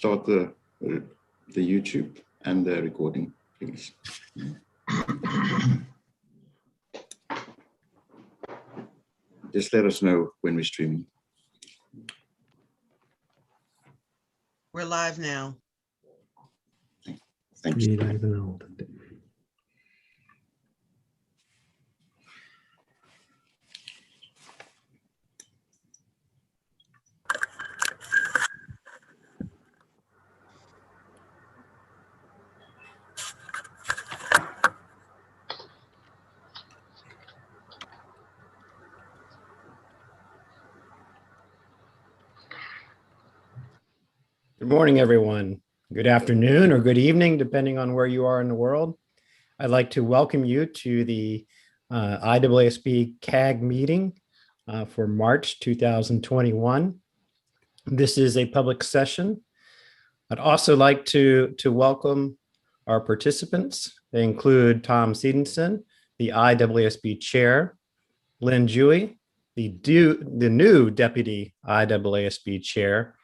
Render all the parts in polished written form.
start the YouTube and the recording, please. Just let us know when we're streaming. We're live now. Thank you. Good morning, everyone. Good afternoon or good evening, depending on where you are in the world. I'd like to welcome you to the IAASB CAG meeting for March 2021. This is a public session. I'd also like to welcome our participants. They include Tom Siedenson, the IAASB Chair, Lynn Dewey, the new Deputy IAASB Chair,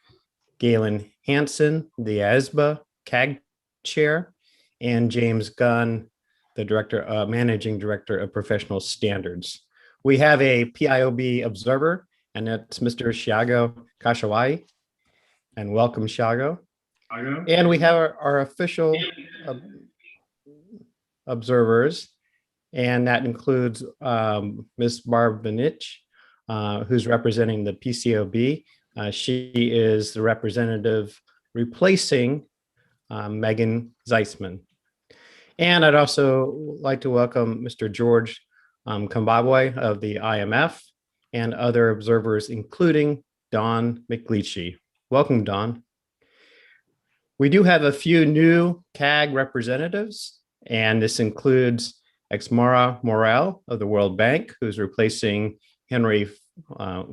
Galen Hansen, the IAASB CAG Chair, and James Gunn, the Managing Director of Professional Standards. We have a PIOB observer, and that's Mr. Shiago Kashawai. And welcome, Shiago. And we have our official observers, and that includes Ms. Barb Benich, who's representing the PCOB. She is the representative replacing Megan Zeisman. And I'd also like to welcome Mr. George Kambabwe of the IMF and other observers, including Don McLeachy. Welcome, Don. We do have a few new CAG representatives, and this includes Exmara Morel of the World Bank, who's replacing Henry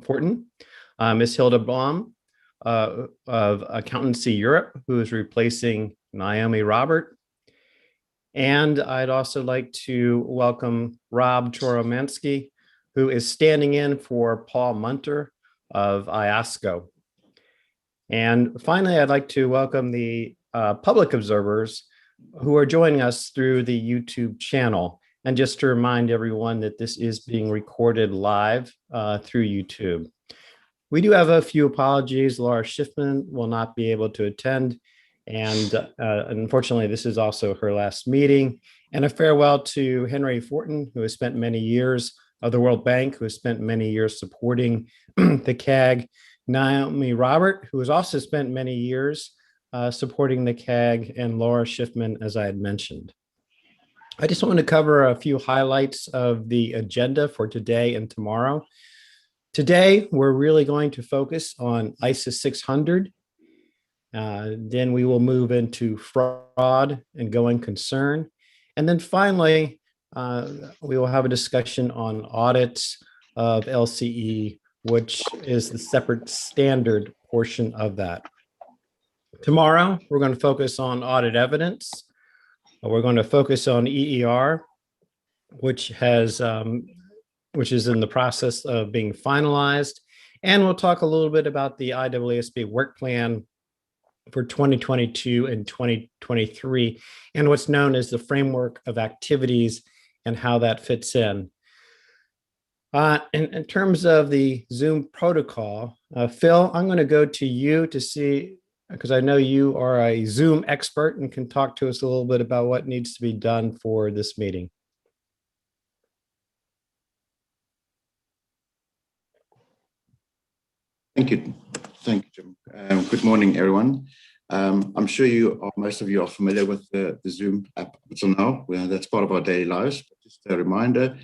Fortin. Ms. Hilda Baum of Accountancy Europe, who is replacing Naomi Robert. And I'd also like to welcome Rob Choromansky, who is standing in for Paul Munter of IASCO. And finally, I'd like to welcome the public observers who are joining us through the YouTube channel. And just to remind everyone that this is being recorded live through YouTube. We do have a few apologies. Laura Schiffman will not be able to attend. And unfortunately, this is also her last meeting. And a farewell to Henry Fortin, who has spent many years of the World Bank, who has spent many years supporting the CAG. Naomi Robert, who has also spent many years supporting the CAG, and Laura Schiffman, as I had mentioned. I just want to cover a few highlights of the agenda for today and tomorrow. Today, we're really going to focus on ISO 600. Then we will move into fraud and going concern. And then finally, we will have a discussion on audits of LCE, which is the separate standard portion of that. Tomorrow, we're going to focus on audit evidence. We're going to focus on EER, which is in the process of being finalized. And we'll talk a little bit about the IAASB work plan for 2022 and 2023, and what's known as the framework of activities and how that fits in. In terms of the Zoom protocol, Phil, I'm going to go to you to see, because I know you are a Zoom expert and can talk to us a little bit about what needs to be done for this meeting. Thank you. Thank you, Jim. Good morning, everyone. I'm sure most of you are familiar with the Zoom app until now. That's part of our daily lives. But just a reminder,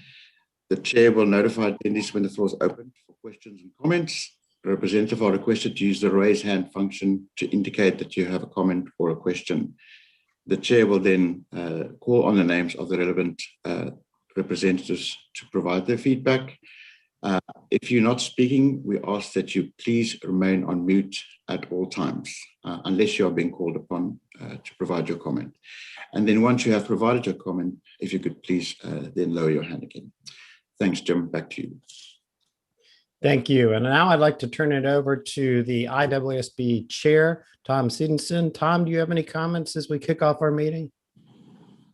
the chair will notify attendees when the floor is open for questions and comments. The representative are requested to use the raise hand function to indicate that you have a comment or a question. The chair will then call on the names of the relevant representatives to provide their feedback. If you're not speaking, we ask that you please remain on mute at all times, unless you are being called upon to provide your comment. And then once you have provided your comment, if you could please then lower your hand again. Thanks, Jim. Back to you. Thank you. And now I'd like to turn it over to the IAASB Chair, Tom Stevenson. Tom, do you have any comments as we kick off our meeting?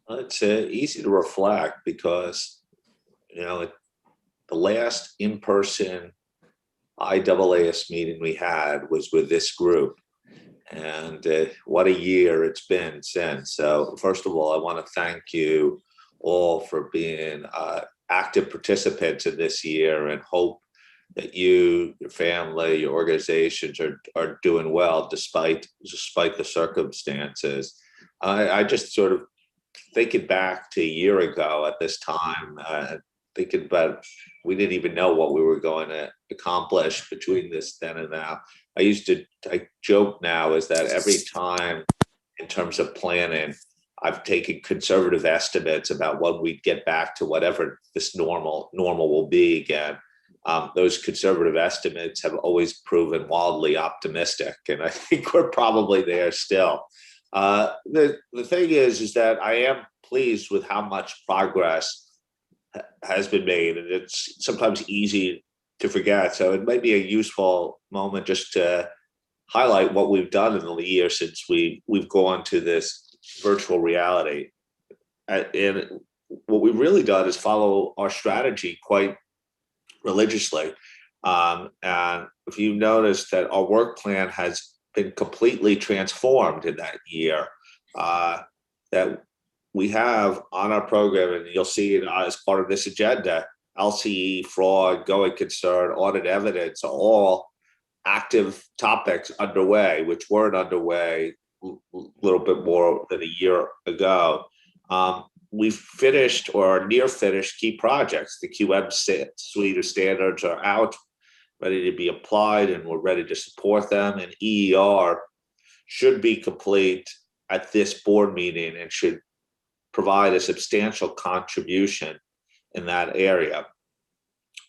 It's easy to reflect because, the last in-person IAAS meeting we had was with this group. And what a year it's been since. So first of all, I want to thank you all for being active participants in this year, and hope that you, your family, your organizations are doing well despite the circumstances. I just sort of thinking back to a year ago at this time, thinking about, we didn't even know what we were going to accomplish between this then and now. I joke now is that every time in terms of planning, I've taken conservative estimates about when we'd get back to whatever this normal will be again. Those conservative estimates have always proven wildly optimistic, and I think we're probably there still. The thing is that I am pleased with how much progress has been made, and it's sometimes easy to forget. So it might be a useful moment just to highlight what we've done in the year since we've gone to this virtual reality. And what we've really done is follow our strategy quite religiously. And if you notice that our work plan has been completely transformed in that year, that we have on our program, and you'll see it as part of this agenda, LCE, fraud, going concern, audit evidence, are all active topics underway, which weren't underway a little bit more than a year ago. We've finished or near finished key projects. The QM suite of standards are out, ready to be applied, and we're ready to support them. And EER should be complete at this board meeting and should provide a substantial contribution in that area.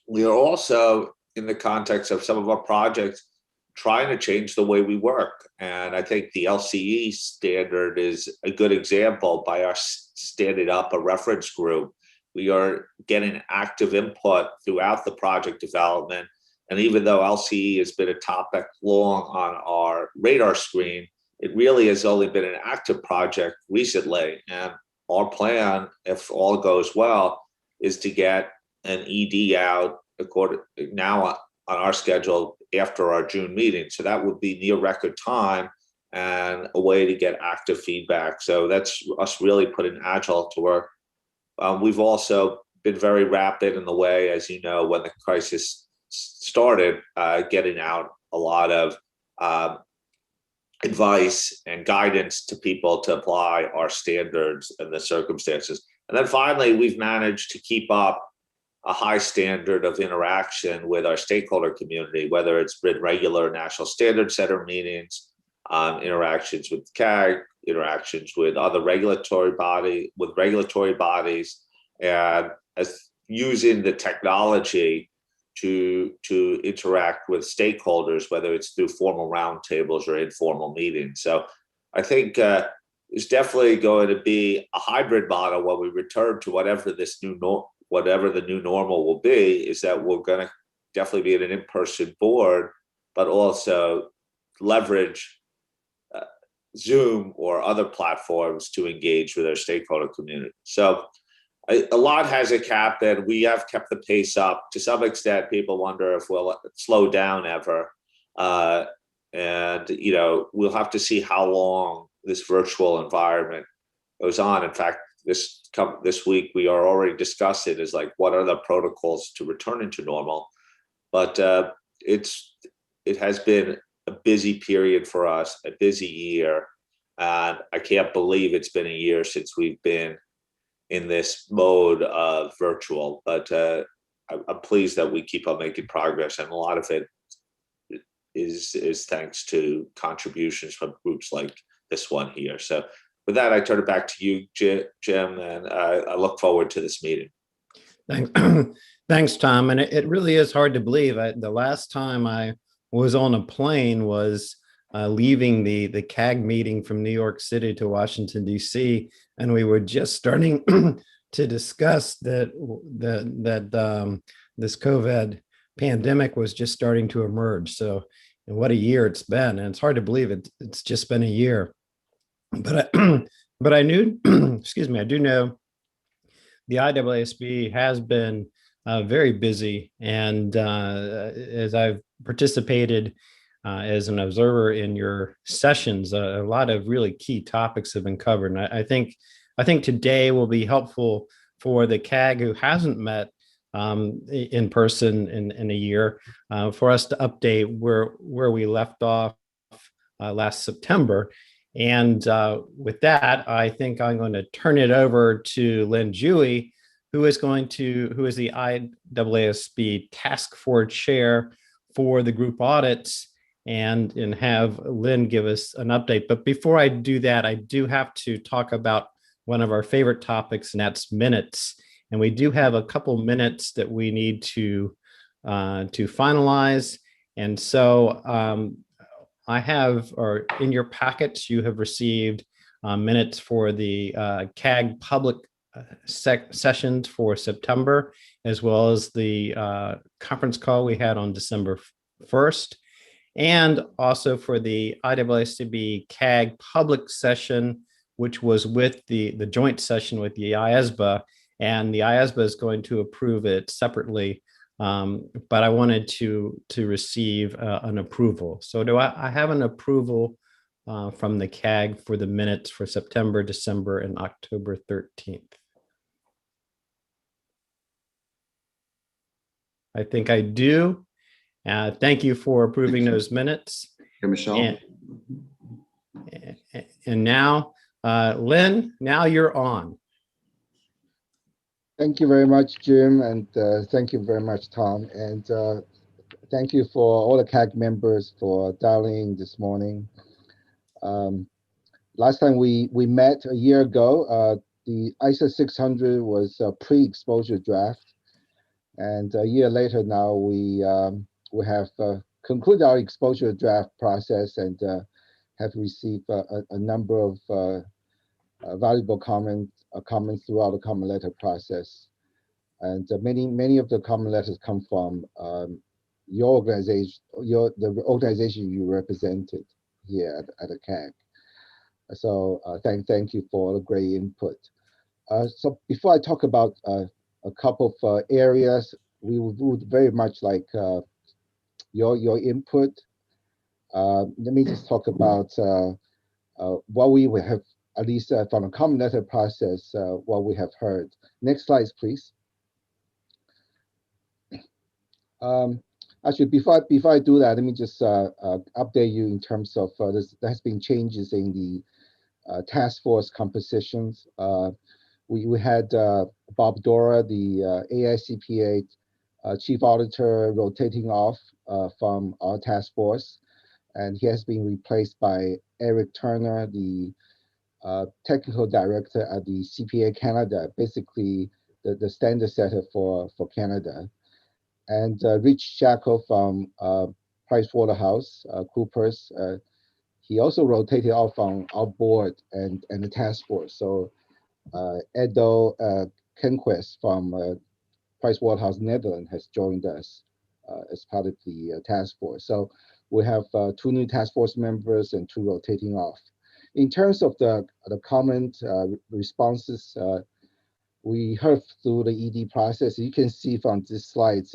We are also, in the context of some of our projects, trying to change the way we work. And I think the LCE standard is a good example. By us standing up a reference group, we are getting active input throughout the project development. And even though LCE has been a topic long on our radar screen, it really has only been an active project recently. And our plan, if all goes well, is to get an ED out now on our schedule after our June meeting. So that would be near record time and a way to get active feedback. So that's us really putting Agile to work. We've also been very rapid in the way, as you know, when the crisis started, getting out a lot of advice and guidance to people to apply our standards and the circumstances. And then finally, we've managed to keep up a high standard of interaction with our stakeholder community, whether it's been regular National Standard Center meetings, interactions with CAG, interactions with other regulatory bodies, and as using the technology to interact with stakeholders, whether it's through formal roundtables or informal meetings. So I think it's definitely going to be a hybrid model when we return to whatever the new normal will be, is that we're going to definitely be at an in-person board, but also leverage Zoom or other platforms to engage with our stakeholder community. So a lot has happened. We have kept the pace up. To some extent, people wonder if we'll slow down ever. And we'll have to see how long this virtual environment goes on. In fact, this week we are already discussing is like, what are the protocols to returning to normal? But it has been a busy period for us, a busy year, and I can't believe it's been a year since we've been in this mode of virtual. But I'm pleased that we keep on making progress, and a lot of it is thanks to contributions from groups like this one here. So with that, I turn it back to you, Jim, and I look forward to this meeting. Thanks, thanks, Tom. And it really is hard to believe. The last time I was on a plane was leaving the CAG meeting from New York City to Washington, D.C., and we were just starting to discuss that this COVID pandemic was just starting to emerge. So, and what a year it's been, and it's hard to believe it's just been a year. But but I knew, excuse me, I do know the IAASB has been very busy, and as I've participated as an observer in your sessions, a lot of really key topics have been covered. And I think today will be helpful for the CAG who hasn't met in person in a year, for us to update where we left off last September. And with that, I think I'm going to turn it over to Lynn Dewey, who is the IAASB Task Force Chair for the group audits, and have Lynn give us an update. But before I do that, I do have to talk about one of our favorite topics, and that's minutes. And we do have a couple minutes that we need to finalize. And so I have, or in your packets, you have received minutes for the CAG public sessions for September, as well as the conference call we had on December 1st, and also for the IAASB CAG public session, which was with the joint session with the IASBA, and the IASBA is going to approve it separately. But I wanted to receive an approval. So do I have an approval from the CAG for the minutes for September, December, and October 13th? I think I do. Thank you for approving those minutes. Okay, Michelle. And now, Lynn, now you're on. Thank you very much, Jim, and thank you very much, Tom. And thank you for all the CAG members for dialing in this morning. Last time we met a year ago, the ISO 600 was a pre-exposure draft. And a year later now, we have concluded our exposure draft process and have received a number of valuable comments throughout the comment letter process. And many of the comment letters come from your organization, the organization you represented here at the CAG. So thank you for all the great input. So before I talk about a couple of areas, we would very much like your input. Let me just talk about what we have, at least from the comment letter process, what we have heard. Next slide, please. Actually, before I do that, let me just update you in terms of there has been changes in the task force compositions. We had Bob Dora, the AICPA chief auditor, rotating off from our task force, and he has been replaced by Eric Turner, the technical director at the CPA Canada, basically the standard setter for Canada. And Rich Jackal from PricewaterhouseCoopers, he also rotated off on our board and the task force. So Edo Kenquist from Pricewaterhouse Netherlands has joined us as part of the task force. So we have 2 new task force members and 2 rotating off. In terms of the comment responses, we heard through the ED process. You can see from these slides,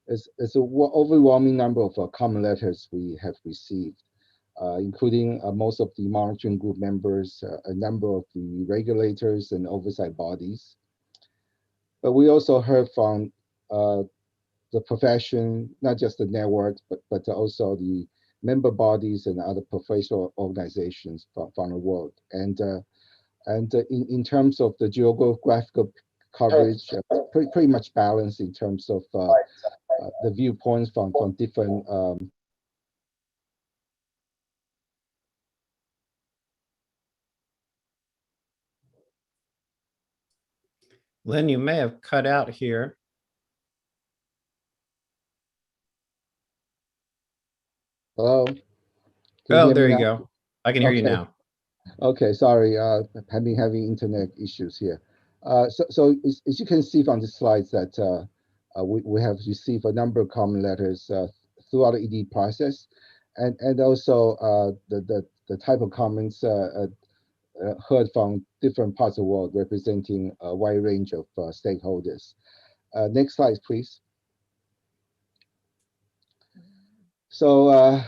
it's an overwhelming number of comment letters we have received, including most of the monitoring group members, a number of the regulators and oversight bodies. But we also heard from the profession, not just the networks, but also the member bodies and other professional organizations from the world. And in terms of the geographical coverage, pretty much balanced in terms of the viewpoints from different Lynn, you may have cut out here. Hello? Oh, there you go. I can hear you Okay. now. Okay, sorry, I've been having internet issues here. So as you can see from the slides that We have received a number of comment letters throughout the ED process, and also the type of comments heard from different parts of the world representing a wide range of stakeholders. Next slide, please. So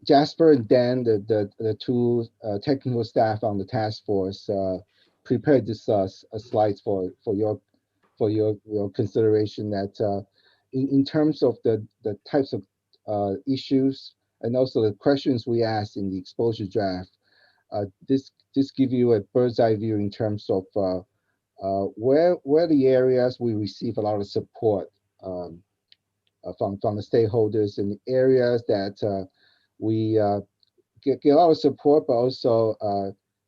Jasper and Dan, the two technical staff on the task force, prepared this slides for your consideration. That in terms of the types of issues and also the questions we asked in the exposure draft, this give you a bird's eye view in terms of where the areas we receive a lot of support from the stakeholders, and the areas that we get a lot of support, but also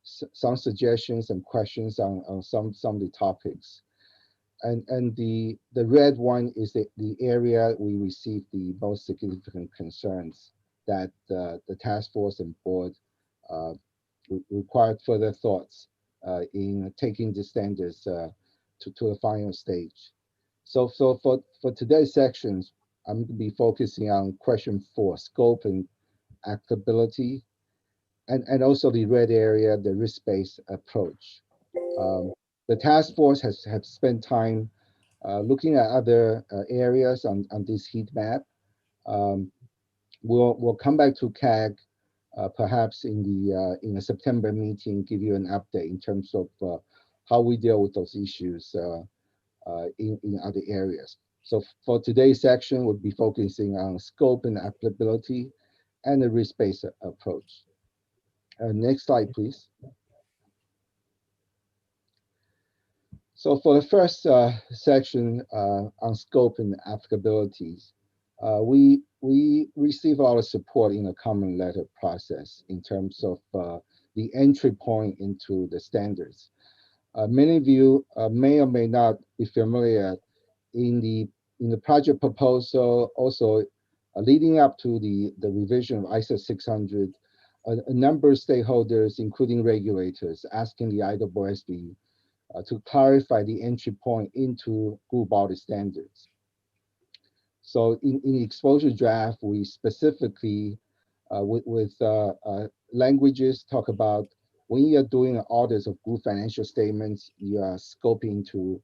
some suggestions and questions on some of the topics. And the red one is the area we receive the most significant concerns that the task force and board required further thoughts in taking the standards to the final stage. So for today's sections, I'm going to be focusing on question 4, scope and applicability, and also the red area, the risk-based approach. The task force has spent time looking at other areas on this heat map. We'll come back to CAG perhaps in the September meeting, give you an update in terms of how we deal with those issues in other areas. So for today's section, we'll be focusing on scope and applicability and the risk-based approach. Next slide, please. So for the first section on scope and applicabilities, we receive a lot of support in the common letter process in terms of the entry point into the standards. Many of you may or may not be familiar in the project proposal, also leading up to the revision of ISO 600, a number of stakeholders, including regulators, asking the IAASB to clarify the entry point into group audit standards. So in the exposure draft, we specifically, with languages, talk about when you are doing audits of group financial statements, you are scoping to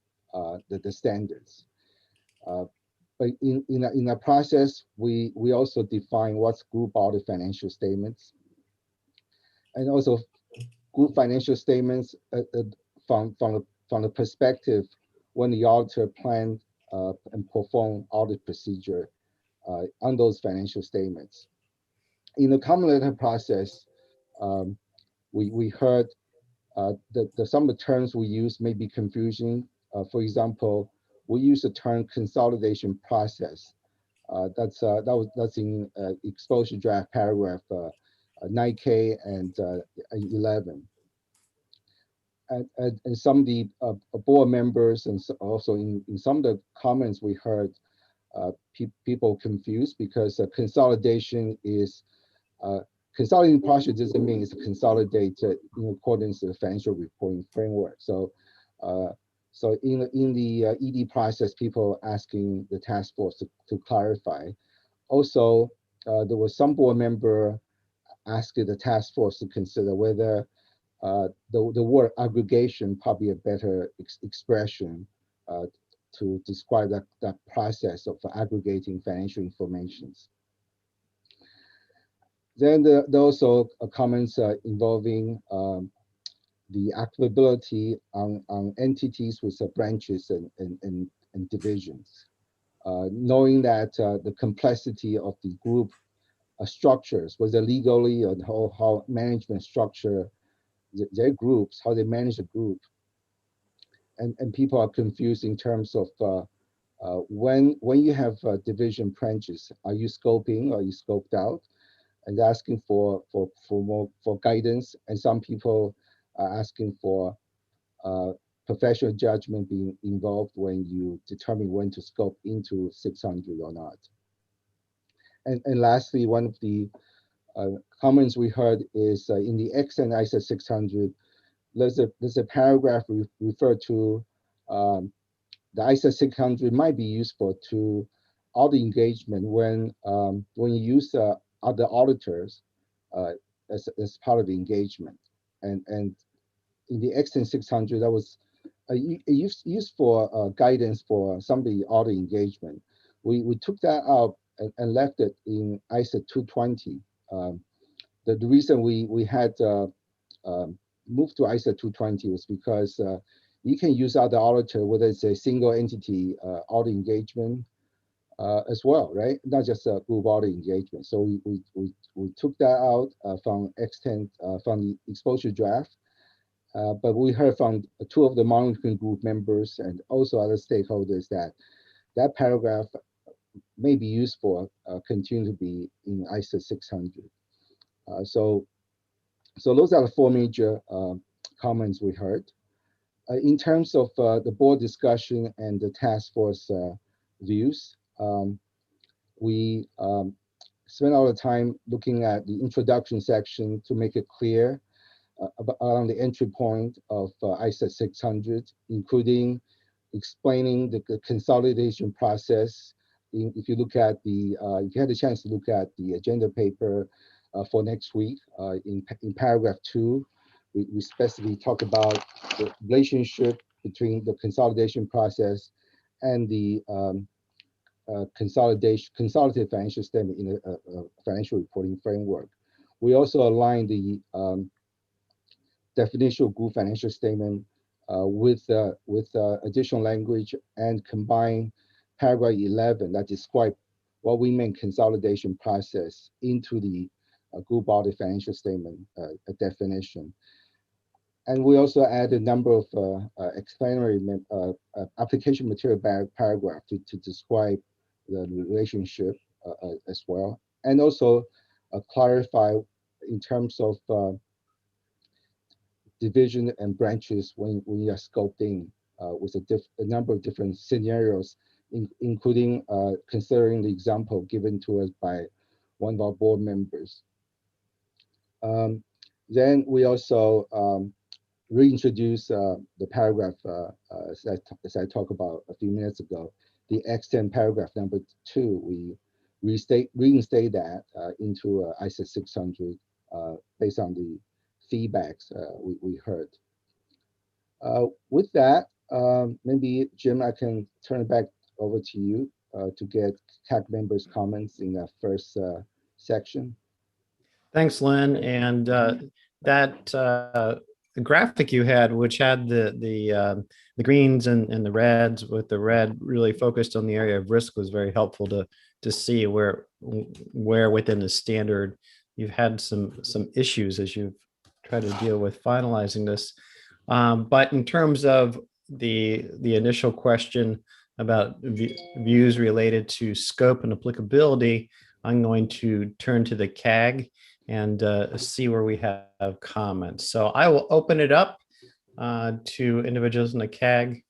the standards. But in a process, we also define what's group audit financial statements, and also group financial statements from the perspective when the auditor planned and perform audit procedure on those financial statements. In the common letter process, we heard that some of the terms we use may be confusing. For example, we use the term consolidation process. That's in exposure draft paragraph 9K and 11. And some of the board members, and also in some of the comments we heard, people confused because consolidation is consolidating process doesn't mean it's consolidated in accordance with the financial reporting framework. So in the ED process, people asking the task force to clarify. Also, there was some board member asking the task force to consider whether the word aggregation probably a better expression to describe that process of aggregating financial informations. Then there are also comments involving the applicability on entities with branches and divisions. Knowing that the complexity of the group structures, whether legally or how management structure their groups, how they manage a group. And people are confused in terms of when you have division branches, are you scoping, are you scoped out? And asking for more guidance. And some people are asking for professional judgment being involved when you determine when to scope into 600 or not. And lastly, one of the comments we heard is in the XN ISO 600, there's a paragraph referred to the ISA 600 might be useful to audit engagement when you use other auditors as part of the engagement. And in the Extend 600, that was used for guidance for some of the audit engagement. We took that out and left it in ISA 220. The reason we had moved to ISA 220 was because you can use other auditor, whether it's a single entity audit engagement as well, right? Not just a group audit engagement. So we took that out from Extend, from the exposure draft. But we heard from two of the monitoring group members and also other stakeholders that paragraph may be useful, continue to be in ISA 600. So those are the four major comments we heard. In terms of the board discussion and the task force views, we spent all the time looking at the introduction section to make it clear around the entry point of ISA 600, including explaining the consolidation process. If you look at if you had a chance to look at the agenda paper for next week, in paragraph 2, we specifically talk about the relationship between the consolidation process and the consolidated financial statement in a financial reporting framework. We also align the definition of group financial statement with additional language and combine paragraph 11 that describe what we mean consolidation process into the group audit financial statement definition. And we also add a number of explanatory application material paragraph to describe the relationship as well, and also clarify in terms of division and branches when you are scoping with a number of different scenarios, including considering the example given to us by one of our board members. Then we also reintroduce the paragraph as I talked about a few minutes ago, the Extend paragraph number 2. We reinstate that into ISA 600 based on the feedbacks we heard. With that, maybe Jim, I can turn it back over to you to get CAG members' comments in that first section. Thanks, Lynn. And that graphic you had, which had the greens and the reds, with the red really focused on the area of risk, was very helpful to see where within the standard you've had some issues as you've tried to deal with finalizing this. But in terms of the initial question about views related to scope and applicability, I'm going to turn to the CAG and see where we have comments. So I will open it up to individuals in the CAG.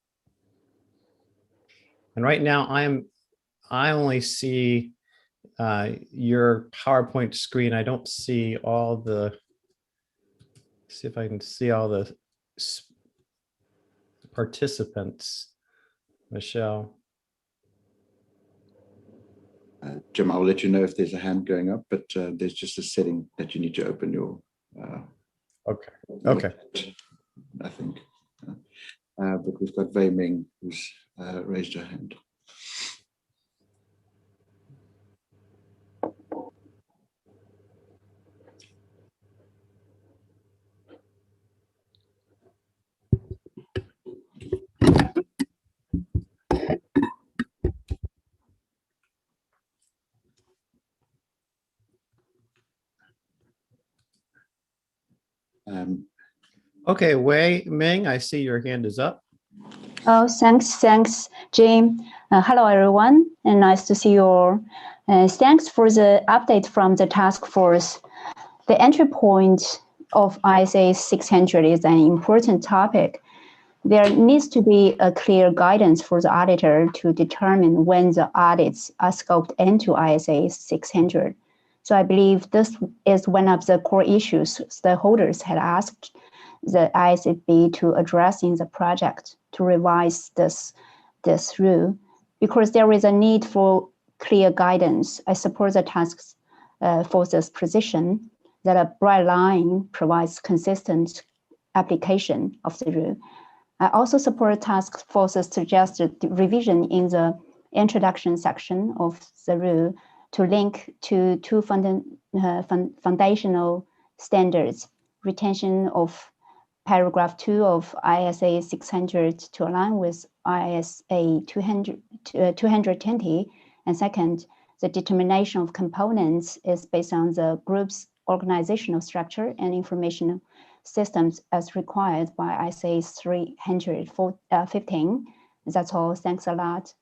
And right now I only see your PowerPoint screen. I don't see all the, see if I can see all the participants. Michelle. Jim, I'll let you know if there's a hand going up, but there's just a setting that you need to open your. Okay. I think. But we've got Wei Ming who's raised her hand. Okay, Wei Ming, I see your hand is up. Oh, thanks, Jim. Hello, everyone, and nice to see you all. Thanks for the update from the task force. The entry point of ISA 600 is an important topic. There needs to be a clear guidance for the auditor to determine when the audits are scoped into ISA 600. So I believe this is one of the core issues stakeholders had asked the IAASB to address in the project to revise this this rule. Because there is a need for clear guidance, I support the task force's position that a bright line provides consistent application of the rule. I also support task force's suggested revision in the introduction section of the rule to link to two foundational standards, retention of paragraph 2 of ISA 600 to align with ISA 220, and second, the determination of components is based on the group's organizational structure and information systems as required by ISA 315. That's all. Thanks a lot.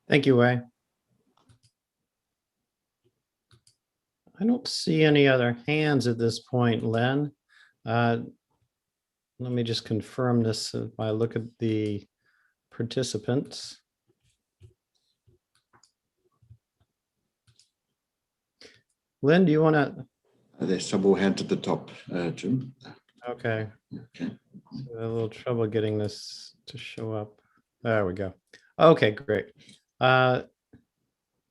Thank you, Wei. I don't see any other hands at this point, Len. Let me just confirm this if I look at the participants. Len, do you want to? There's several hands at the top, Jim. Okay. Okay. So a little trouble getting this to show up. There we go. Okay, great.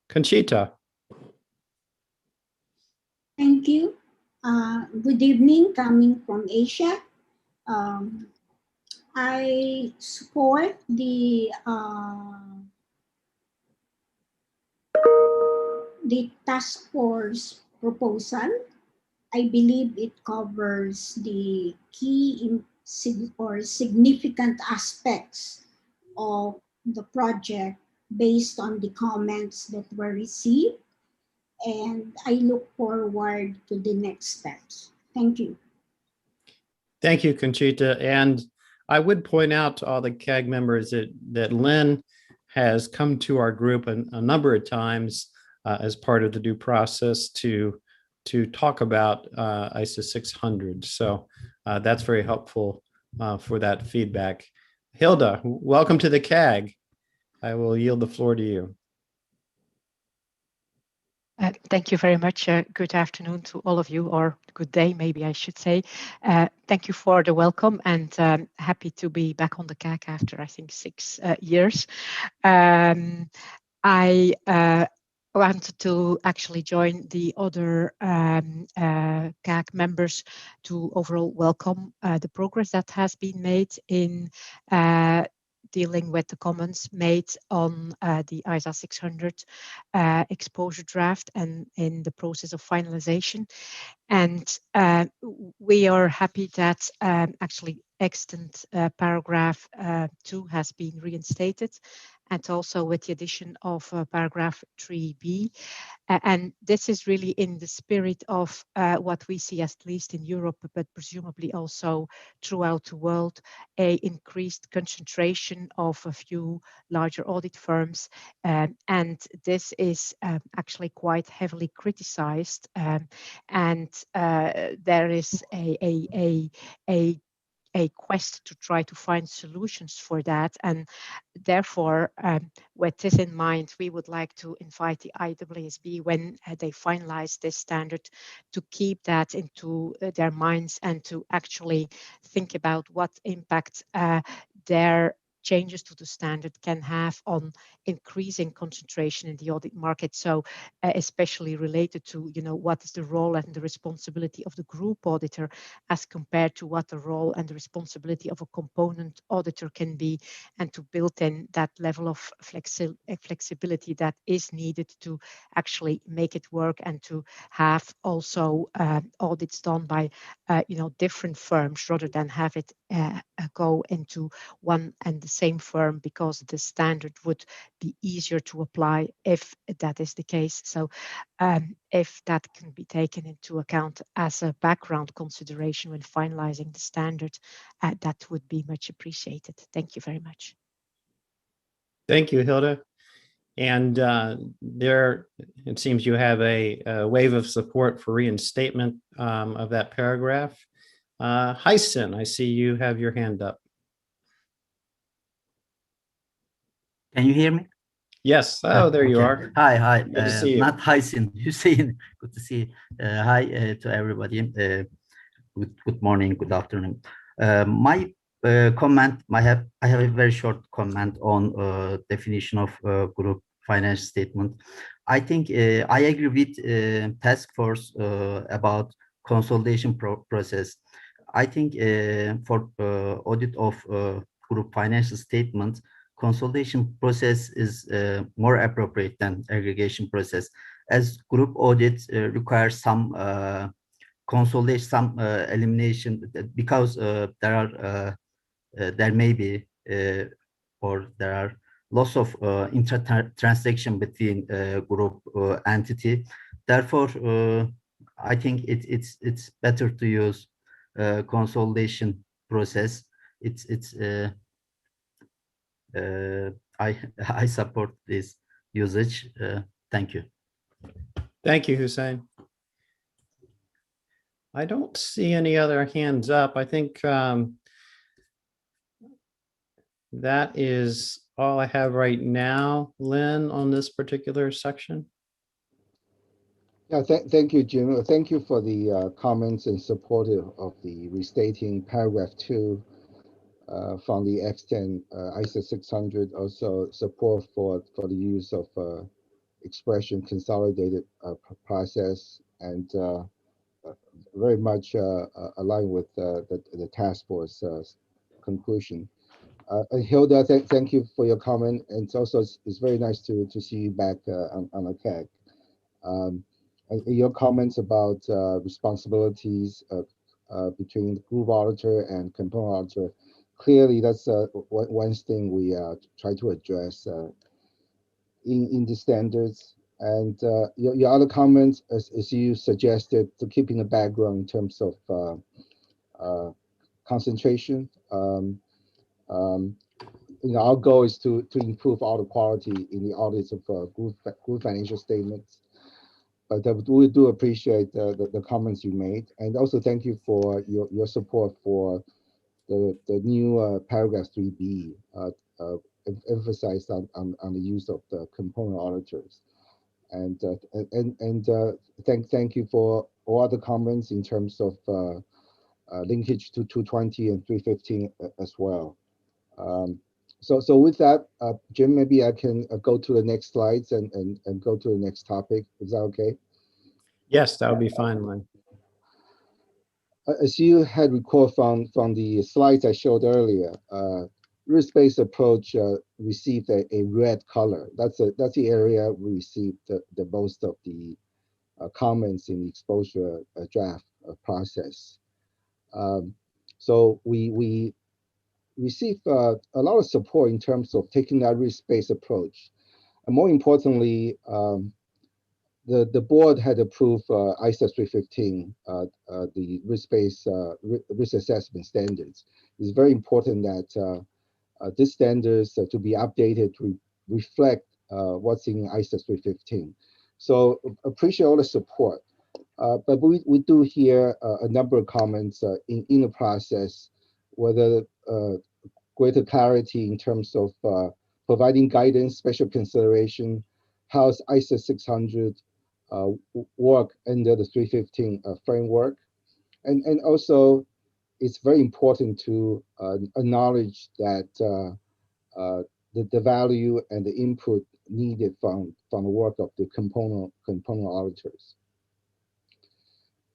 Conchita. Thank you. Good evening, coming from Asia. I support the task force proposal. I believe it covers the key or significant aspects of the project based on the comments that were received. And I look forward to the next steps. Thank you. Thank you, Conchita. And I would point out to all the CAG members that Lynn has come to our group a number of times as part of the due process to talk about ISA 600. So that's very helpful for that feedback. Hilda, welcome to the CAG. I will yield the floor to you. Thank you very much. Good afternoon to all of you, or good day, maybe I should say. Thank you for the welcome, and happy to be back on the CAG after, I think, 6 years. I wanted to actually join the other CAG members to overall welcome the progress that has been made in dealing with the comments made on the ISA 600 exposure draft and in the process of finalization. And we are happy that actually extant paragraph 2 has been reinstated, and also with the addition of paragraph 3b. And this is really in the spirit of what we see, at least in Europe, but presumably also throughout the world, a increased concentration of a few larger audit firms. And this is actually quite heavily criticized. And there is a quest to try to find solutions for that. And therefore, with this in mind, we would like to invite the IAASB, when they finalize this standard, to keep that into their minds and to actually think about what impact their changes to the standard can have on increasing concentration in the audit market. So especially related to, what is the role and the responsibility of the group auditor as compared to what the role and the responsibility of a component auditor can be, and to build in that level of flexibility that is needed to actually make it work, and to have also audits done by different firms rather than have it go into one and the same firm, because the standard would be easier to apply if that is the case. So if that can be taken into account as a background consideration when finalizing the standard, that would be much appreciated. Thank you very much. Thank you, Hilda. And there, it seems you have a wave of support for reinstatement of that paragraph. Hyson, I see you have your hand up. Can you hear me? Yes. Oh, there you are. Hi. Good to see you. Not Hyson, Hussein. Good to see you. Hi to everybody. Good morning, good afternoon. My comment. I have a very short comment on definition of group financial statement. I think I agree with task force about consolidation process. I think for audit of group financial statement, consolidation process is more appropriate than aggregation process, as group audit requires some consolidation, some elimination, because there may be or there are lots of inter-transaction between group entity. Therefore, I think it's better to use consolidation process. I I support this usage. Thank you. Thank you, Hussein. I don't see any other hands up. I think that is all I have right now, Lynn, on this particular section. Yeah, thank you, Jim. Thank you for the comments and support of the restating paragraph 2 from the X10 ISO 600. Also support for the use of expression consolidated process, and very much aligned with the task force conclusion. Hilda, thank you for your comment, and it's very nice to see you back on the CAG. Your comments about responsibilities between the group auditor and component auditor, clearly that's one thing we try to address in the standards. And your other comments, as you suggested, to keeping a background in terms of concentration. Our goal is to improve audit quality in the audits of group financial statements. But we do appreciate the comments you made, and also thank you for your support for the new paragraph 3B, emphasized on the use of the component auditors. And thank you for all other comments in terms of linkage to 220 and 315 as well. So with that, Jim, maybe I can go to the next slides and go to the next topic. Is that okay? Yes, that would be fine, Lynn. As you had recalled from the slides I showed earlier, risk-based approach received a red color. That's the area we received the most of the comments in the exposure draft process. So we received a lot of support in terms of taking that risk-based approach. And more importantly, the board had approved ISO 315, the risk-based risk assessment standards. It's very important that these standards to be updated to reflect what's in ISO 315. So appreciate all the support. But we do hear a number of comments in the process, whether greater clarity in terms of providing guidance, special consideration, how's ISO 600 work under the 315 framework. And also, it's very important to acknowledge that the value and the input needed from the work of the component auditors.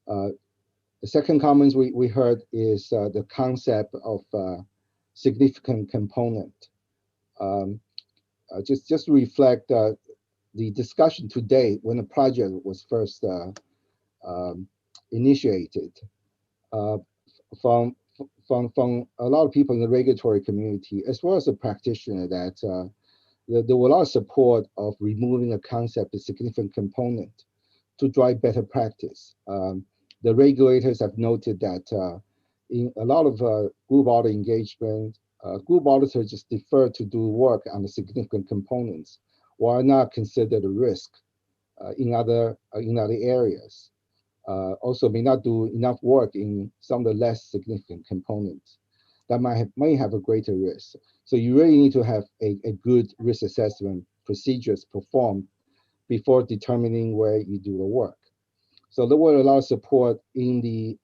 The second comments we heard is the concept of significant component. Just to reflect the discussion today when the project was first initiated, from a lot of people in the regulatory community, as well as the practitioner, that there were a lot of support of removing a concept of significant component to drive better practice. The regulators have noted that in a lot of group audit engagement, group auditors just defer to do work on the significant components, while not considered a risk in other areas. Also may not do enough work in some of the less significant components that may have a greater risk. So you really need to have a good risk assessment procedures performed before determining where you do the work. So there were a lot of support in the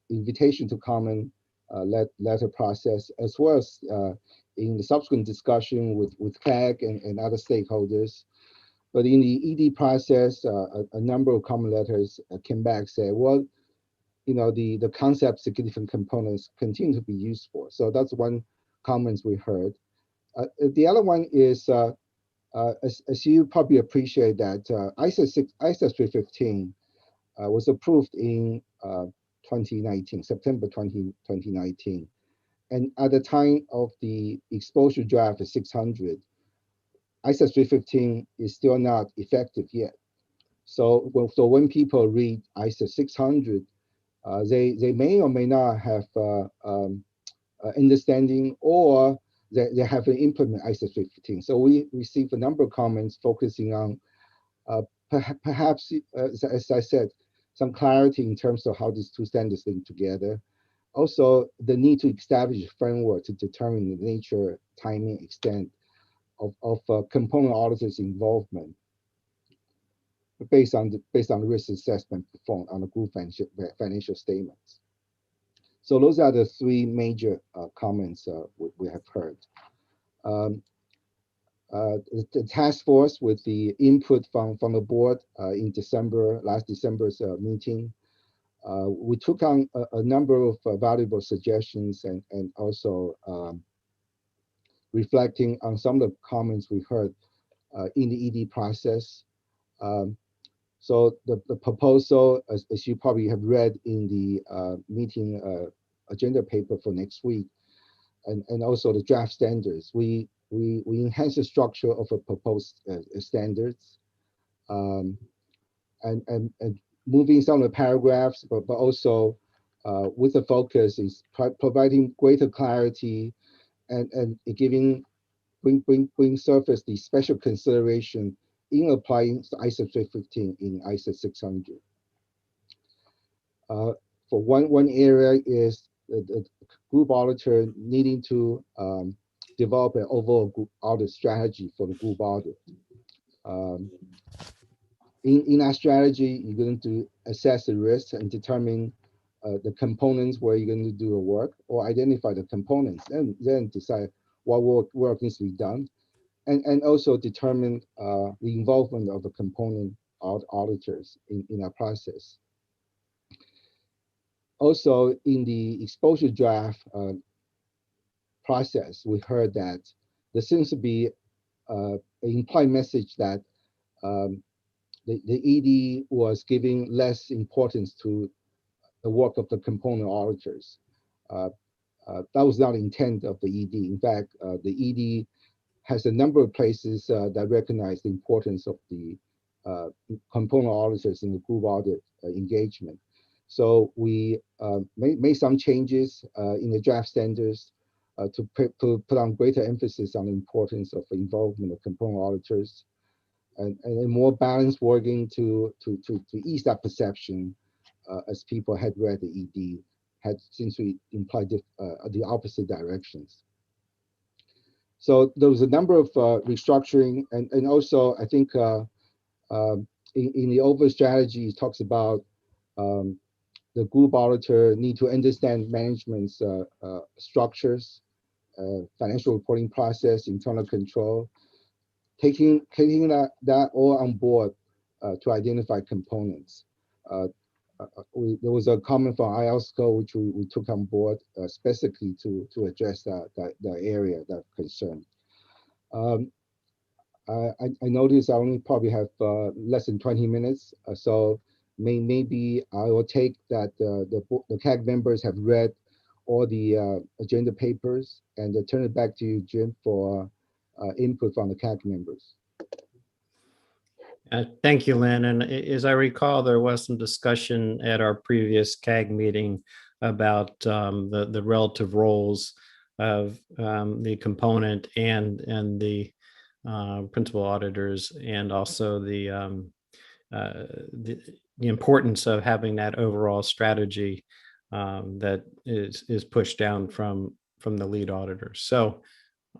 invitation to comment letter process, as well as in the subsequent discussion with CAG and other stakeholders. But in the ED process, a number of comment letters came back saying, well, the concept significant components continue to be useful. So that's one comments we heard. The other one is, as you probably appreciate that ISA 315 was approved in 2019, September 2019. And at the time of the exposure draft of 600, ISA 315 is still not effective yet. So when people read ISA 600, they may or may not have understanding, or they haven't implemented ISA 315. So we received a number of comments focusing on perhaps, as I said, some clarity in terms of how these two standards link together. Also, the need to establish a framework to determine the nature, timing, extent of component auditors' involvement based on the risk assessment performed on the group financial statements. So those are the three major comments we have heard. The task force, with the input from the board in last December's meeting, we took on a number of valuable suggestions and also reflecting on some of the comments we heard in the ED process. So the proposal, as you probably have read in the meeting agenda paper for next week, and also the draft standards, we enhance the structure of a proposed standards, and moving some of the paragraphs, but also with the focus is providing greater clarity and bring surface the special consideration in applying ISA 315 in ISA 600. For one area is the group auditor needing to develop an overall group audit strategy for the group audit. In that strategy, you're going to assess the risks and determine the components where you're going to do the work, or identify the components, and then decide what work needs to be done, and also determine the involvement of the component auditors in our process. Also, in the exposure draft process, we heard that there seems to be an implied message that the ED was giving less importance to the work of the component auditors. That was not the intent of the ED. In fact, the ED has a number of places that recognize the importance of the component auditors in the group audit engagement. So we made some changes in the draft standards to put on greater emphasis on the importance of involvement of component auditors, and a more balanced wording to ease that perception, as people had read the ED, had since we implied the opposite directions. So there was a number of restructuring, and also I think in the overall strategy, it talks about the group auditor need to understand management's structures, financial reporting process, internal control, taking that all on board to identify components. There was a comment from IAASB which we took on board specifically to address that area, that concern. I noticed I only probably have less than 20 minutes, so maybe I will take that the CAG members have read all the agenda papers, and turn it back to you, Jim, for input from the CAG members. Thank you, Lynn. And as I recall, there was some discussion at our previous CAG meeting about the relative roles of the component and the principal auditors, and also the importance of having that overall strategy that is pushed down from the lead auditor. So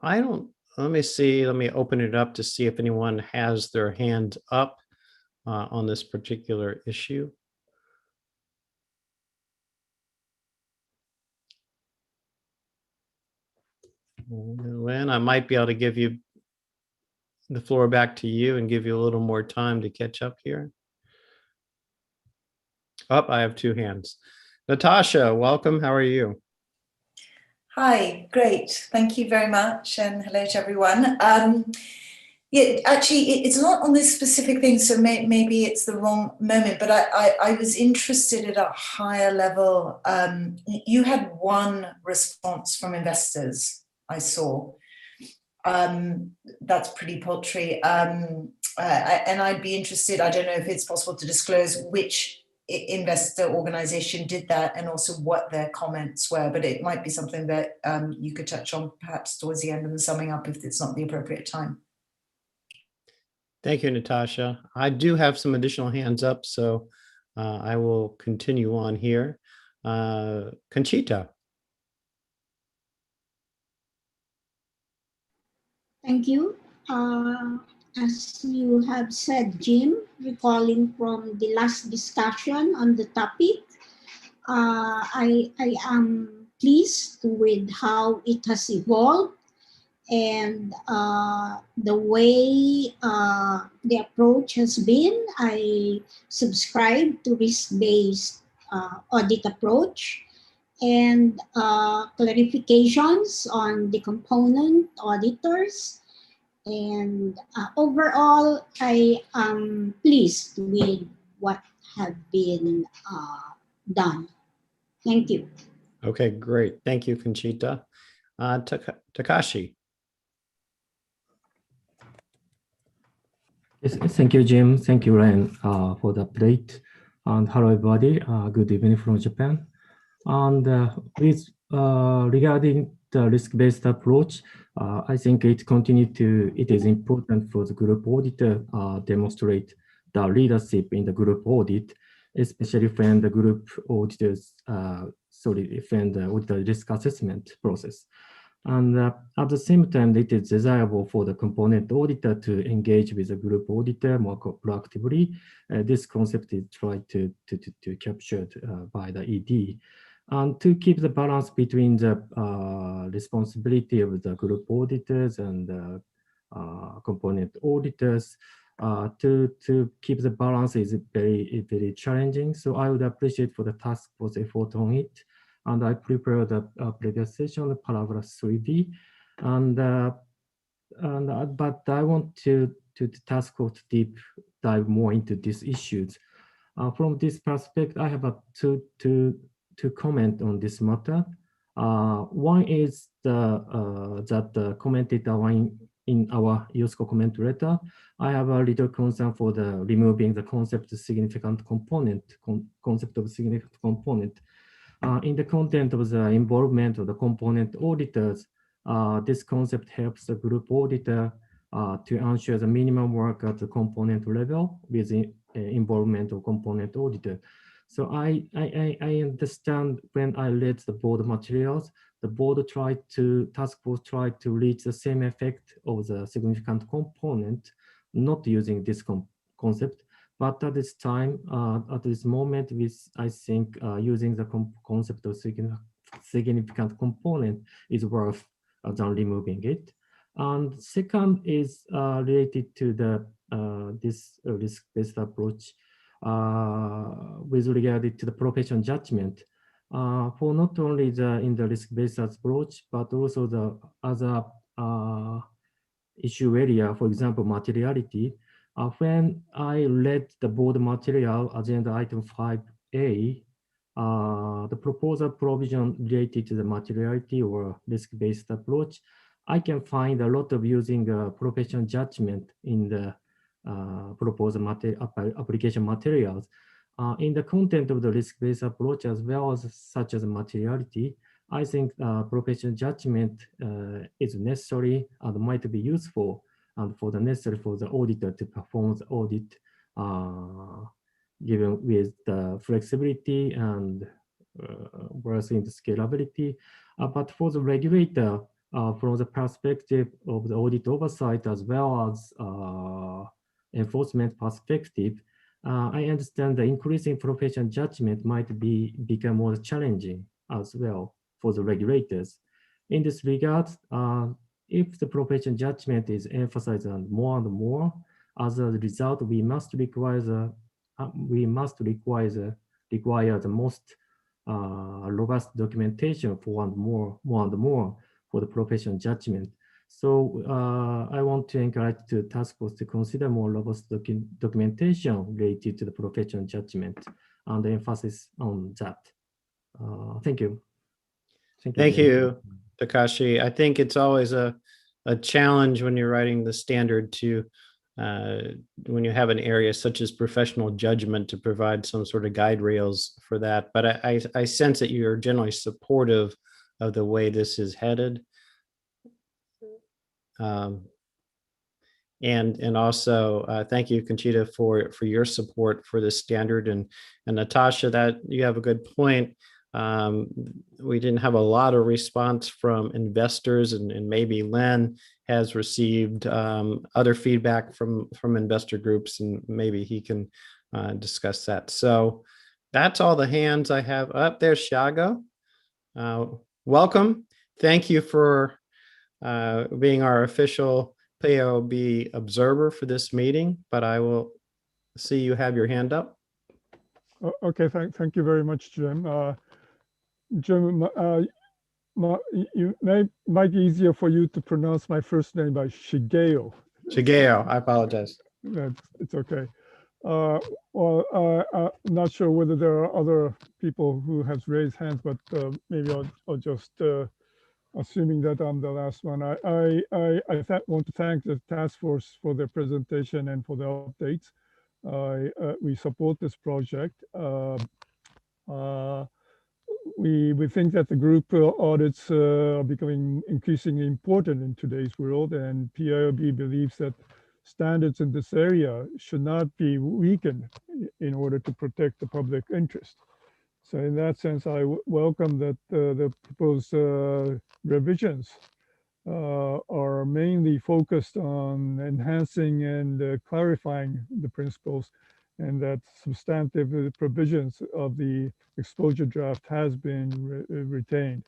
let me open it up to see if anyone has their hand up on this particular issue. Lynn, I might be able to give you the floor back to you and give you a little more time to catch up here. Oh, I have two hands. Natasha, welcome. How are you? Hi, great. Thank you very much. And hello to everyone. Yeah, actually, it's not on this specific thing, so maybe it's the wrong moment, but I was interested at a higher level. You had one response from investors, I saw. That's pretty paltry. And I'd be interested, I don't know if it's possible to disclose which investor organization did that and also what their comments were, but it might be something that you could touch on perhaps towards the end of the summing up if it's not the appropriate time. Thank you, Natasha. I do have some additional hands up, so I will continue on here. Conchita. Thank you. As you have said, Jim, recalling from the last discussion on the topic, I am pleased with how it has evolved and the way the approach has been. I subscribe to risk-based audit approach and clarifications on the component auditors. And overall, I am pleased with what have been done. Thank you. Okay, great. Thank you, Conchita. Takashi. Yes, thank you, Jim. Thank you, Ryan, for the update. And hello, everybody. Good evening from Japan. And regarding the risk-based approach, I think it is important for the group auditor demonstrate the leadership in the group audit, especially when the group auditors, when the auditor risk assessment process. And at the same time, it is desirable for the component auditor to engage with the group auditor more proactively. This concept is tried to captured by the ED. And to keep the balance between the responsibility of the group auditors and component auditors, to keep the balance is very challenging. So I would appreciate for the task force effort on it. And I prepared the previous session, paragraph 3B, but I want to task force deep dive more into these issues. From this perspective, I have two comment on this matter. One is that commented in our IOSCO comment letter. I have a little concern for the removing the concept of significant component. In the content of the involvement of the component auditors, this concept helps the group auditor to ensure the minimum work at the component level with the involvement of component auditor. So I understand when I read the board materials, the board task force tried to reach the same effect of the significant component, not using this concept. But at this time, at this moment, I think using the concept of significant component is worth than removing it. And second is related to the this risk-based approach with regard to the professional judgment. For not only in the risk-based approach, but also the other issue area, for example, materiality. When I read the board material, agenda item 5A, the proposal provision related to the materiality or risk-based approach, I can find a lot of using professional judgment in the proposal application materials. In the content of the risk-based approach, as well as such as materiality, I think professional judgment is necessary and might be useful and for the necessary for the auditor to perform the audit given with the flexibility and worsening the scalability. But for the regulator, from the perspective of the audit oversight as well as enforcement perspective, I understand the increasing professional judgment might become more challenging as well for the regulators. In this regard, if the professional judgment is emphasized more and more, as a result, we must require the most robust documentation for more and more for the professional judgment. So I want to encourage the task force to consider more robust documentation related to the professional judgment and the emphasis on that. Thank you. Thank you, Takashi. I think it's always a challenge when you're writing the standard to when you have an area such as professional judgment to provide some sort of guide rails for that. But I sense that you're generally supportive of the way this is headed. And also thank you, Conchita, for your support for this standard, and Natasha, that you have a good point. We didn't have a lot of response from investors, and maybe Len has received other feedback from investor groups, and maybe he can discuss that. So that's all the hands I have up. There's Shago. Welcome. Thank you for being our official PAOB observer for this meeting, but I will see you have your hand up. Okay, thank you very much, Jim. Jim, might be easier for you to pronounce my first name by Shigeo. Shigeo, I apologize. It's okay. I'm not sure whether there are other people who have raised hands, but maybe I'll just, assuming that I'm the last one. I want to thank the task force for their presentation and for the updates. We support this project. We think that the group audits are becoming increasingly important in today's world, and PIOB believes that standards in this area should not be weakened in order to protect the public interest. So in that sense, I welcome that the proposed revisions are mainly focused on enhancing and clarifying the principles, and that substantive provisions of the exposure draft has been retained.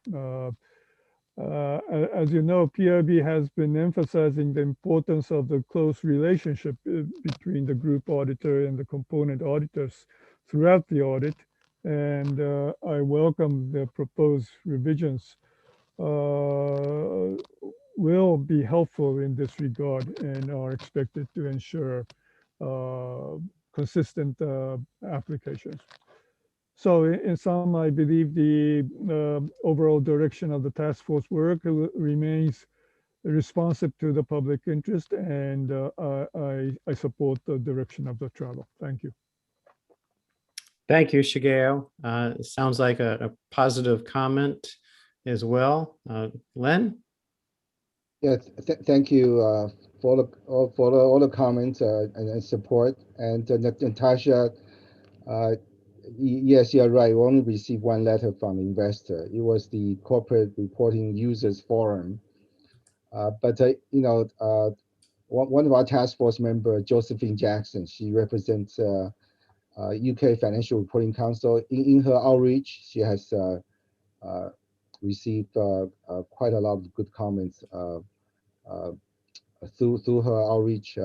As you know, PIB has been emphasizing the importance of the close relationship between the group auditor and the component auditors throughout the audit, and I welcome the proposed revisions. Will be helpful in this regard and are expected to ensure consistent applications. So in sum, I believe the overall direction of the task force work remains responsive to the public interest, and I support the direction of the travel. Thank you. Thank you, Shigeo. It sounds like a positive comment as well. Len? Yes, thank you for all the comments and support. And Natasha, yes, you're right. We only received one letter from investor. It was the Corporate Reporting Users Forum. But you know, one of our task force member, Josephine Jackson, she represents UK Financial Reporting Council. In her outreach, she has received quite a lot of good comments through her outreach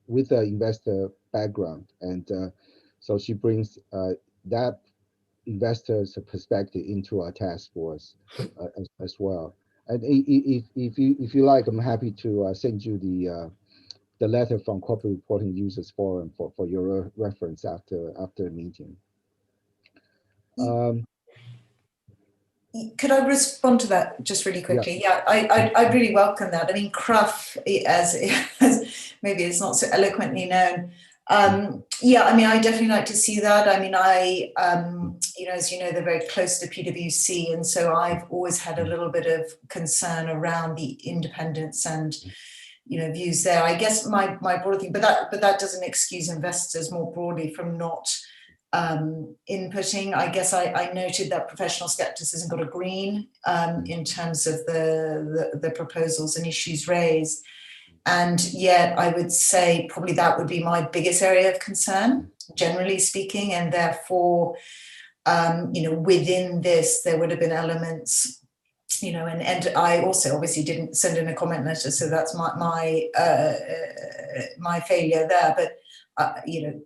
with the investor background, and so she brings that investor's perspective into our task force as well. And if you like, I'm happy to send you the letter from Corporate Reporting Users Forum for your reference after the meeting. Could I respond to that just really quickly? Yeah, I really welcome that. I mean, CRUF, as maybe it's not so eloquently known. Yeah, I mean, I definitely like to see that. I mean, you know, as you know, they're very close to PwC, and so I've always had a little bit of concern around the independence and, you know, views there. I guess my broader thing, but that doesn't excuse investors more broadly from not inputting. I guess I noted that professional skepticism got a green in terms of the proposals and issues raised. And yet I would say probably that would be my biggest area of concern, generally speaking. And therefore, you know, within this, there would have been elements you know, and I also obviously didn't send in a comment letter, so that's my failure there. But you know,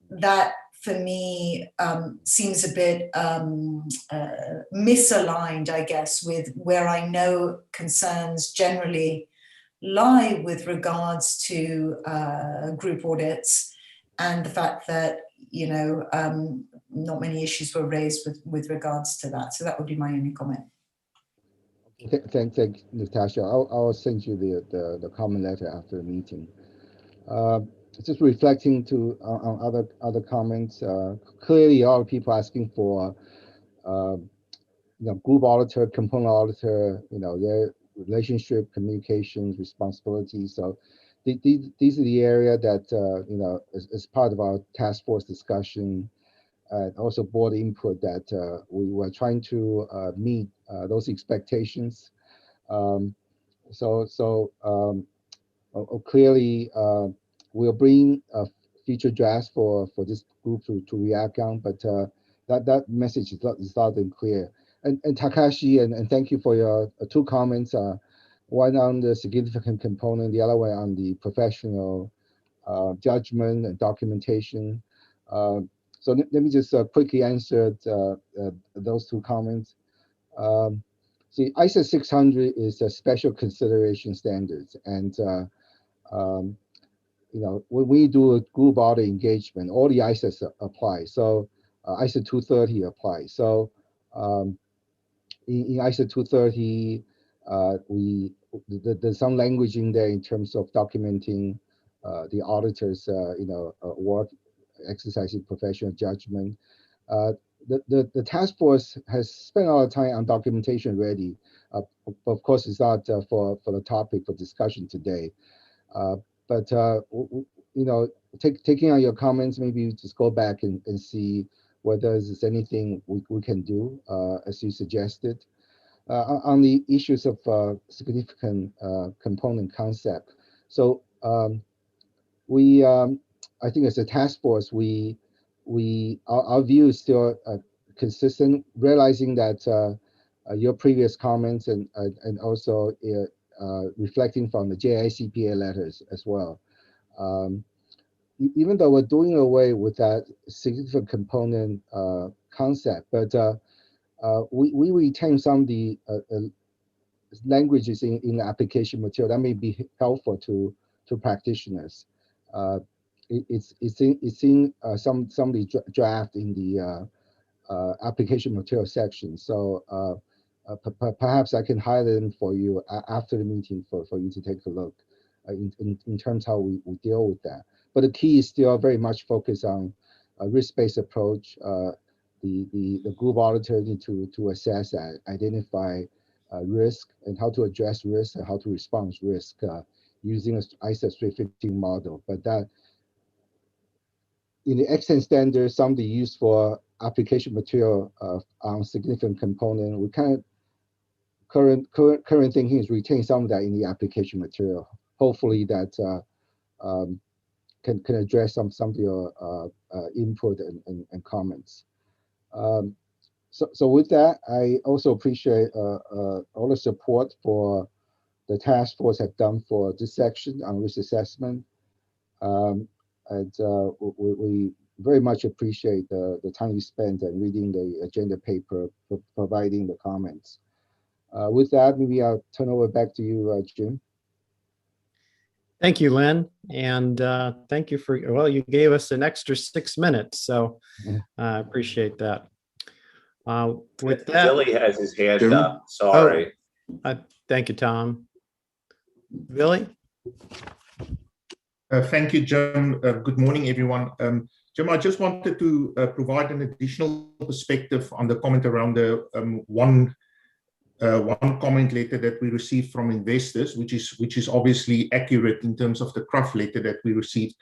that for me seems a bit misaligned, I guess, with where I know concerns generally lie with regards to group audits, and the fact that, you know, not many issues were raised with regards to that. So that would be my only comment. Thanks, Natasha. I'll send you the comment letter after the meeting. Just reflecting on other comments. Clearly, a lot of people asking for you know, group auditor, component auditor, you know, their relationship, communications, responsibilities. So these are the area that you know, as part of our task force discussion, and also board input, that we were trying to meet those expectations. Clearly, we'll bring future drafts for this group to react on, but that message is loud and clear. And Takashi, and thank you for your two comments. One on the significant component, the other one on the professional judgment and documentation. So let me just quickly answer those two comments. See, ISO 600 is a special consideration standards, and you know, when we do a group audit engagement, all the ISOs apply. So ISO 230 applies. So in ISO 230, there's some language in there in terms of documenting the auditors, you know, work, exercising professional judgment. The task force has spent a lot of time on documentation already. Of course, it's not for the topic for discussion today. But you know, taking on your comments, maybe just go back and see whether there's anything we can do, as you suggested. On the issues of significant component concept. So we, I think as a task force, our view is still consistent, realizing that your previous comments and also reflecting from the JICPA letters as well. Even though we're doing away with that significant component concept, but we retain some of the languages in the application material that may be helpful to practitioners. It's in some of the draft in the application material section. So perhaps I can highlight them for you after the meeting for you to take a look in terms how we deal with that. But the key is still very much focused on a risk-based approach. The group auditor need to assess and identify risk and how to address risk and how to respond to risk using an ISO 315 model. But that in the extent standard, some of the use for application material on significant component, we kind of current thinking is retain some of that in the application material. Hopefully that can address some of your input and comments. So with that, I also appreciate all the support for the task force have done for this section on risk assessment. And we very much appreciate the time you spent and reading the agenda paper, providing the comments. With that, maybe I'll turn over back to you, Jim. Thank you, Lynn. And thank you for, well, you gave us an extra 6 minutes. So I appreciate that. With that, Billy has his hand Jim? up. Sorry. Thank you, Tom. Billy? Thank you, Jim. Good morning, everyone. Jim, I just wanted to provide an additional perspective on the comment around the one comment letter that we received from investors, which is obviously accurate in terms of the CRUF letter that we received.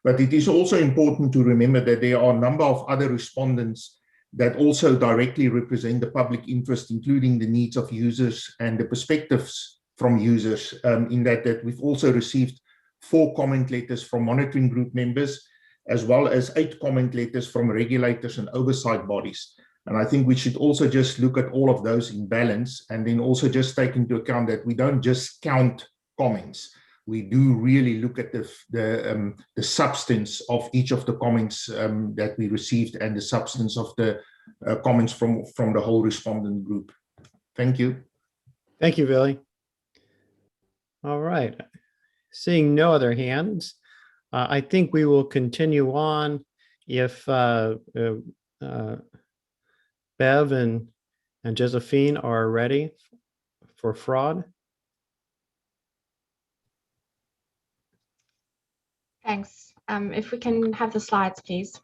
But it is also important to remember that there are a number of other respondents that also directly represent the public interest, including the needs of users and the perspectives from users, in that we've also received 4 comment letters from monitoring group members, as well as 8 comment letters from regulators and oversight bodies. And I think we should also just look at all of those in balance, and then also just take into account that we don't just count comments. We do really look at the substance of each of the comments that we received, and the substance of the comments from the whole respondent group. Thank you. Thank you, Billy. All right. Seeing no other hands, I think we will continue on if Bev and Josephine are ready for fraud. Thanks. If we can have the slides, please.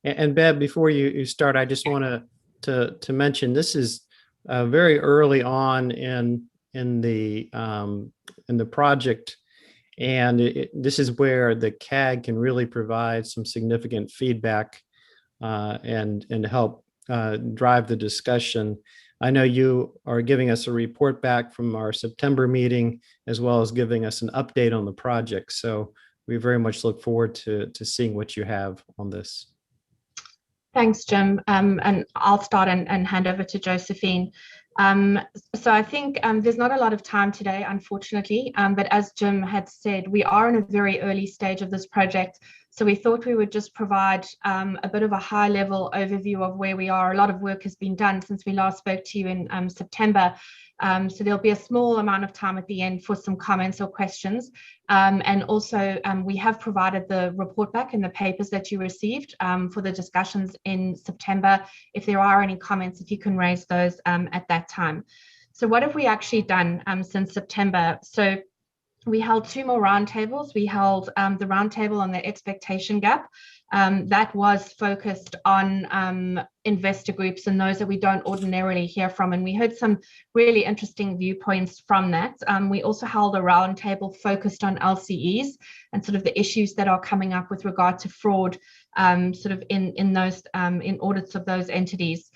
And Bev, before you start, I just want to mention this is very early on in the project, and this is where the CAG can really provide some significant feedback and help drive the discussion. I know you are giving us a report back from our September meeting, as well as giving us an update on the project. So we very much look forward to seeing what you have on this. Thanks, Jim. And I'll start and hand over to Josephine. So I think there's not a lot of time today, unfortunately, but as Jim had said, we are in a very early stage of this project. So we thought we would just provide a bit of a high level overview of where we are. A lot of work has been done since we last spoke to you in September. So there'll be a small amount of time at the end for some comments or questions. And also we have provided the report back in the papers that you received for the discussions in September. If there are any comments, if you can raise those at that time. So what have we actually done since September? So we held 2 more roundtables. We held the roundtable on the expectation gap. That was focused on investor groups and those that we don't ordinarily hear from. And we heard some really interesting viewpoints from that. We also held a roundtable focused on LCEs and sort of the issues that are coming up with regard to fraud sort of in those in audits of those entities.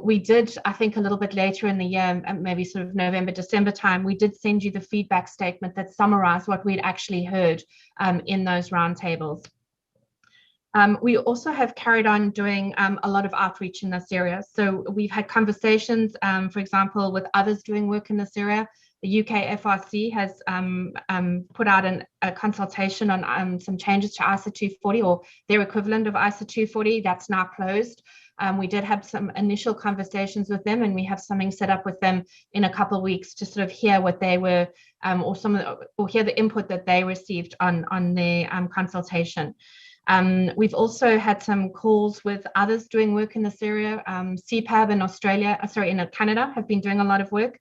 We did, I think a little bit later in the year, maybe sort of November, December time, we did send you the feedback statement that summarized what we'd actually heard in those roundtables. We also have carried on doing a lot of outreach in this area. So we've had conversations, for example, with others doing work in this area. The UK FRC has put out a consultation on some changes to ISA 240 or their equivalent of ISA 240. That's now closed. We did have some initial conversations with them, and we have something set up with them in a couple of weeks to sort of hear what they were, or hear the input that they received on their consultation. We've also had some calls with others doing work in this area. CPAB in Australia, in Canada, have been doing a lot of work.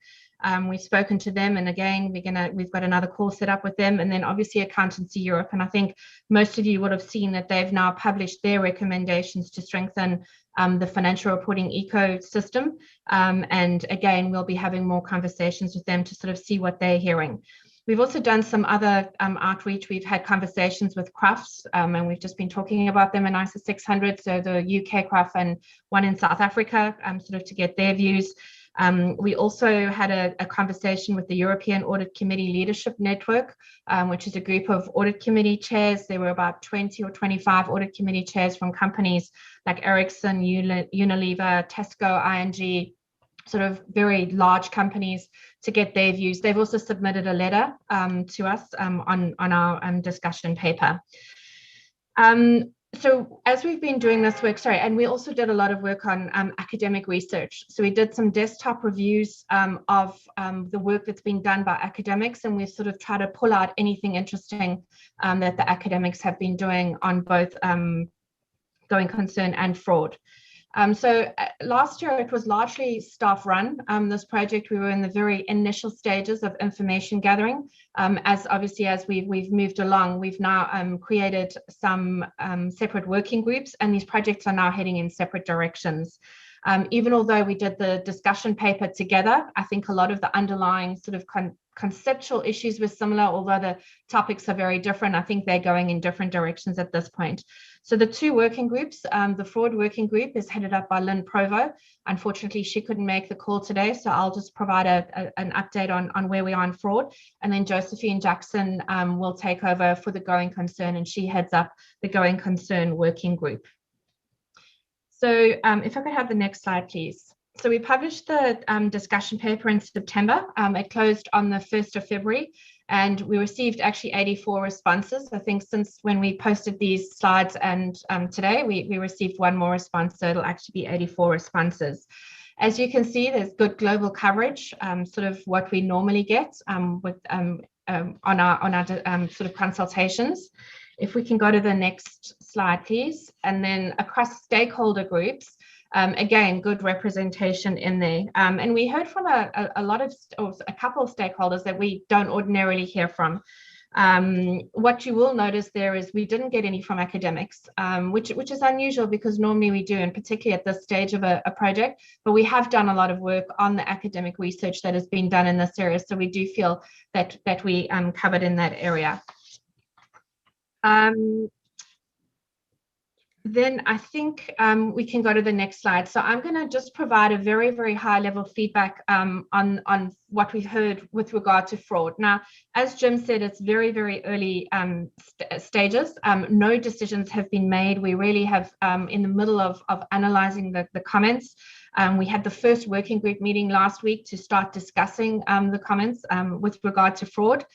We've spoken to them, and again, we've got another call set up with them, and then obviously Accountancy Europe. And I think most of you would have seen that they've now published their recommendations to strengthen the financial reporting ecosystem. And again, we'll be having more conversations with them to sort of see what they're hearing. We've also done some other outreach. We've had conversations with Crufts, and we've just been talking about them in ISA 600. So the UK Cruf and one in South Africa, sort of to get their views. We also had a conversation with the European Audit Committee Leadership Network, which is a group of audit committee chairs. There were about 20 or 25 audit committee chairs from companies like Ericsson, Unilever, Tesco, ING, sort of very large companies, to get their views. They've also submitted a letter to us on our discussion paper. So as we've been doing this work, and we also did a lot of work on academic research. So we did some desktop reviews of the work that's been done by academics, and we sort of try to pull out anything interesting that the academics have been doing on both going concern and fraud. So last year it was largely staff run. This project, we were in the very initial stages of information gathering. As we've moved along, we've now created some separate working groups, and these projects are now heading in separate directions. Even although we did the discussion paper together, I think a lot of the underlying sort of conceptual issues were similar, although the topics are very different. I think they're going in different directions at this point. So the 2 working groups, the fraud working group is headed up by Lynn Provo. Unfortunately, she couldn't make the call today, so I'll just provide an update on where we are in fraud. And then Josephine Jackson will take over for the going concern, and she heads up the going concern working group. So if I could have the next slide, please. So we published the discussion paper in September. It closed on the 1st of February, and we received actually 84 responses. I think since when we posted these slides and today, we received one more response, so it'll actually be 84 responses. As you can see, there's good global coverage, sort of what we normally get with on our sort of consultations. If we can go to the next slide, please. And then across stakeholder groups, again, good representation in there. And we heard from a couple of stakeholders that we don't ordinarily hear from. What you will notice there is we didn't get any from academics, which is unusual because normally we do, and particularly at this stage of a project, but we have done a lot of work on the academic research that has been done in this area. So we do feel that we covered in that area. Then I think we can go to the next slide. So I'm going to just provide a very, very high level feedback on what we've heard with regard to fraud. Now, as Jim said, it's very, very early stages. No decisions have been made. We really have in the middle of analyzing the comments. We had the first working group meeting last week to start discussing the comments with regard to fraud.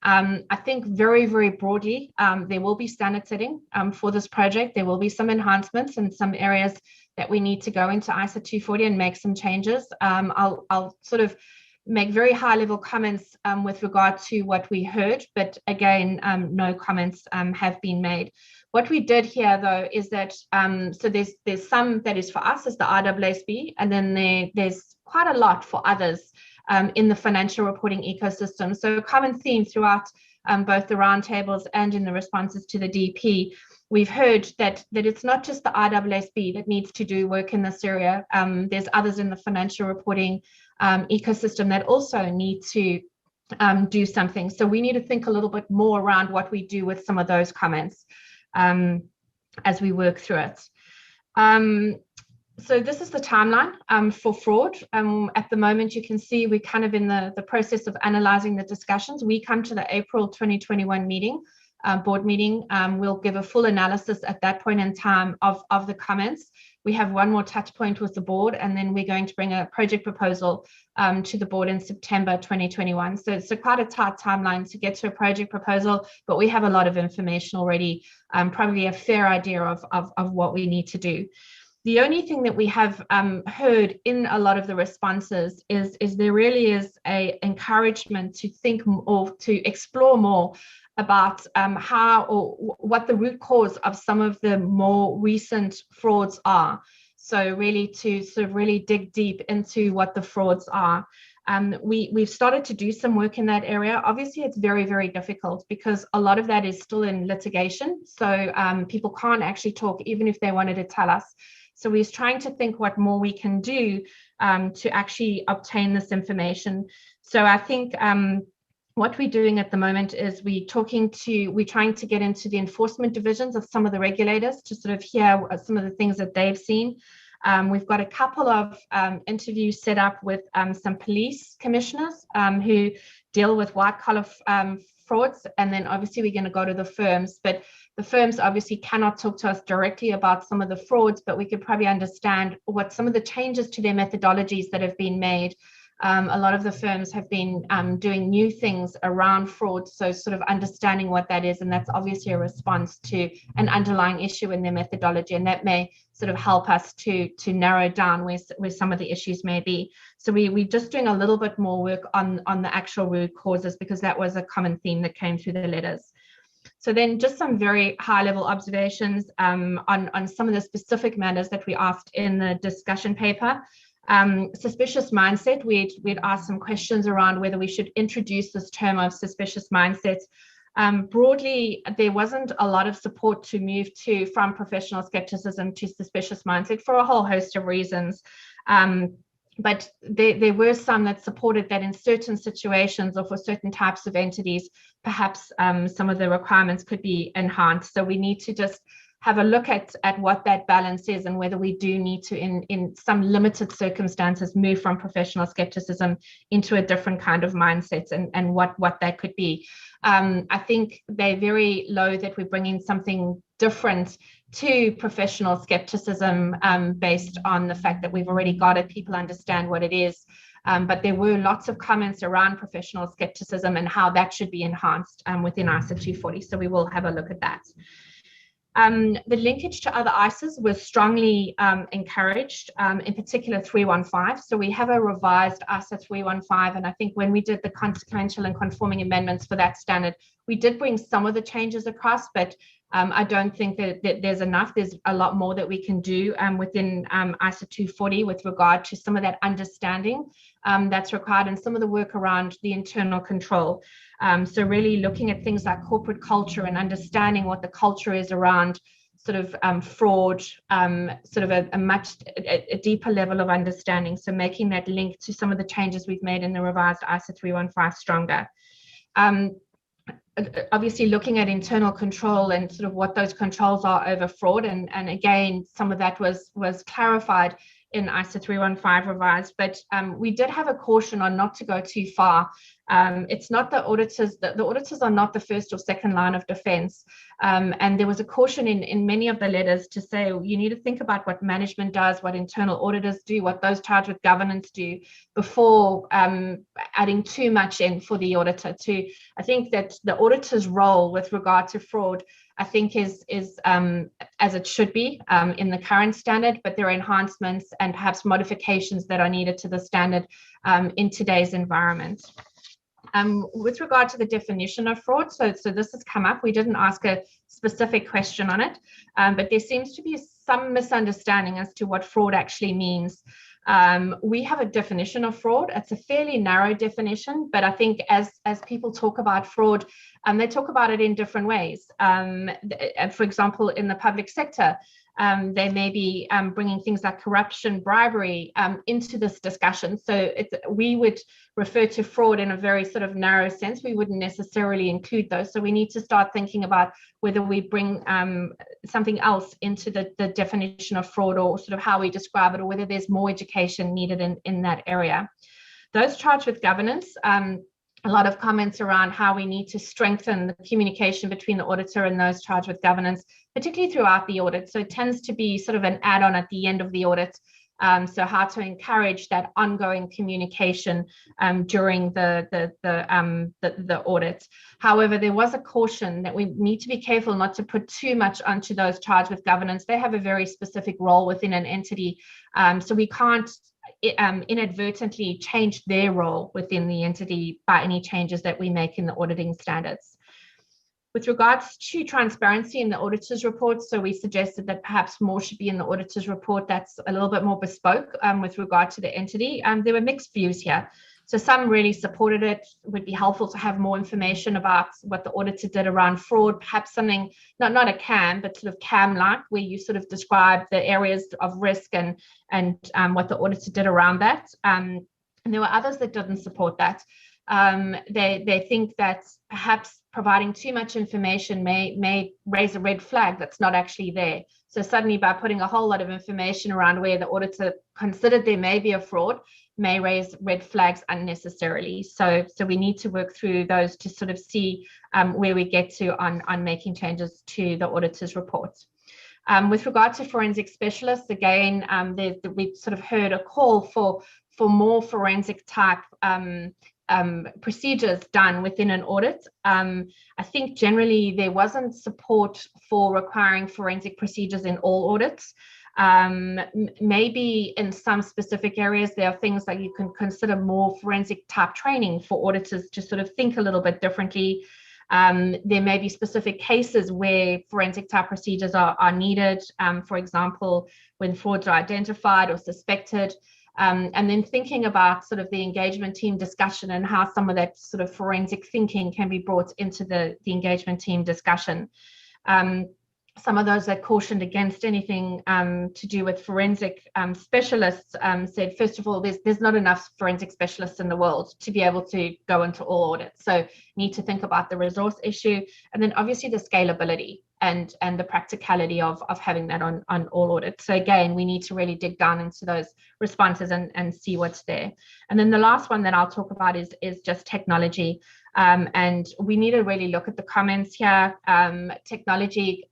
I think very, very broadly, there will be standard setting for this project. There will be some enhancements in some areas that we need to go into ISO 240 and make some changes. I'll sort of make very high level comments with regard to what we heard, but again, no comments have been made. What we did here though is that, so there's some that is for us as the IAASB, and then there's quite a lot for others in the financial reporting ecosystem. So a common theme throughout both the roundtables and in the responses to the DP, we've heard that it's not just the IAASB that needs to do work in this area. There's others in the financial reporting ecosystem that also need to do something. So we need to think a little bit more around what we do with some of those comments as we work through it. So this is the timeline for fraud. At the moment, you can see we're kind of in the process of analyzing the discussions. We come to the April 2021 meeting, board meeting. We'll give a full analysis at that point in time of the comments. We have one more touch point with the board, and then we're going to bring a project proposal to the board in September 2021. So it's quite a tight timeline to get to a project proposal, but we have a lot of information already, probably a fair idea of what we need to do. The only thing that we have heard in a lot of the responses is there really is a encouragement to think or to explore more about how or what the root cause of some of the more recent frauds are. So really to sort of really dig deep into what the frauds are. We've started to do some work in that area. Obviously, it's very, very difficult because a lot of that is still in litigation. So people can't actually talk even if they wanted to tell us. So we're trying to think what more we can do to actually obtain this information. So I think what we're doing at the moment is we're trying to get into the enforcement divisions of some of the regulators to sort of hear some of the things that they've seen. We've got a couple of interviews set up with some police commissioners who deal with white collar frauds, and then obviously we're going to go to the firms, but the firms obviously cannot talk to us directly about some of the frauds, but we could probably understand what some of the changes to their methodologies that have been made. A lot of the firms have been doing new things around fraud, so sort of understanding what that is, and that's obviously a response to an underlying issue in their methodology, and that may sort of help us to narrow down where some of the issues may be. So we're just doing a little bit more work on the actual root causes, because that was a common theme that came through the letters. So then just some very high level observations on some of the specific matters that we asked in the discussion paper. Suspicious mindset, we'd asked some questions around whether we should introduce this term of suspicious mindset. Broadly, there wasn't a lot of support to move from professional skepticism to suspicious mindset for a whole host of reasons. But there were some that supported that in certain situations or for certain types of entities, perhaps some of the requirements could be enhanced. So we need to just have a look at what that balance is and whether we do need to, in some limited circumstances, move from professional skepticism into a different kind of mindset, and what that could be. I think they're very low that we're bringing something different to professional skepticism based on the fact that we've already got it, people understand what it is. But there were lots of comments around professional skepticism and how that should be enhanced within ISA 240. So we will have a look at that. The linkage to other ISAs was strongly encouraged, in particular 315. So we have a revised ISA 315, and I think when we did the consequential and conforming amendments for that standard, we did bring some of the changes across, but I don't think that there's enough. There's a lot more that we can do within ISA 240 with regard to some of that understanding that's required, and some of the work around the internal control. So really looking at things like corporate culture and understanding what the culture is around sort of fraud, sort of a deeper level of understanding. So making that link to some of the changes we've made in the revised ISA 315 stronger. Obviously looking at internal control and sort of what those controls are over fraud, and again, some of that was clarified in ISA 315 revised, but we did have a caution on not to go too far. It's not the auditors, the auditors are not the first or second line of defense. And there was a caution in many of the letters to say, you need to think about what management does, what internal auditors do, what those charged with governance do, before adding too much in for the auditor. I think that the auditor's role with regard to fraud, I think is as it should be in the current standard, but there are enhancements and perhaps modifications that are needed to the standard in today's environment. With regard to the definition of fraud, so this has come up. We didn't ask a specific question on it, but there seems to be some misunderstanding as to what fraud actually means. We have a definition of fraud. It's a fairly narrow definition, but I think as people talk about fraud, they talk about it in different ways. For example, in the public sector, they may be bringing things like corruption, bribery into this discussion. So we would refer to fraud in a very sort of narrow sense. We wouldn't necessarily include those. So we need to start thinking about whether we bring something else into the definition of fraud, or sort of how we describe it, or whether there's more education needed in that area. Those charged with governance, a lot of comments around how we need to strengthen the communication between the auditor and those charged with governance, particularly throughout the audit. So it tends to be sort of an add-on at the end of the audit. So how to encourage that ongoing communication during the audit. However, there was a caution that we need to be careful not to put too much onto those charged with governance. They have a very specific role within an entity, so we can't inadvertently change their role within the entity by any changes that we make in the auditing standards. With regards to transparency in the auditor's report, so we suggested that perhaps more should be in the auditor's report that's a little bit more bespoke with regard to the entity. There were mixed views here. So some really supported it. It would be helpful to have more information about what the auditor did around fraud, perhaps something, not a CAM, but sort of CAM-like, where you sort of describe the areas of risk and what the auditor did around that. And there were others that didn't support that. They think that perhaps providing too much information may raise a red flag that's not actually there. So suddenly, by putting a whole lot of information around where the auditor considered there may be a fraud, may raise red flags unnecessarily. So we need to work through those to sort of see where we get to on making changes to the auditor's report. With regard to forensic specialists, again, we've sort of heard a call for more forensic type procedures done within an audit. I think generally there wasn't support for requiring forensic procedures in all audits. Maybe in some specific areas, there are things that you can consider more forensic type training for auditors to sort of think a little bit differently. There may be specific cases where forensic type procedures are needed, for example, when frauds are identified or suspected. And then thinking about sort of the engagement team discussion and how some of that sort of forensic thinking can be brought into the engagement team discussion. Some of those that cautioned against anything to do with forensic specialists said, first of all, there's not enough forensic specialists in the world to be able to go into all audits. So need to think about the resource issue, and then obviously the scalability. and the practicality of having that on all audits. So again, we need to really dig down into those responses and see what's there. And then the last one that I'll talk about is just technology. And we need to really look at the comments here. Technology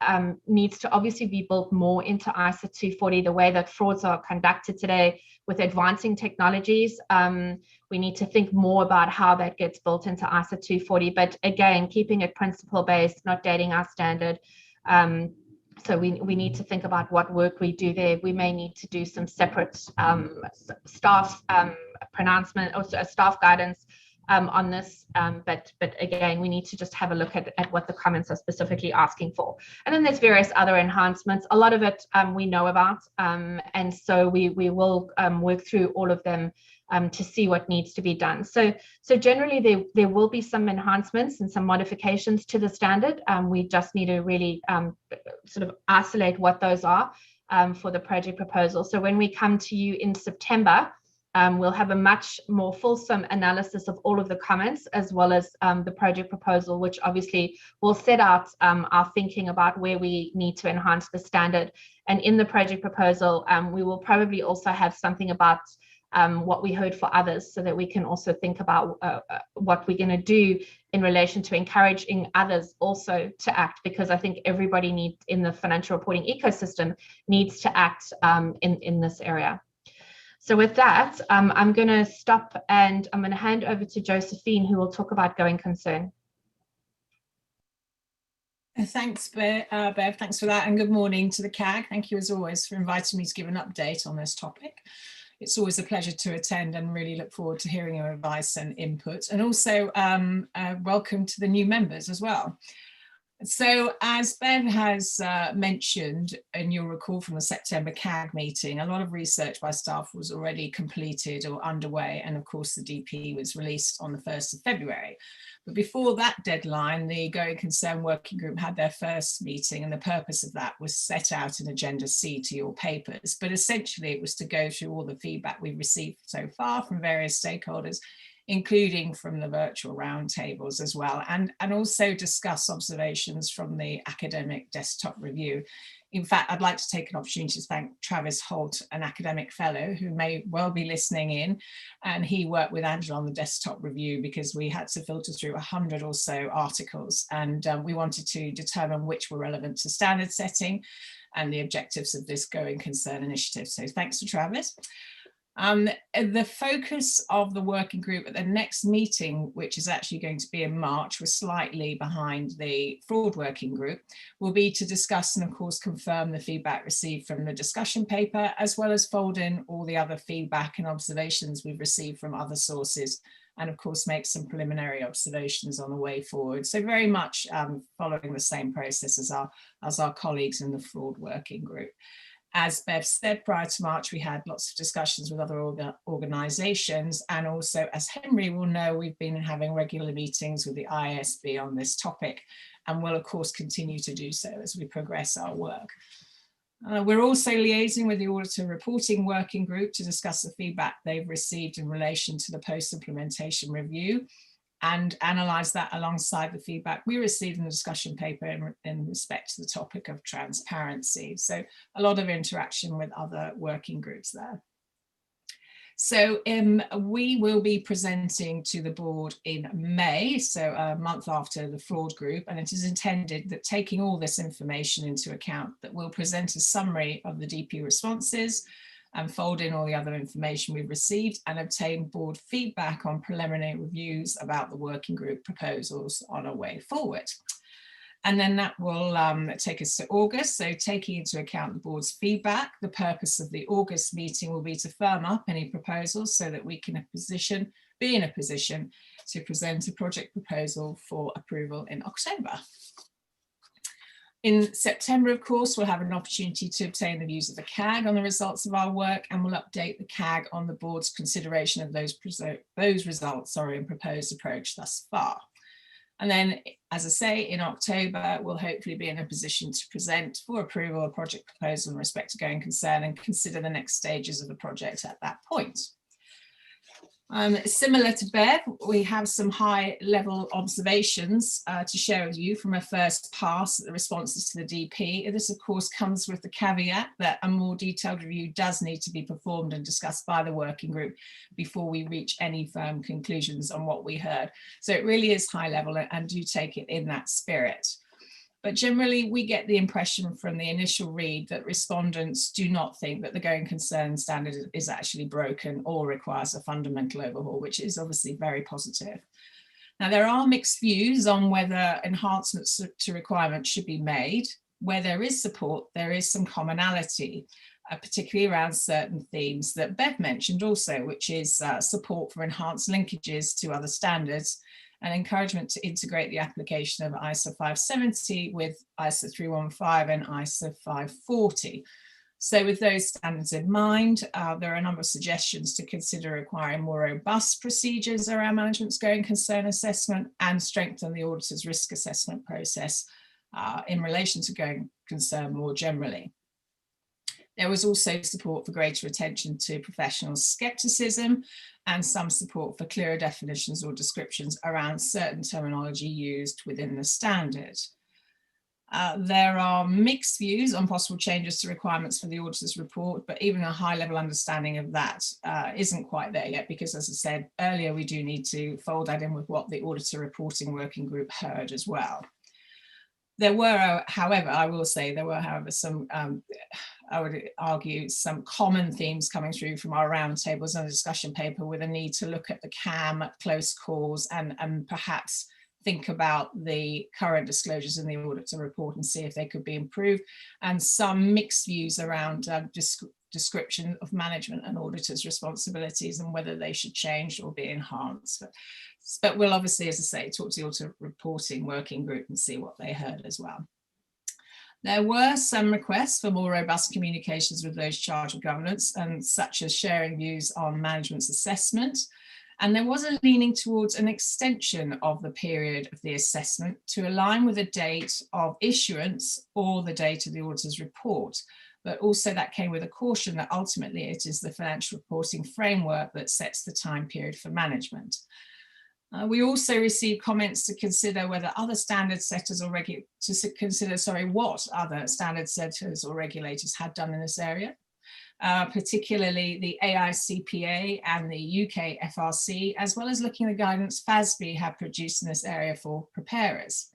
needs to obviously be built more into ISA 240, the way that frauds are conducted today with advancing technologies. We need to think more about how that gets built into ISA 240, but again, keeping it principle-based, not dating our standard. So we need to think about what work we do there. We may need to do some separate staff pronouncement or staff guidance on this, but again, we need to just have a look at what the comments are specifically asking for. And then there's various other enhancements. A lot of it we know about, and so we will work through all of them to see what needs to be done. So generally there will be some enhancements and some modifications to the standard. We just need to really sort of isolate what those are for the project proposal. So when we come to you in September, we'll have a much more fulsome analysis of all of the comments, as well as the project proposal, which obviously will set out our thinking about where we need to enhance the standard. And in the project proposal, we will probably also have something about what we heard for others, so that we can also think about what we're going to do in relation to encouraging others also to act, because I think everybody needs in the financial reporting ecosystem needs to act in this area. So with that, I'm going to stop and I'm going to hand over to Josephine, who will talk about going concern. Thanks, Bev. Thanks for that. And good morning to the CAG. Thank you, as always, for inviting me to give an update on this topic. It's always a pleasure to attend and really look forward to hearing your advice and input. And also welcome to the new members as well. So as Ben has mentioned, and you'll recall from the September CAG meeting, a lot of research by staff was already completed or underway. And of course, the DP was released on the 1st of February. But before that deadline, the Going Concern Working Group had their first meeting, and the purpose of that was set out in Agenda C to your papers. But essentially, it was to go through all the feedback we've received so far from various stakeholders, including from the virtual roundtables as well, and also discuss observations from the academic desktop review. In fact, I'd like to take an opportunity to thank Travis Holt, an academic fellow who may well be listening in, and he worked with Angela on the desktop review because we had to filter through 100 or so articles, and we wanted to determine which were relevant to standard setting and the objectives of this Going Concern initiative. So thanks to Travis. The focus of the working group at the next meeting, which is actually going to be in March, we're slightly behind the fraud working group, will be to discuss and of course confirm the feedback received from the discussion paper, as well as fold in all the other feedback and observations we've received from other sources, and of course make some preliminary observations on the way forward. So very much following the same process as our colleagues in the fraud working group. As Bev said, prior to March, we had lots of discussions with other organisations, and also, as Henry will know, we've been having regular meetings with the IAASB on this topic, and will of course continue to do so as we progress our work. We're also liaising with the Auditor Reporting Working Group to discuss the feedback they've received in relation to the post-implementation review, and analyse that alongside the feedback we received in the discussion paper in respect to the topic of transparency. So a lot of interaction with other working groups there. So we will be presenting to the board in May, so a month after the fraud group, and it is intended that, taking all this information into account, that we'll present a summary of the DP responses and fold in all the other information we've received and obtain board feedback on preliminary reviews about the working group proposals on our way forward. And then that will take us to August. So taking into account the board's feedback, the purpose of the August meeting will be to firm up any proposals so that we can be in a position to present a project proposal for approval in October. In September, of course, we'll have an opportunity to obtain the views of the CAG on the results of our work, and we'll update the CAG on the board's consideration of those results and proposed approach thus far. And then, as I say, in October, we'll hopefully be in a position to present for approval a project proposal in respect to Going Concern and consider the next stages of the project at that point. Similar to Bev, we have some high-level observations to share with you from a first pass at the responses to the DP. This, of course, comes with the caveat that a more detailed review does need to be performed and discussed by the working group before we reach any firm conclusions on what we heard. So it really is high-level, and do take it in that spirit. But generally, we get the impression from the initial read that respondents do not think that the going concern standard is actually broken or requires a fundamental overhaul, which is obviously very positive. Now, there are mixed views on whether enhancements to requirements should be made. Where there is support, there is some commonality, particularly around certain themes that Bev mentioned also, which is support for enhanced linkages to other standards, and encouragement to integrate the application of ISO 570 with ISO 315 and ISO 540. So with those standards in mind, there are a number of suggestions to consider requiring more robust procedures around management's going concern assessment and strengthen the auditor's risk assessment process in relation to going concern more generally. There was also support for greater attention to professional skepticism and some support for clearer definitions or descriptions around certain terminology used within the standard. There are mixed views on possible changes to requirements for the auditor's report, but even a high-level understanding of that isn't quite there yet, because as I said earlier, we do need to fold that in with what the auditor reporting working group heard as well. There were, however, I will say, there were, however, some, I would argue, some common themes coming through from our roundtables and discussion paper, with a need to look at the CAM at close calls and perhaps think about the current disclosures in the auditor report and see if they could be improved, and some mixed views around description of management and auditors' responsibilities and whether they should change or be enhanced. But we'll obviously, as I say, talk to the auditor reporting working group and see what they heard as well. There were some requests for more robust communications with those charged with governance, and such as sharing views on management's assessment. And there was a leaning towards an extension of the period of the assessment to align with the date of issuance or the date of the auditor's report. But also that came with a caution that ultimately it is the financial reporting framework that sets the time period for management. We also received comments to consider whether other standard setters or what other standard setters or regulators had done in this area. Particularly the AICPA and the UK FRC, as well as looking at the guidance FASB have produced in this area for preparers.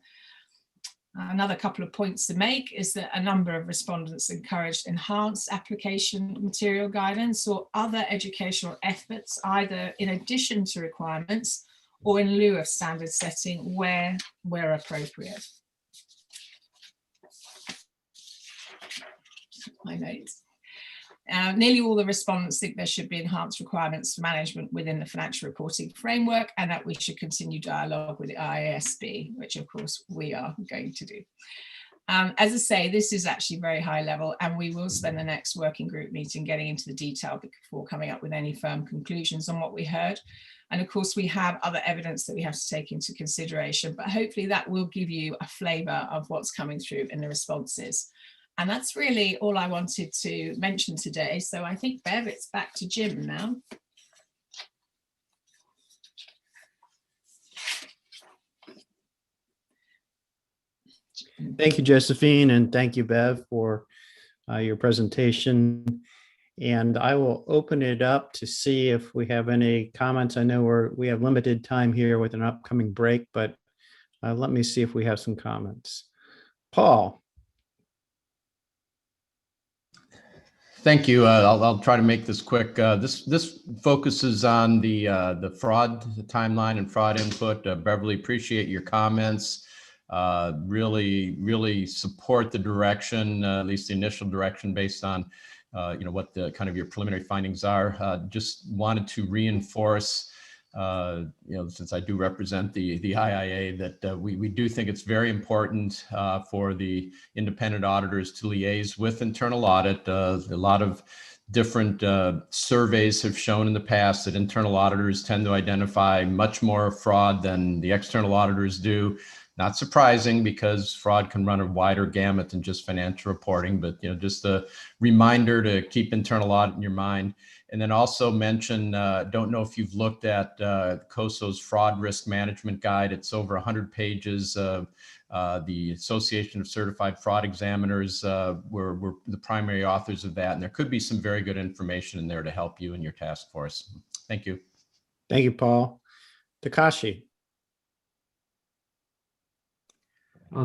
Another couple of points to make is that a number of respondents encouraged enhanced application material guidance or other educational efforts, either in addition to requirements or in lieu of standard setting where appropriate. My notes. Nearly all the respondents think there should be enhanced requirements for management within the financial reporting framework, and that we should continue dialogue with the IAASB, which of course we are going to do. As I say, this is actually very high level, and we will spend the next working group meeting getting into the detail before coming up with any firm conclusions on what we heard. And of course, we have other evidence that we have to take into consideration, but hopefully that will give you a flavour of what's coming through in the responses. And that's really all I wanted to mention today. So I think, Bev, it's back to Jim now. Thank you, Josephine, and thank you, Bev, for your presentation. And I will open it up to see if we have any comments. I know we have limited time here with an upcoming break, but let me see if we have some comments. Paul. Thank you. I'll try to make this quick. This focuses on the fraud timeline and fraud input. Beverly, appreciate your comments. Really support the direction, at least the initial direction, based on what the kind of your preliminary findings are. Just wanted to reinforce, since I do represent the IIA, that we do think it's very important for the independent auditors to liaise with internal audit. A lot of different surveys have shown in the past that internal auditors tend to identify much more fraud than the external auditors do. Not surprising because fraud can run a wider gamut than just financial reporting, but just a reminder to keep internal audit in your mind. And then also mention, don't know if you've looked at COSO's Fraud Risk Management Guide. It's over 100 pages. The Association of Certified Fraud Examiners were the primary authors of that. And there could be some very good information in there to help you in your task force. Thank you. Thank you, Paul. Takashi.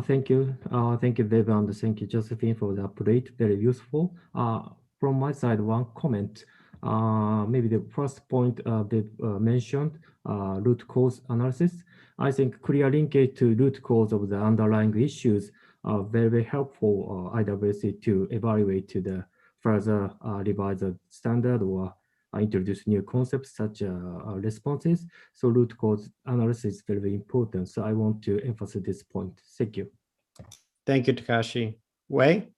Thank you. Thank you, Dave, and thank you, Josephine, for the update. Very useful. From my side, one comment. Maybe the first point Dave mentioned, root cause analysis. I think clear linkage to root cause of the underlying issues are very, very helpful IAASB to evaluate to the further revise the standard or introduce new concepts such responses. So root cause analysis is very, very important. So I want to emphasize this point. Thank you. Thank you, Takashi. Wei?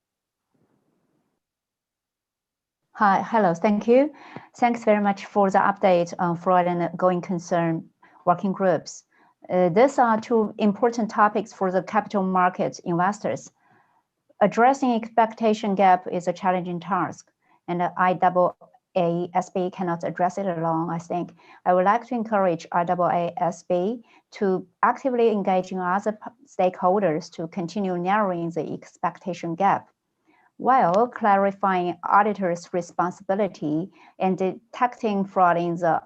Hi, hello, thank you. Thanks very much for the update on fraud and going concern working groups. These are two important topics for the capital market investors. Addressing expectation gap is a challenging task, and IAASB cannot address it alone, I think. I would like to encourage IAASB to actively engage in other stakeholders to continue narrowing the expectation gap, while clarifying auditors' responsibility and detecting fraud in the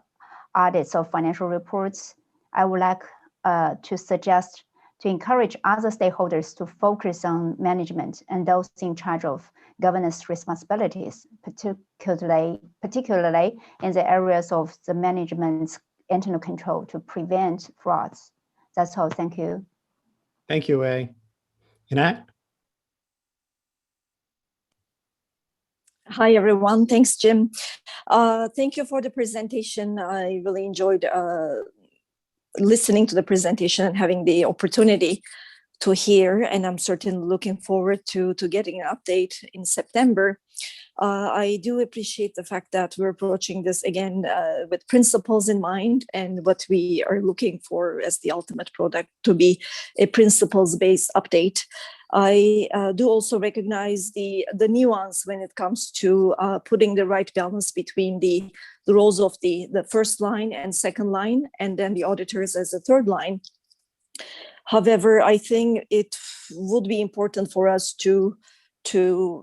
audits of financial reports. I would like to suggest to encourage other stakeholders to focus on management and those in charge of governance responsibilities, particularly in the areas of the management's internal control to prevent frauds. That's all. Thank you. Thank you, Wei. Inak? Hi, everyone. Thanks, Jim. Thank you for the presentation. I really enjoyed listening to the presentation and having the opportunity to hear, and I'm certainly looking forward to getting an update in September. I do appreciate the fact that we're approaching this again with principles in mind, and what we are looking for as the ultimate product to be a principles-based update. I do also recognize the nuance when it comes to putting the right balance between the roles of the first line and second line, and then the auditors as a third line. However, I think it would be important for us to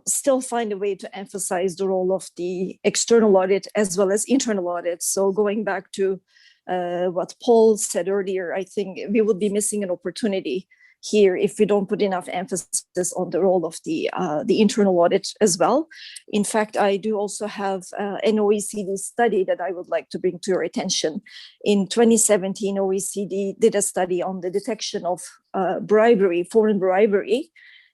still find a way to emphasize the role of the external audit as well as internal audit. So going back to what Paul said earlier, I think we would be missing an opportunity here if we don't put enough emphasis on the role of the internal audit as well. In fact, I do also have an OECD study that I would like to bring to your attention. In 2017, OECD did a study on the detection of bribery, foreign bribery,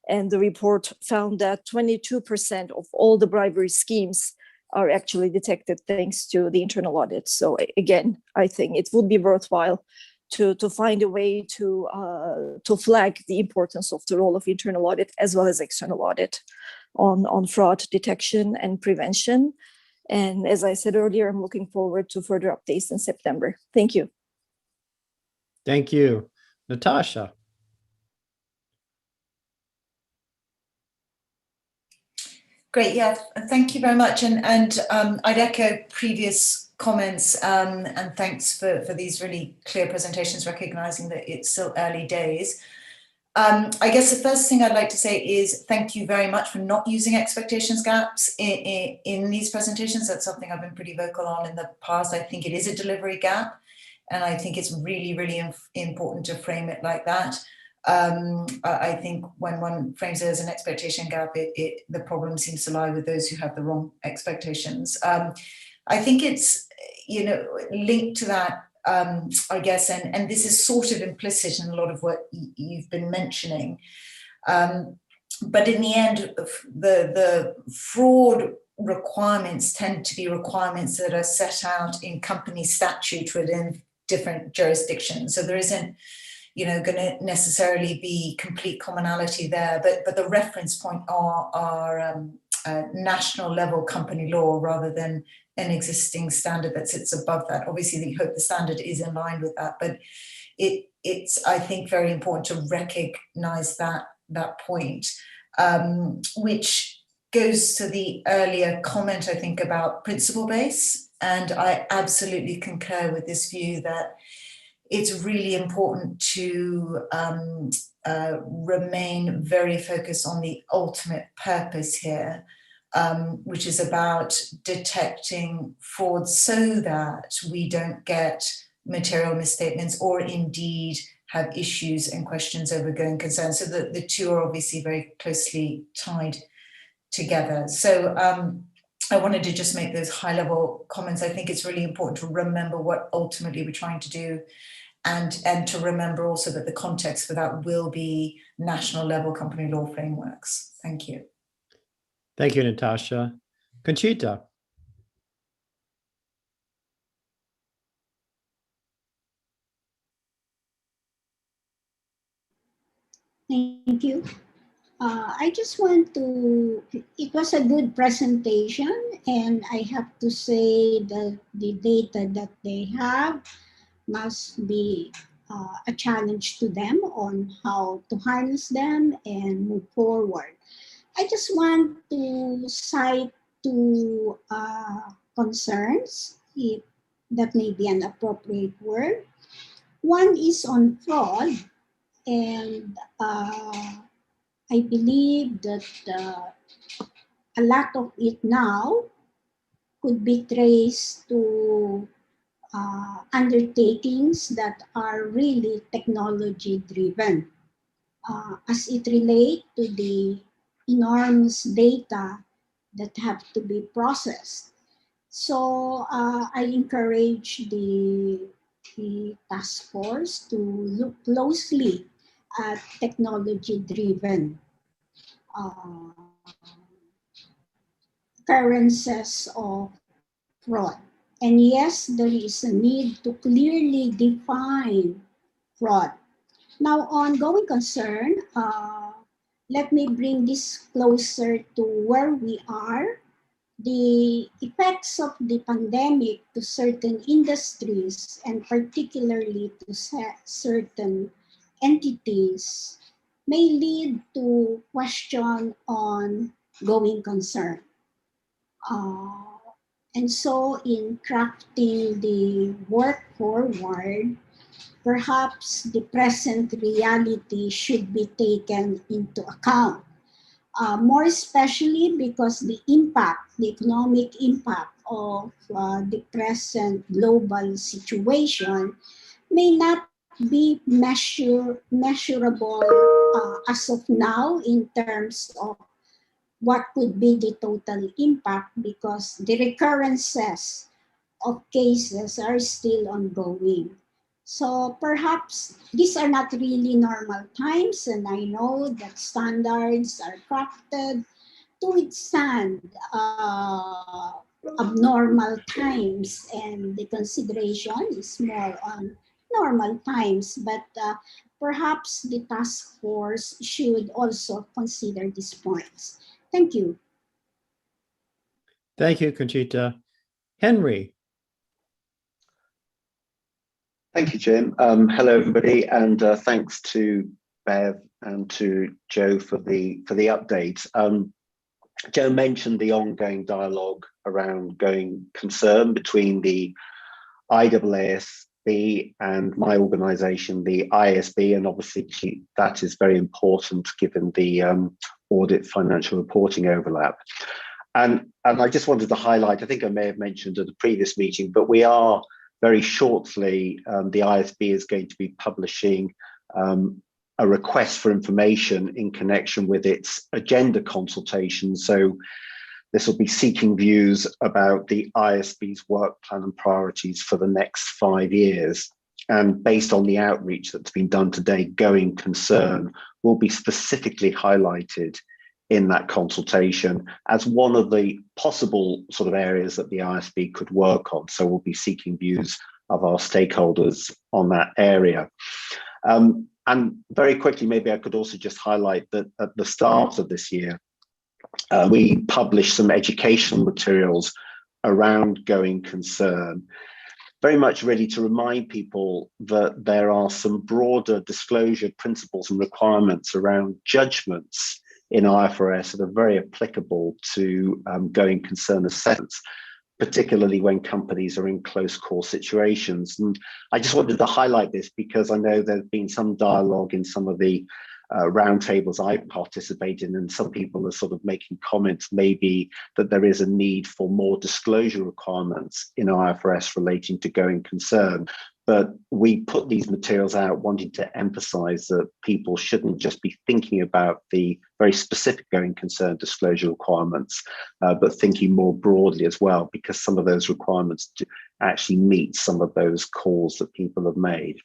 and the report found that 22% of all the bribery schemes are actually detected thanks to the internal audit. So again, I think it would be worthwhile to find a way to flag the importance of the role of internal audit as well as external audit on fraud detection and prevention. And as I said earlier, I'm looking forward to further updates in September. Thank you. Thank you. Natasha. Great, yeah, thank you very much. And I'd echo previous comments and thanks for these really clear presentations, recognizing that it's still early days. I guess the first thing I'd like to say is thank you very much for not using expectations gaps in these presentations. That's something I've been pretty vocal on in the past. I think it is a delivery gap, and I think it's really, really important to frame it like that. I think when one frames it as an expectation gap, the problem seems to lie with those who have the wrong expectations. I think it's, linked to that, I guess, and this is sort of implicit in a lot of what you've been mentioning. But in the end, the fraud requirements tend to be requirements that are set out in company statute within different jurisdictions. So there isn't, going to necessarily be complete commonality there, but the reference point are national level company law rather than an existing standard that sits above that. Obviously, we hope the standard is in line with that, but it's I think very important to recognize that point, which goes to the earlier comment, I think, about principle base. And I absolutely concur with this view that it's really important to remain very focused on the ultimate purpose here, which is about detecting fraud so that we don't get material misstatements or indeed have issues and questions over going concern. So the two are obviously very closely tied together. So I wanted to just make those high level comments. I think it's really important to remember what ultimately we're trying to do, and to remember also that the context for that will be national level company law frameworks. Thank you. Thank you, Natasha. Conchita. Thank you. I just want to, it was a good presentation, and I have to say that the data that they have must be a challenge to them on how to harness them and move forward. I just want to cite two concerns, if that may be an appropriate word. One is on fraud, and I believe that a lot of it now could be traced to undertakings that are really technology driven as it relates to the enormous data that have to be processed. So I encourage the task force to look closely at technology driven occurrences of fraud. And yes, there is a need to clearly define fraud. Now, on going concern, let me bring this closer to where we are. The effects of the pandemic to certain industries, and particularly to certain entities, may lead to question on going concern. And so in crafting the work forward, perhaps the present reality should be taken into account. More especially because the impact, the economic impact of the present global situation may not be measurable as of now in terms of what could be the total impact, because the recurrences of cases are still ongoing. So perhaps these are not really normal times, and I know that standards are crafted to withstand abnormal times, and the consideration is more on normal times, but perhaps the task force should also consider these points. Thank you. Thank you, Conchita. Henry. Thank you, Jim. Hello, everybody, and thanks to Bev and to Joe for the update. Joe mentioned the ongoing dialogue around going concern between the IAASB and my organisation, the IASB, and obviously that is very important given the audit financial reporting overlap. And I just wanted to highlight, I think I may have mentioned at the previous meeting, but we are very shortly, the IASB is going to be publishing a request for information in connection with its agenda consultation. So this will be seeking views about the IASB's work plan and priorities for the next 5 years. And based on the outreach that's been done today, going concern will be specifically highlighted in that consultation as one of the possible sort of areas that the IASB could work on. So we'll be seeking views of our stakeholders on that area. And very quickly, maybe I could also just highlight that at the start of this year, we published some educational materials around going concern, very much ready to remind people that there are some broader disclosure principles and requirements around judgments in IFRS that are very applicable to going concern assessments, particularly when companies are in close call situations. And I just wanted to highlight this because I know there's been some dialogue in some of the roundtables I participate in, and some people are sort of making comments maybe that there is a need for more disclosure requirements in IFRS relating to going concern. But we put these materials out wanting to emphasize that people shouldn't just be thinking about the very specific going concern disclosure requirements, but thinking more broadly as well, because some of those requirements do actually meet some of those calls that people have made.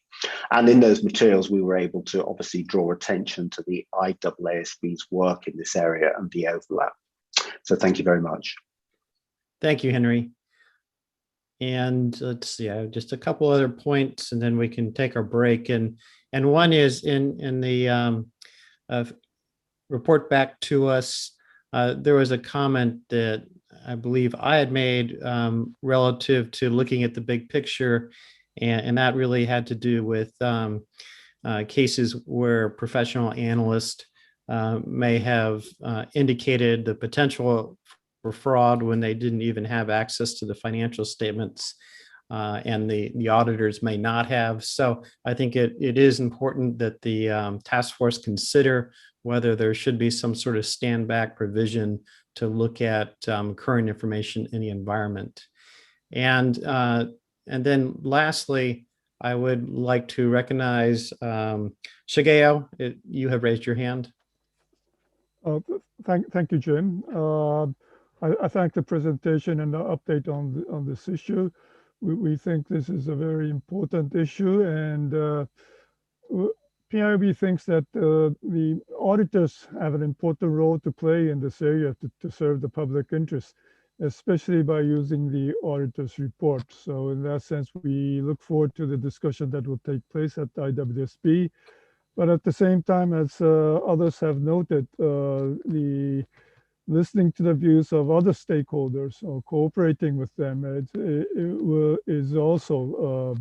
And in those materials, we were able to obviously draw attention to the IAASB's work in this area and the overlap. So thank you very much. Thank you, Henry. And let's see, I have just a couple other points, and then we can take our break. And one is in the report back to us, there was a comment that I believe I had made relative to looking at the big picture, and that really had to do with cases where professional analysts may have indicated the potential for fraud when they didn't even have access to the financial statements, and the auditors may not have. So I think it is important that the task force consider whether there should be some sort of stand back provision to look at current information in the environment. And then lastly, I would like to recognize Shigeo. You have raised your hand. Thank you, Jim. I thank the presentation and the update on this issue. We think this is a very important issue, and PIOB thinks that the auditors have an important role to play in this area to serve the public interest, especially by using the auditor's report. So in that sense, we look forward to the discussion that will take place at IAASB. But at the same time, as others have noted, the listening to the views of other stakeholders or cooperating with them is also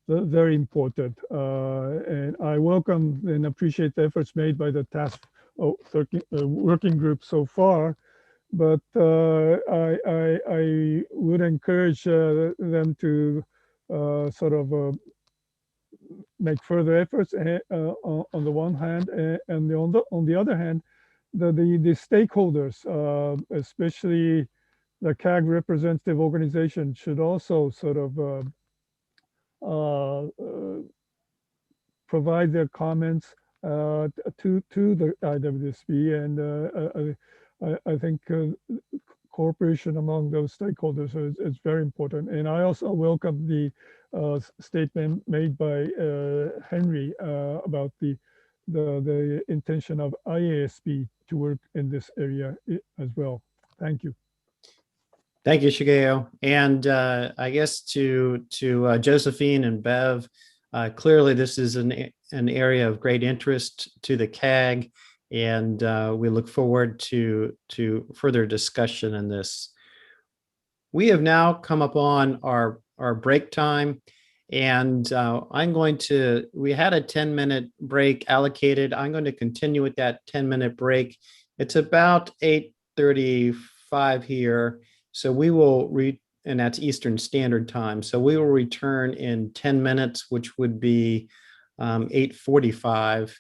very important. And I welcome and appreciate the efforts made by the working group so far. But I would encourage them to sort of make further efforts on the one hand, and on the other hand, the stakeholders, especially the CAG representative organization, should also sort of provide their comments to the IAASB, and I think cooperation among those stakeholders is very important. And I also welcome the statement made by Henry about the intention of IAASB to work in this area as well. Thank you. Thank you, Shigeo. And I guess to Josephine and Bev, clearly this is an area of great interest to the CAG, and we look forward to further discussion in this. We have now come upon our break time, and we had a 10-minute break allocated. I'm going to continue with that 10-minute break. It's about 8:35 here. So we will and that's Eastern Standard Time. So we will return in 10 minutes, which would be 8:45.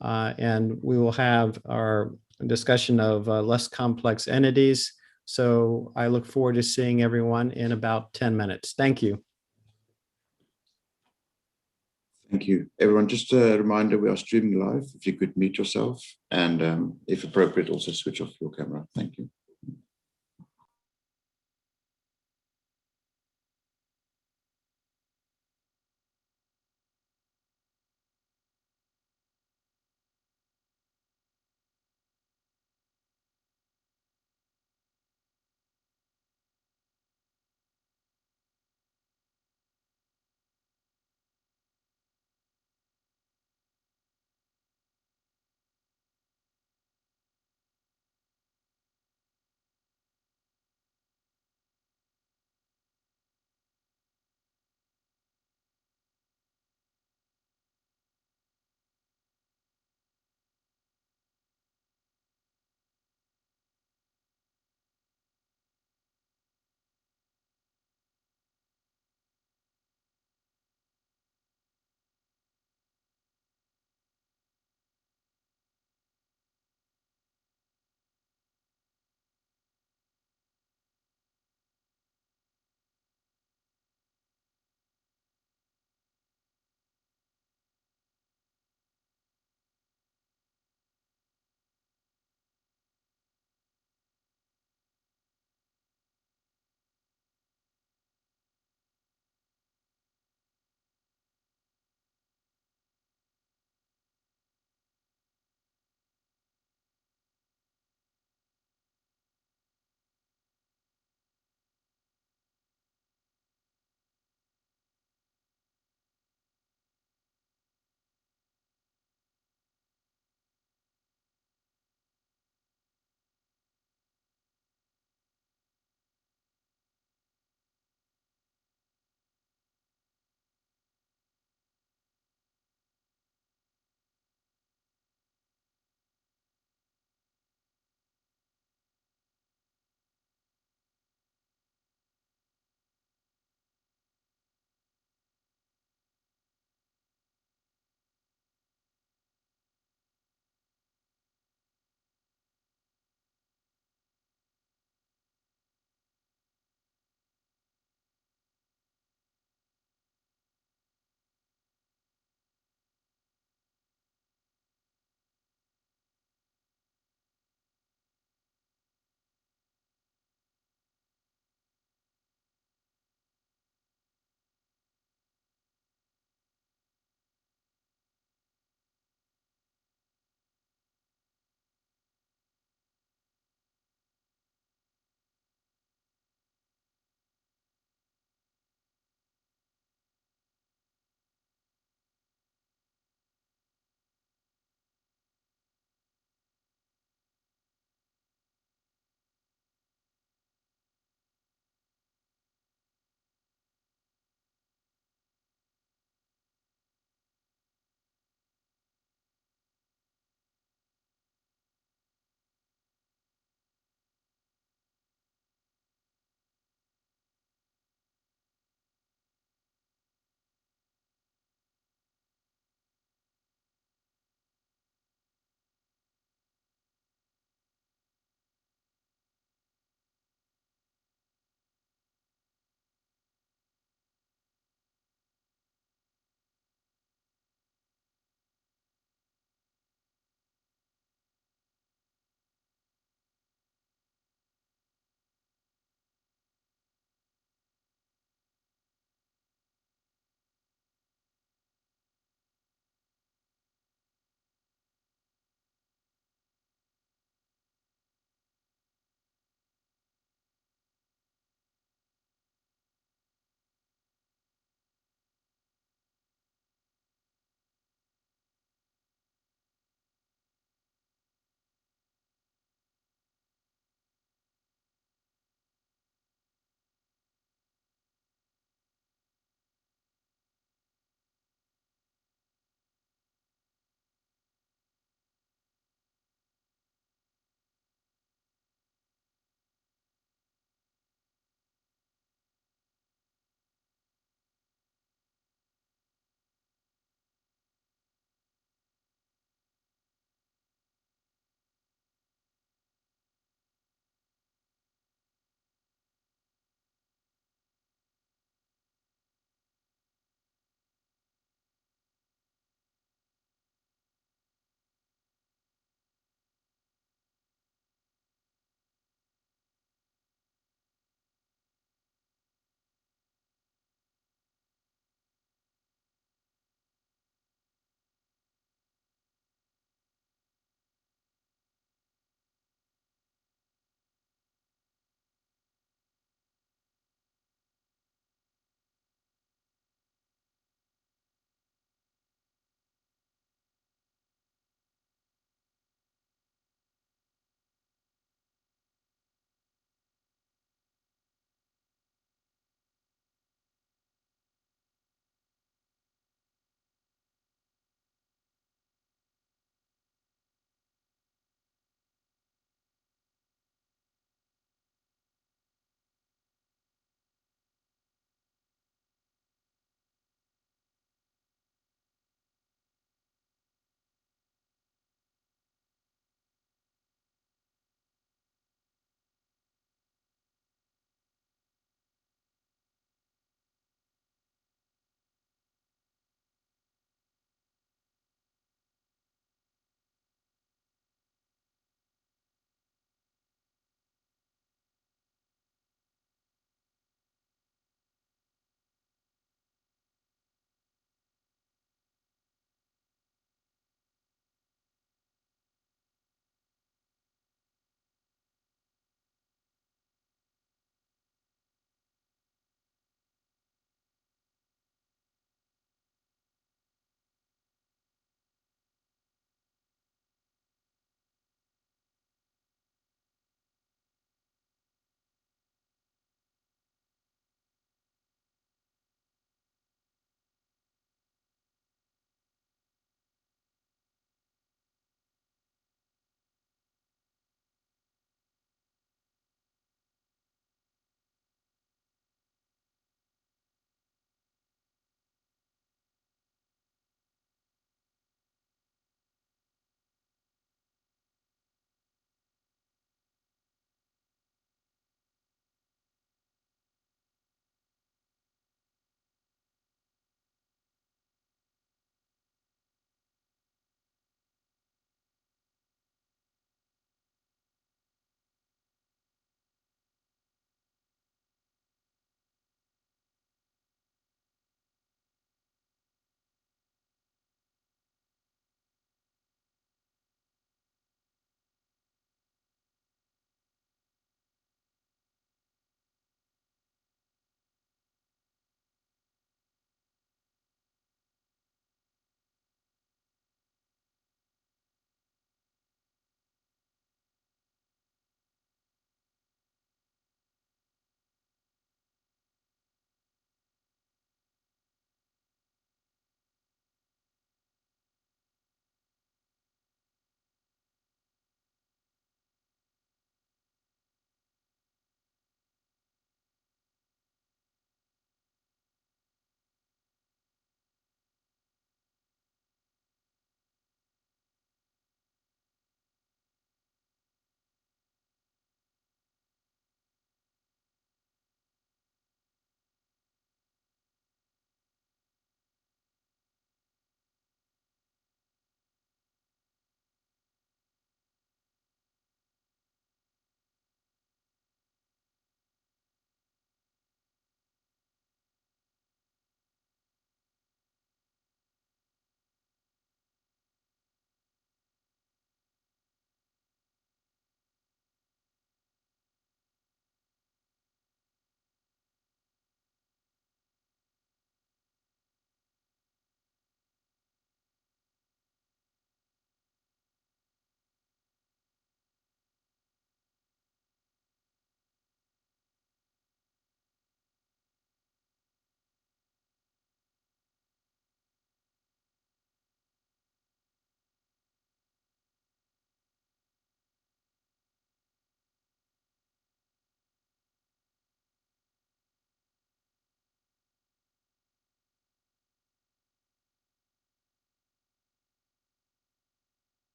And we will have our discussion of less complex entities. So I look forward to seeing everyone in about 10 minutes. Thank you. Thank you. Everyone, just a reminder, we are streaming live. If you could mute yourself and if appropriate, also switch off your camera. Thank you.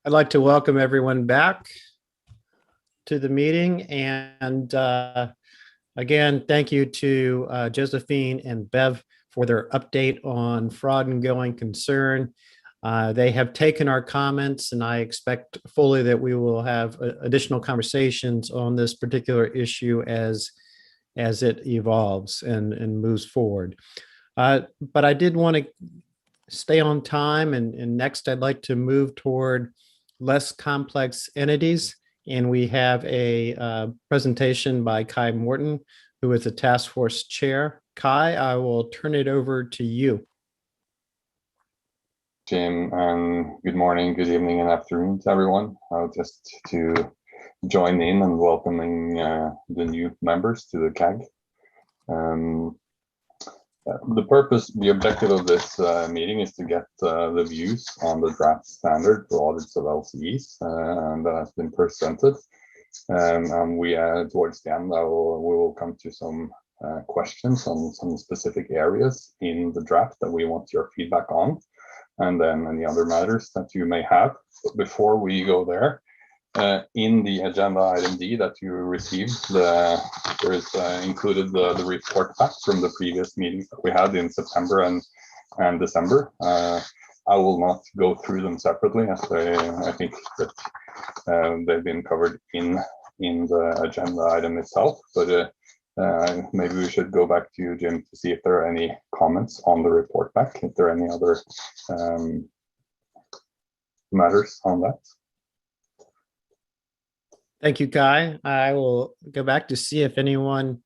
I'd like to welcome everyone back to the meeting. And again, thank you to Josephine and Bev for their update on fraud and going concern. They have taken our comments, and I expect fully that we will have additional conversations on this particular issue as it evolves and moves forward. But I did want to stay on time, and next I'd like to move toward less complex entities. And we have a presentation by Kai Morton, who is the task force chair. Kai, I will turn it over to you. Jim, and good morning, good evening, and afternoon to everyone. Just to join in and welcoming the new members to the CAG. The objective of this meeting is to get the views on the draft standard for audits of LCEs that has been presented. And we, towards the end, we will come to some questions on some specific areas in the draft that we want your feedback on, and then any other matters that you may have. But before we go there, in the agenda item D that you received, there is included the report back from the previous meetings that we had in September and December. I will not go through them separately, as I think that they've been covered in the agenda item itself. But maybe we should go back to you, Jim, to see if there are any comments on the report back, if there are any other matters on that. Thank you, Kai. I will go back to see if anyone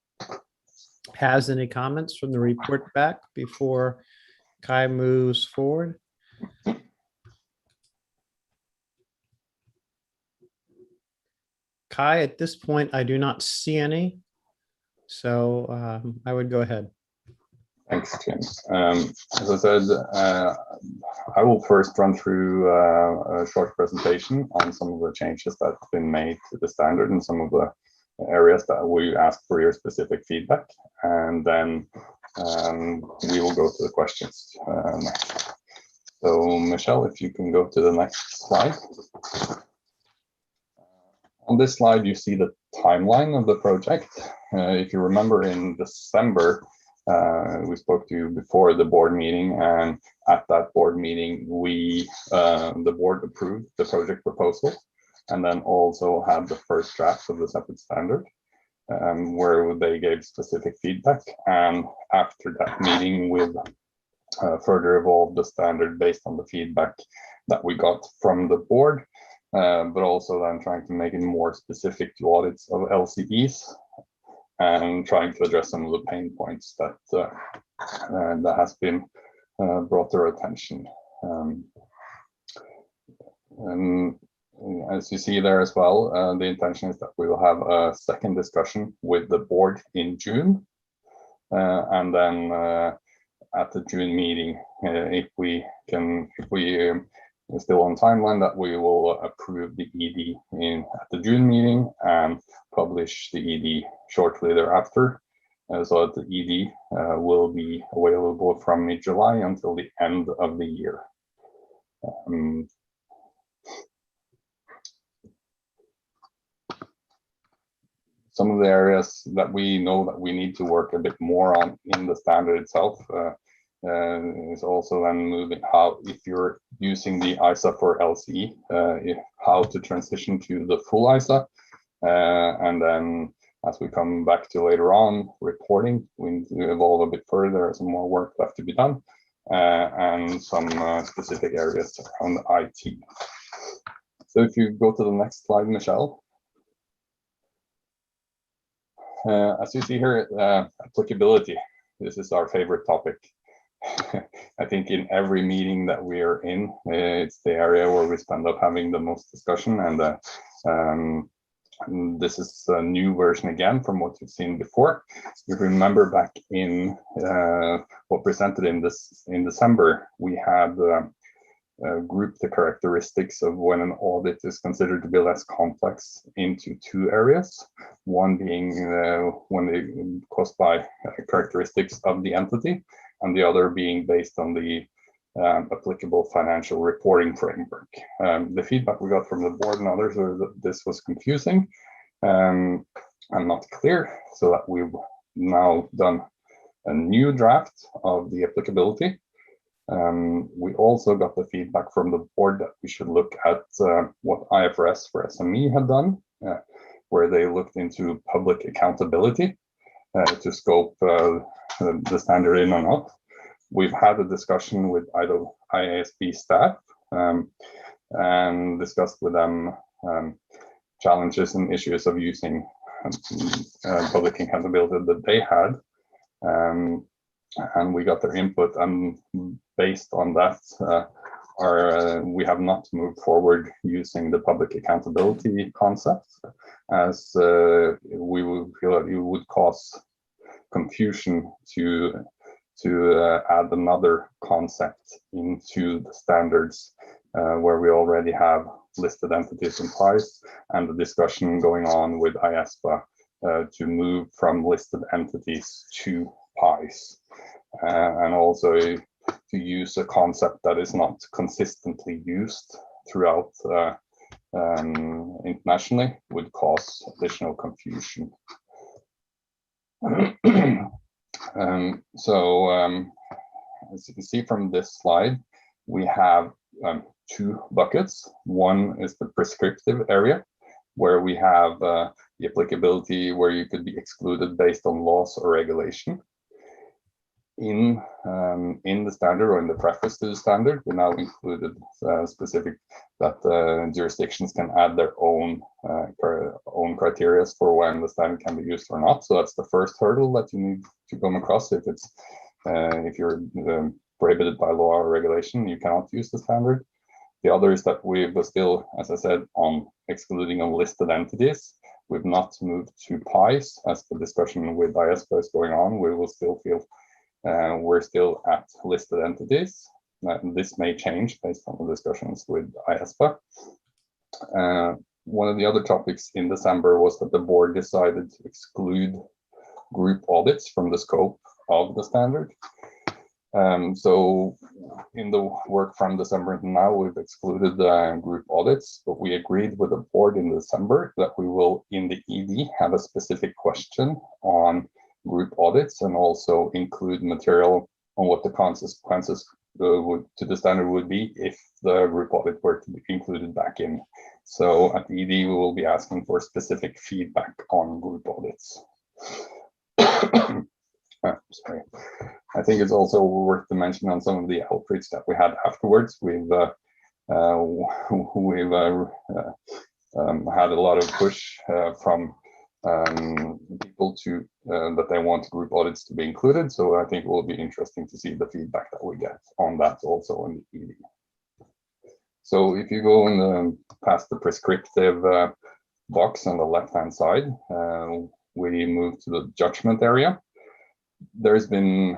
has any comments from the report back before Kai moves forward. Kai, at this point, I do not see any, so I would go ahead. Thanks, Jim. As I said, I will first run through a short presentation on some of the changes that have been made to the standard and some of the areas that we ask for your specific feedback. And then we will go to the questions next. So, Michelle, if you can go to the next slide. On this slide, you see the timeline of the project. If you remember, in December, we spoke to you before the board meeting, and at that board meeting, the board approved the project proposal, and then also had the first draft of the separate standard, where they gave specific feedback. And after that meeting, we've further evolved the standard based on the feedback that we got from the board, but also then trying to make it more specific to audits of LCEs, and trying to address some of the pain points that that has been brought to our attention. And as you see there as well, the intention is that we will have a second discussion with the board in June, and then at the June meeting, if we're still on timeline, that we will approve the ED at the June meeting and publish the ED shortly thereafter, so that the ED will be available from mid-July until the end of the year. Some of the areas that we know that we need to work a bit more on in the standard itself is also then moving how, if you're using the ISA for LCE, how to transition to the full ISA, and then as we come back to later on reporting, we need to evolve a bit further, some more work left to be done, and some specific areas around IT. So if you go to the next slide, Michelle. As you see here, applicability, this is our favorite topic. I think in every meeting that we are in, it's the area where we spend up having the most discussion, and this is a new version again from what you've seen before. If you remember back in what presented in December, we had grouped the characteristics of when an audit is considered to be less complex into two areas. One being when it caused by characteristics of the entity, and the other being based on the applicable financial reporting framework. The feedback we got from the board and others was that this was confusing and not clear, so that we've now done a new draft of the applicability. We also got the feedback from the board that we should look at what IFRS for SME had done, where they looked into public accountability to scope the standard in or not. We've had a discussion with IAASB staff and discussed with them challenges and issues of using public accountability that they had. And we got their input, and based on that, we have not moved forward using the public accountability concept, as we would feel that it would cause confusion to add another concept into the standards where we already have listed entities in PIEs, and the discussion going on with IASPA to move from listed entities to PIEs, and also to use a concept that is not consistently used throughout internationally would cause additional confusion. As you can see from this slide, we have two buckets. One is the prescriptive area, where we have the applicability where you could be excluded based on laws or regulation. In the standard, or in the preface to the standard, we now included specific that jurisdictions can add their own criteria for when the standard can be used or not. So that's the first hurdle that you need to come across. If you're prohibited by law or regulation, you cannot use the standard. The other is that we've still, as I said, on excluding unlisted entities. We've not moved to PIEs as the discussion with IASPA is going on. We will still feel we're still at listed entities. This may change based on the discussions with IASPA. One of the other topics in December was that the board decided to exclude group audits from the scope of the standard. So in the work from December to now, we've excluded group audits, but we agreed with the board in December that we will, in the ED, have a specific question on group audits and also include material on what the consequences to the standard would be if the group audit were to be included back in. So at the ED, we will be asking for specific feedback on group audits. Sorry. I think it's also worth to mention on some of the outreach that we had afterwards. We've had a lot of push from people to that they want group audits to be included. So I think it will be interesting to see the feedback that we get on that also in the ED. So if you go in past the prescriptive box on the left-hand side, we move to the judgment area. There's been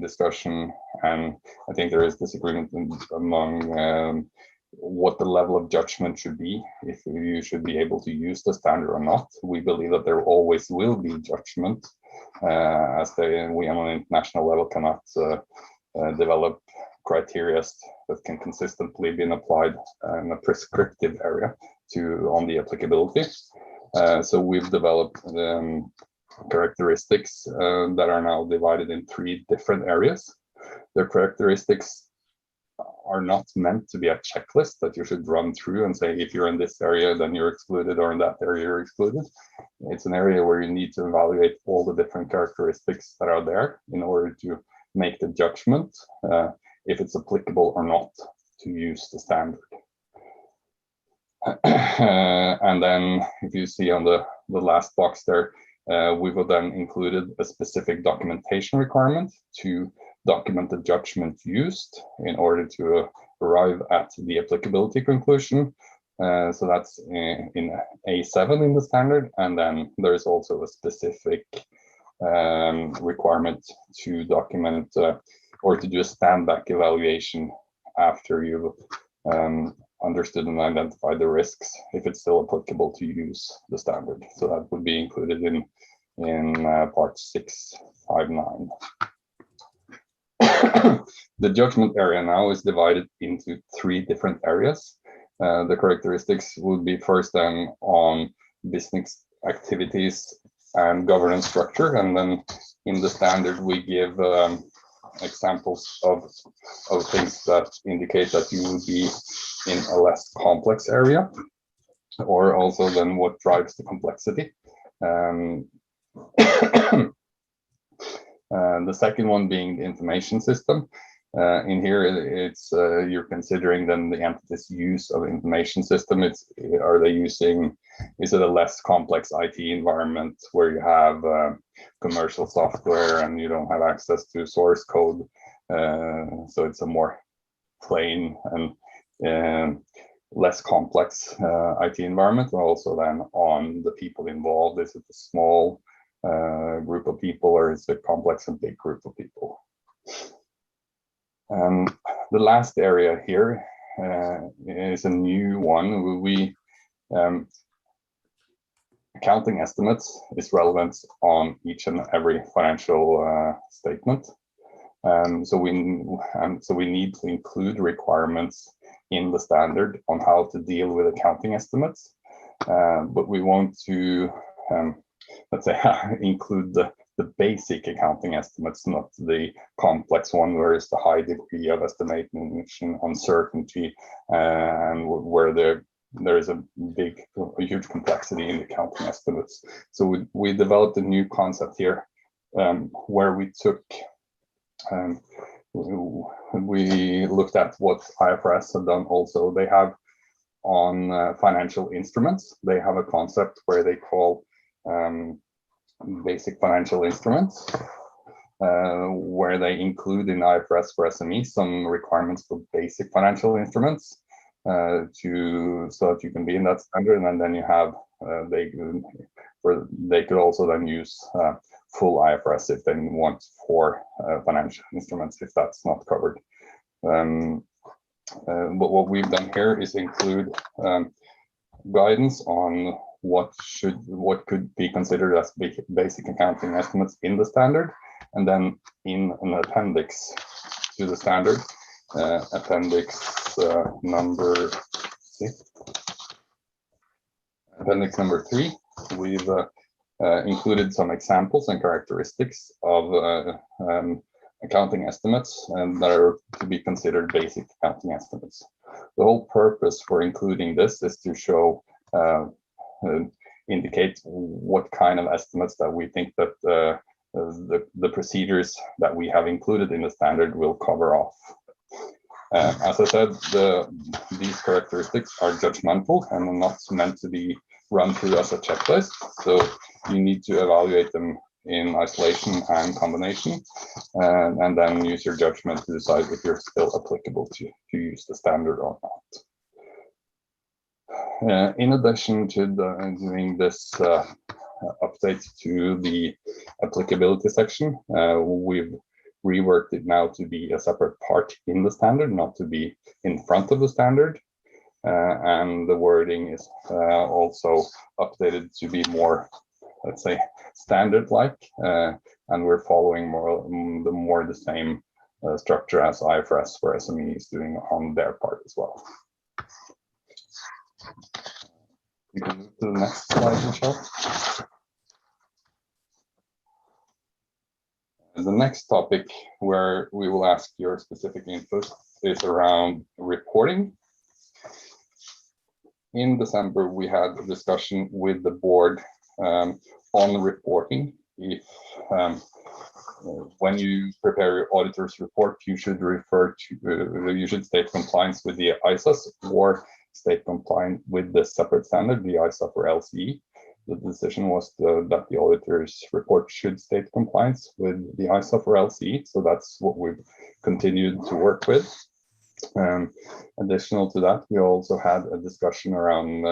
discussion, and I think there is disagreement among what the level of judgment should be, if you should be able to use the standard or not. We believe that there always will be judgment, as we on an international level cannot develop criteria that can consistently be applied in a prescriptive area on the applicability. So we've developed characteristics that are now divided in 3 different areas. The characteristics are not meant to be a checklist that you should run through and say, if you're in this area, then you're excluded, or in that area, you're excluded. It's an area where you need to evaluate all the different characteristics that are there in order to make the judgment if it's applicable or not to use the standard. And then if you see on the last box there, we will then included a specific documentation requirement to document the judgment used in order to arrive at the applicability conclusion. So that's in A7 in the standard, and then there's also a specific requirement to document or to do a stand-back evaluation after you've understood and identified the risks, if it's still applicable to use the standard. So that would be included in part 659. The judgment area now is divided into 3 different areas. The characteristics would be first then on business activities and governance structure, and then in the standard we give examples of things that indicate that you will be in a less complex area, or also then what drives the complexity. The second one being the information system. In here, it's you're considering then the entity's use of information system. Are they using? Is it a less complex IT environment where you have commercial software and you don't have access to source code? So it's a more plain and less complex IT environment. Or also then on the people involved. Is it a small group of people, or is it a complex and big group of people? The last area here is a new one. Accounting estimates is relevant on each and every financial statement. So we need to include requirements in the standard on how to deal with accounting estimates, but we want to let's say include the basic accounting estimates, not the complex one where it's the high degree of estimation uncertainty, and where there is a huge complexity in the accounting estimates. So we developed a new concept here, where we took we looked at what IFRS have done also. They have on financial instruments, they have a concept where they call basic financial instruments, where they include in IFRS for SMEs some requirements for basic financial instruments so that you can be in that standard, and then you have they could also then use full IFRS if they want for financial instruments, if that's not covered. But what we've done here is include guidance on what could be considered as basic accounting estimates in the standard, and then in an appendix to the standard, appendix number 3, we've included some examples and characteristics of accounting estimates and that are to be considered basic accounting estimates. The whole purpose for including this is to show indicate what kind of estimates that we think that the procedures that we have included in the standard will cover off. As I said, these characteristics are judgmental and not meant to be run through as a checklist. So you need to evaluate them in isolation and combination, and then use your judgment to decide if you're still applicable to use the standard or not. In addition to doing this update to the applicability section, we've reworked it now to be a separate part in the standard, not to be in front of the standard. And the wording is also updated to be more, let's say, standard-like, and we're following more the same structure as IFRS for SME is doing on their part as well. You can move to the next slide, Michelle. The next topic where we will ask your specific input is around reporting. In December, we had a discussion with the board on reporting. If when you prepare your auditor's report, you should refer to, you should state compliance with the ISAs or state compliant with the separate standard, the ISA for LCE. The decision was that the auditor's report should state compliance with the ISA for LCE. So that's what we've continued to work with. Additional to that, we also had a discussion around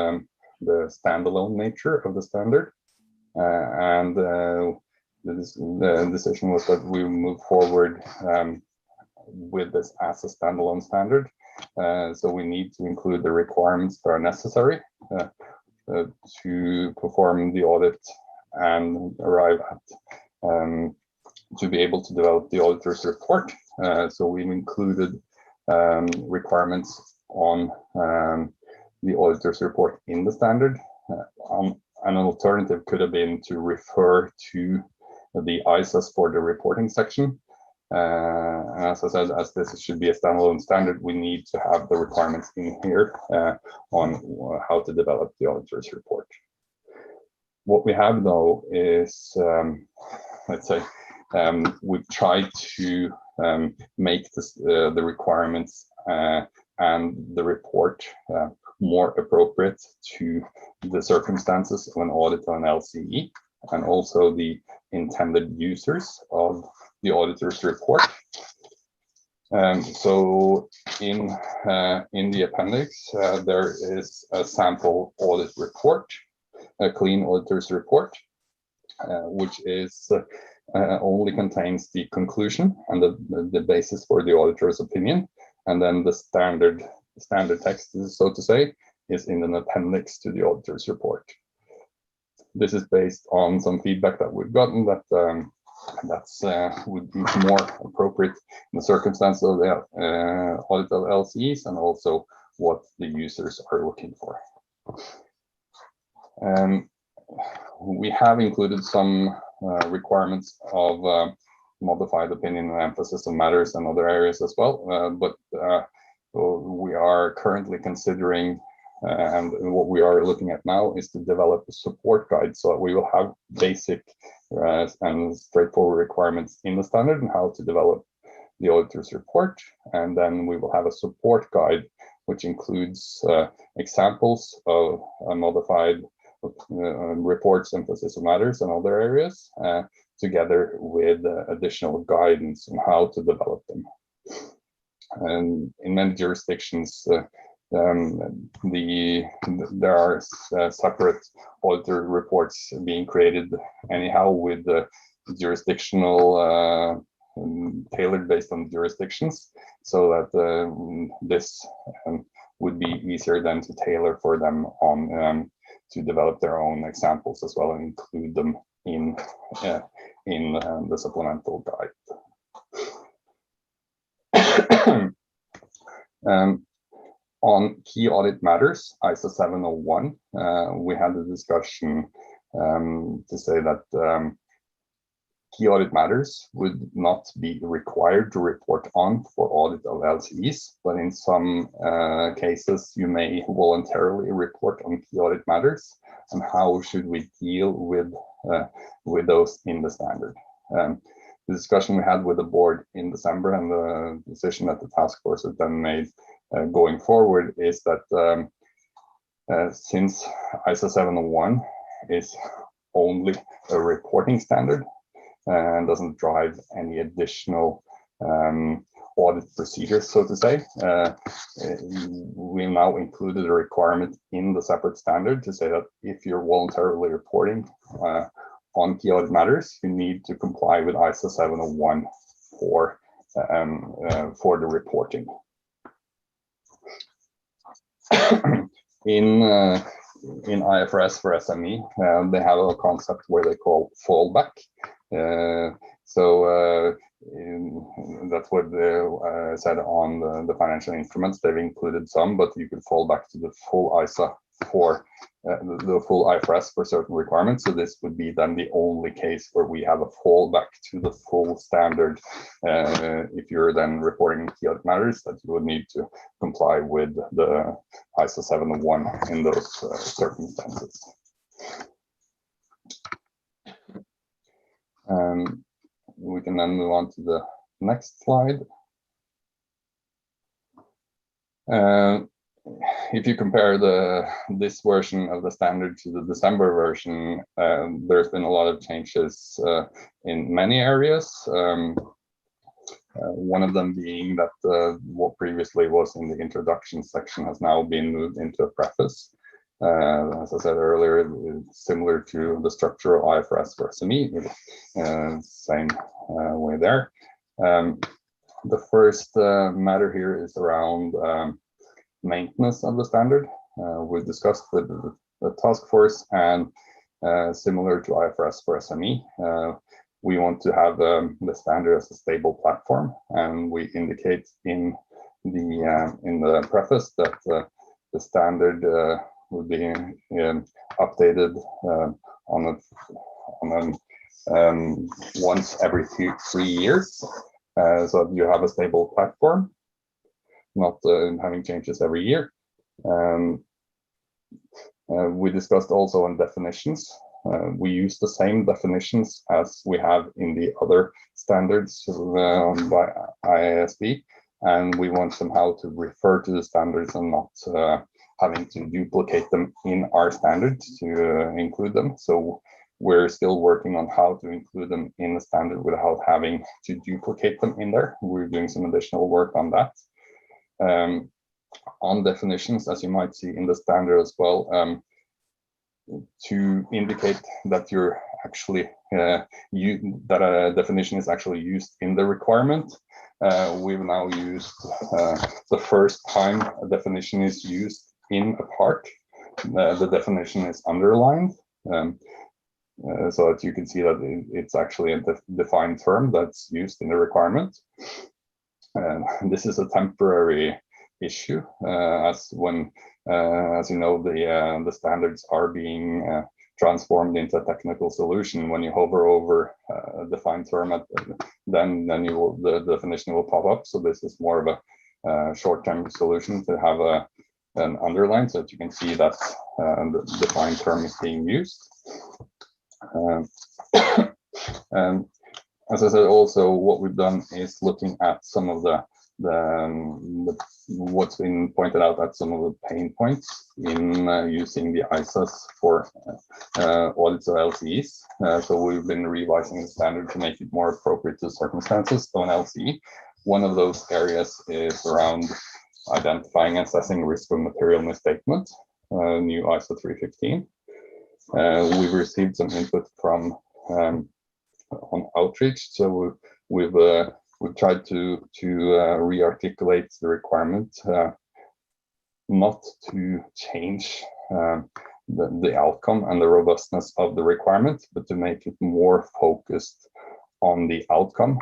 the standalone nature of the standard. And the decision was that we move forward with this as a standalone standard. So we need to include the requirements that are necessary to perform the audit and arrive at to be able to develop the auditor's report. So we've included requirements on the auditor's report in the standard. An alternative could have been to refer to the ISAs for the reporting section. As I said, as this should be a standalone standard, we need to have the requirements in here on how to develop the auditor's report. What we have though is, let's say, we've tried to make this, the requirements and the report more appropriate to the circumstances of an audit on LCE, and also the intended users of the auditor's report. So in the appendix, there is a sample audit report, a clean auditor's report, which is only contains the conclusion and the basis for the auditor's opinion, and then the standard text, so to say, is in an appendix to the auditor's report. This is based on some feedback that we've gotten that would be more appropriate in the circumstance of the audit of LCEs, and also what the users are looking for. We have included some requirements of modified opinion and emphasis on matters and other areas as well, but we are currently considering, and what we are looking at now is to develop a support guide, so that we will have basic and straightforward requirements in the standard and how to develop the auditor's report, and then we will have a support guide which includes examples of modified reports, emphasis on matters and other areas, together with additional guidance on how to develop them. And in many jurisdictions, there are separate auditor reports being created anyhow, with the jurisdictional tailored based on jurisdictions, so that this would be easier then to tailor for them on to develop their own examples as well and include them in the supplemental guide. On key audit matters, ISA 701, we had a discussion to say that key audit matters would not be required to report on for audit of LCEs, but in some cases you may voluntarily report on key audit matters, and how should we deal with those in the standard. The discussion we had with the board in December, and the decision that the task force has then made going forward, is that since ISA 701 is only a reporting standard and doesn't drive any additional audit procedures, so to say, we now included a requirement in the separate standard to say that if you're voluntarily reporting on key audit matters, you need to comply with ISA 701 for the reporting. In IFRS for SME, they have a concept where they call fallback. So that's what they said on the financial instruments. They've included some, but you could fall back to the full ISA for the full IFRS for certain requirements. So this would be then the only case where we have a fallback to the full standard. If you're then reporting key audit matters, that you would need to comply with the ISA 701 in those circumstances. We can then move on to the next slide. If you compare this version of the standard to the December version, there's been a lot of changes in many areas. One of them being that what previously was in the introduction section has now been moved into a preface. As I said earlier, similar to the structure of IFRS for SME, same way there. The first matter here is around maintenance of the standard. We discussed with the task force, and similar to IFRS for SME, we want to have the standard as a stable platform, and we indicate in the preface that the standard will be updated once every 3 years, so that you have a stable platform, not having changes every year. We discussed also on definitions. We use the same definitions as we have in the other standards by IAASB, and we want somehow to refer to the standards and not having to duplicate them in our standards to include them. So we're still working on how to include them in the standard without having to duplicate them in there. We're doing some additional work on that. On definitions, as you might see in the standard as well, to indicate that you're actually that a definition is actually used in the requirement. We've now used the first time a definition is used in a part, the definition is underlined, so that you can see that it's actually a defined term that's used in the requirement. This is a temporary issue, as when, as you know, the standards are being transformed into a technical solution. When you hover over a defined term, then the definition will pop up. So this is more of a short-term solution to have an underline so that you can see that the defined term is being used. And as I said, also what we've done is looking at some of what's been pointed out at some of the pain points in using the ISAs for audits of LCEs. So we've been revising the standard to make it more appropriate to circumstances of an LCE. One of those areas is around identifying and assessing risk of material misstatement, new ISO 315. We've received some input from on outreach, so we've tried to re-articulate the requirement, not to change the outcome and the robustness of the requirement, but to make it more focused on the outcome.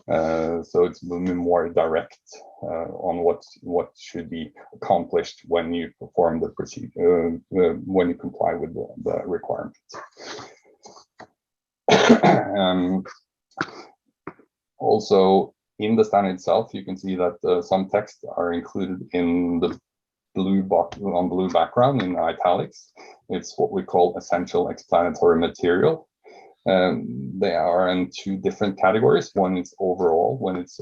So it's more direct on what should be accomplished when you perform the procedure, when you comply with the requirement. Also, in the standard itself, you can see that some text are included in the blue background in italics. It's what we call essential explanatory material. They are in two different categories. One is overall, when it's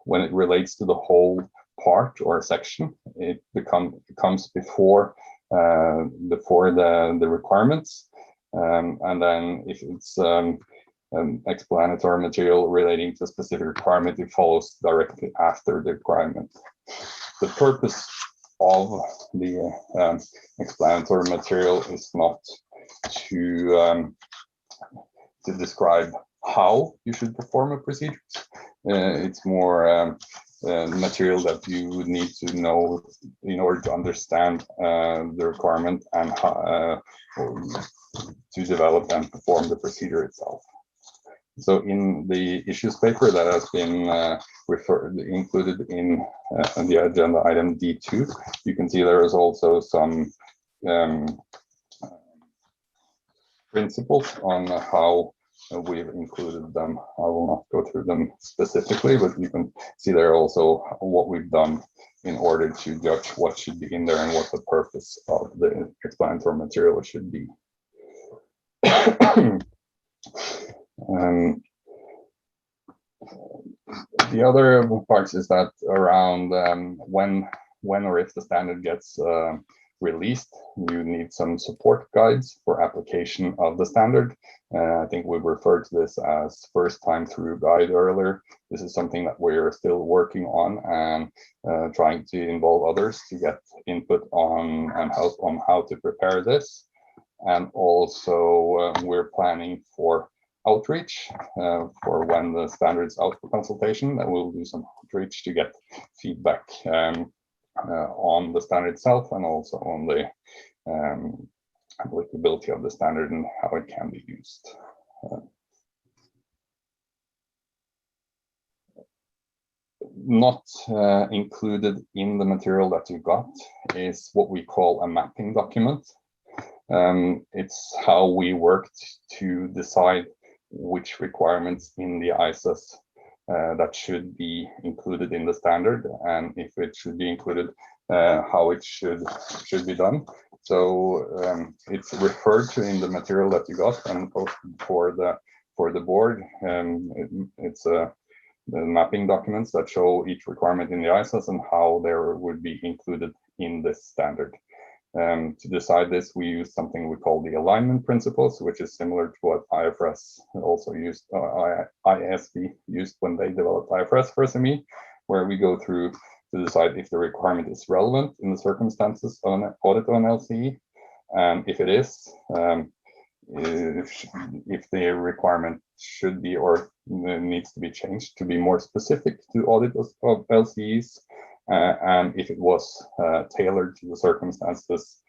when it relates to the whole part or section, it comes before the requirements, and then if it's explanatory material relating to a specific requirement, it follows directly after the requirement. The purpose of the explanatory material is not to describe how you should perform a procedure. It's more material that you would need to know in order to understand the requirement and how, to develop and perform the procedure itself. So in the issues paper that has been included in the agenda item D2, you can see there is also some principles on how we've included them. I will not go through them specifically, but you can see there also what we've done in order to judge what should be in there and what the purpose of the explanatory material should be. The other parts is that around when or if the standard gets released, you need some support guides for application of the standard. I think we referred to this as first time through guide earlier. This is something that we're still working on and trying to involve others to get input on and help on how to prepare this. And also we're planning for outreach for when the standard's out for consultation, that we'll do some outreach to get feedback on the standard itself and also on the applicability of the standard and how it can be used. Not included in the material that you got is what we call a mapping document. It's how we worked to decide which requirements in the ISAs that should be included in the standard, and if it should be included, how it should be done. So it's referred to in the material that you got, and for the board, it's the mapping documents that show each requirement in the ISAs and how they would be included in this standard. To decide this, we use something we call the alignment principles, which is similar to what IFRS also used, IASB used when they developed IFRS for SME, where we go through to decide if the requirement is relevant in the circumstances of an audit of an LCE, and if it is, if the requirement should be or needs to be changed to be more specific to audit of LCEs, and if it was tailored to the circumstances,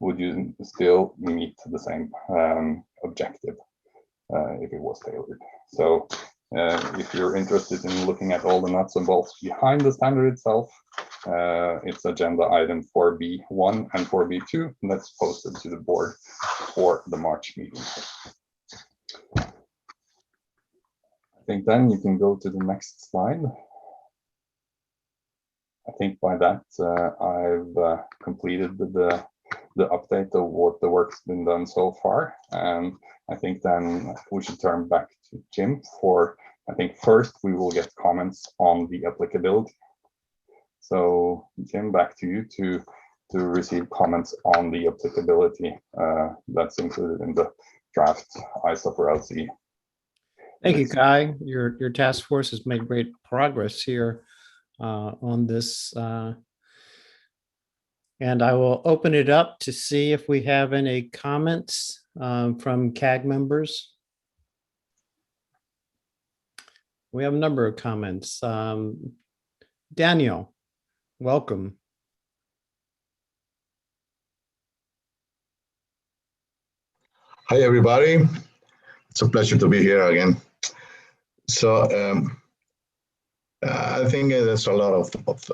would you still meet the same objective if it was tailored? So if you're interested in looking at all the nuts and bolts behind the standard itself, it's agenda item 4B1 and 4B2, and that's posted to the board for the March meeting. I think then you can go to the next slide. I think by that I've completed the update of what the work's been done so far. I think then we should turn back to Jim for, I think first we will get comments on the applicability. So Jim, back to you to receive comments on the applicability that's included in the draft ISA for LCE. Thank you, Kai. Your task force has made great progress here on this. And I will open it up to see if we have any comments from CAG members. We have a number of comments. Daniel, welcome. Hi, everybody. It's a pleasure to be here again. So I think there's a lot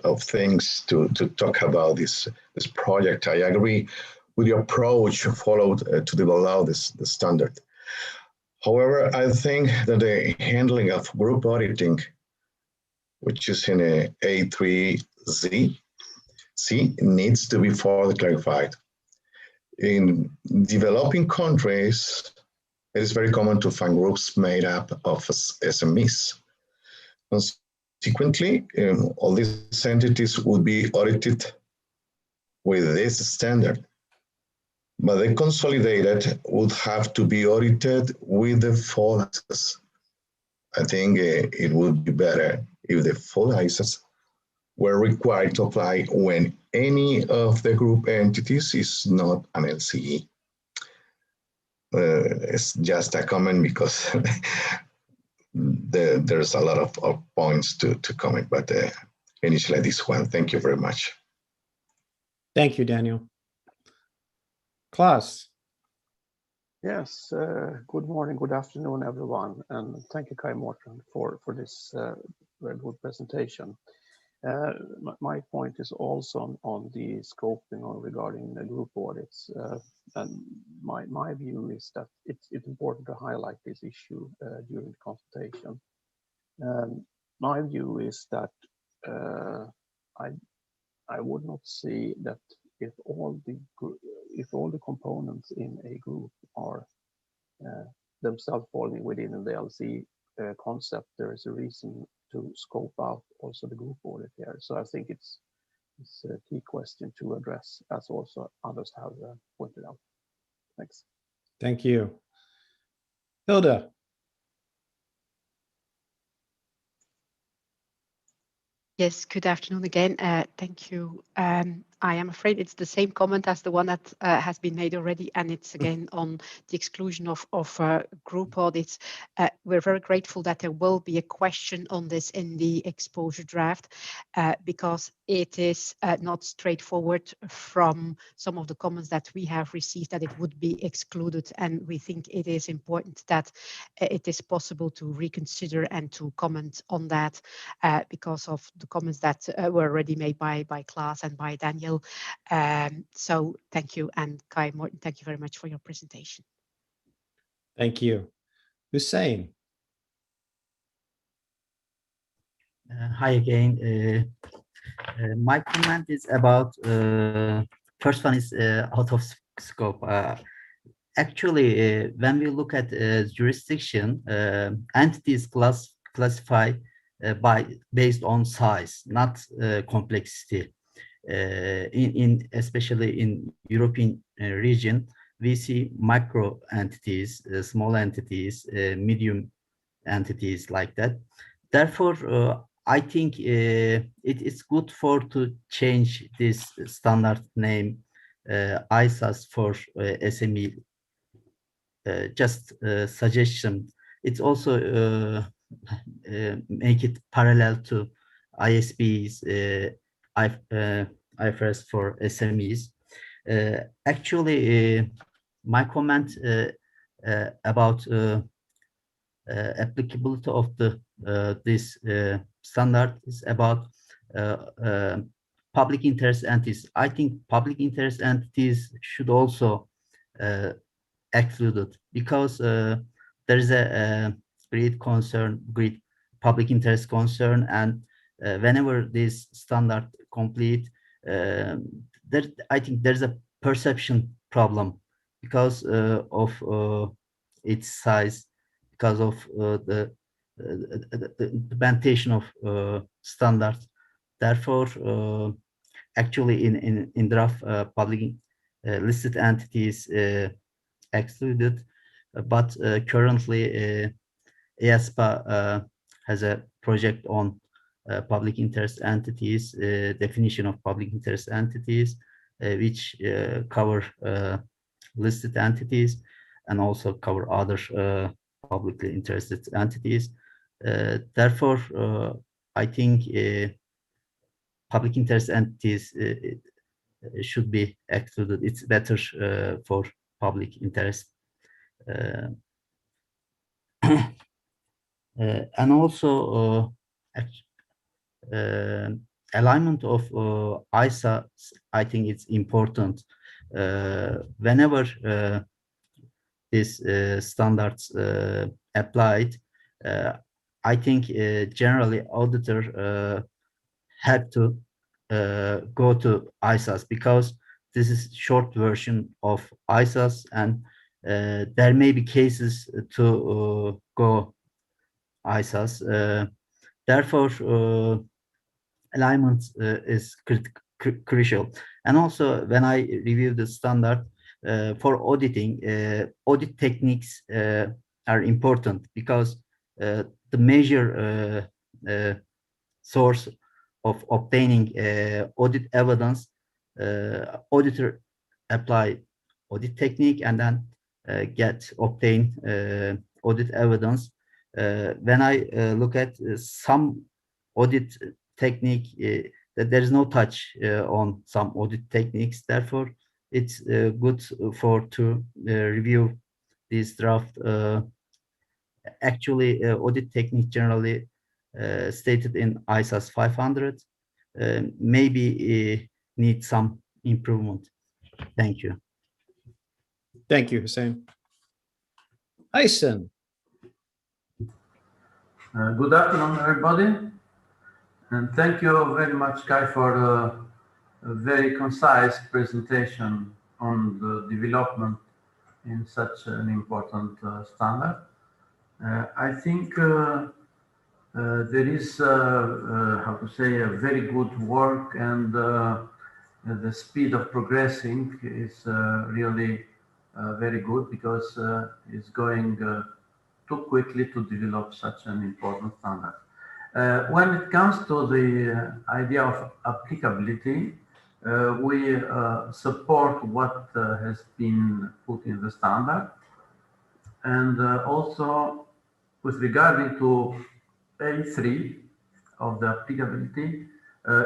of things to talk about this project. I agree with the approach followed to develop this standard. However, I think that the handling of group auditing, which is in a A3Z, needs to be further clarified. In developing countries, it is very common to find groups made up of SMEs. Consequently, all these entities would be audited with this standard, but the consolidated would have to be audited with the full access. I think it would be better if the full access were required to apply when any of the group entities is not an LCE. It's just a comment because there's a lot of points to comment, but initially this one. Thank you very much. Thank you, Daniel. Klaus. Yes, good morning, good afternoon, everyone, and thank you, Kai Morten, for this very good presentation. My point is also on the scoping regarding the group audits, and my view is that it's important to highlight this issue during the consultation. My view is that I would not see that if all the components in a group are themselves falling within the LC concept, there is a reason to scope out also the group audit here. So I think it's a key question to address, as also others have pointed out. Thanks. Thank you. Hilda. Yes, good afternoon again. Thank you. I am afraid it's the same comment as the one that has been made already, and it's again on the exclusion of group audits. We're very grateful that there will be a question on this in the exposure draft, because it is not straightforward from some of the comments that we have received that it would be excluded, and we think it is important that it is possible to reconsider and to comment on that because of the comments that were already made by Klaas and by Daniel. So thank you, and Kai, Morten, thank you very much for your presentation. Thank you. Hussein. Hi again. My comment is about, first one is out of scope. Actually, when we look at jurisdiction, entities classify based on size, not complexity. Especially in European region, we see micro entities, small entities, medium entities like that. Therefore, I think it is good to change this standard name IAASB for SME. Just suggestion. It's also make it parallel to IASB's IFRS for SMEs. Actually, my comment about applicability of this standard is about public interest entities. I think public interest entities should also excluded, because there is a great concern, great public interest concern, and whenever this standard complete, I think there's a perception problem because of its size, because of the implementation of standards. Therefore, actually in draft public listed entities excluded, but currently IAASB has a project on public interest entities, definition of public interest entities, which cover listed entities and also cover other publicly interested entities. Therefore, I think public interest entities should be excluded. It's better for public interest. And also alignment of ISA, I think it's important. Whenever these standards applied, I think generally auditor had to go to ISAs, because this is short version of ISAs, and there may be cases to go ISAs. Therefore, alignment is crucial. And also, when I review the standard for auditing, audit techniques are important, because the major source of obtaining audit evidence, auditor apply audit technique and then obtain audit evidence. When I look at some audit technique, that there is no touch on some audit techniques. Therefore, it's good to review this draft. Actually, audit technique generally stated in ISAS 500 maybe need some improvement. Thank you. Thank you, Hussein. Aysen. Good afternoon, everybody. And thank you very much, Kai, for a very concise presentation on the development in such an important standard. I think there is, how to say, a very good work, and the speed of progressing is really very good, because it's going too quickly to develop such an important standard. When it comes to the idea of applicability, we support what has been put in the standard. And also with regarding to A3 of the applicability,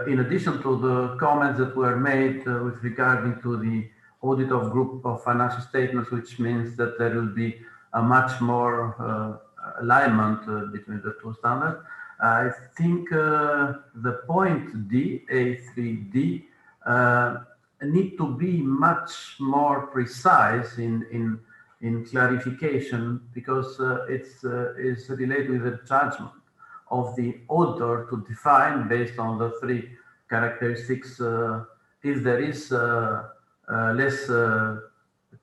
in addition to the comments that were made with regarding to the audit of group of financial statements, which means that there will be a much more alignment between the two standards. I think the point D, A3D, need to be much more precise in clarification, because it's related with the judgment of the auditor to define, based on the three characteristics, if there is less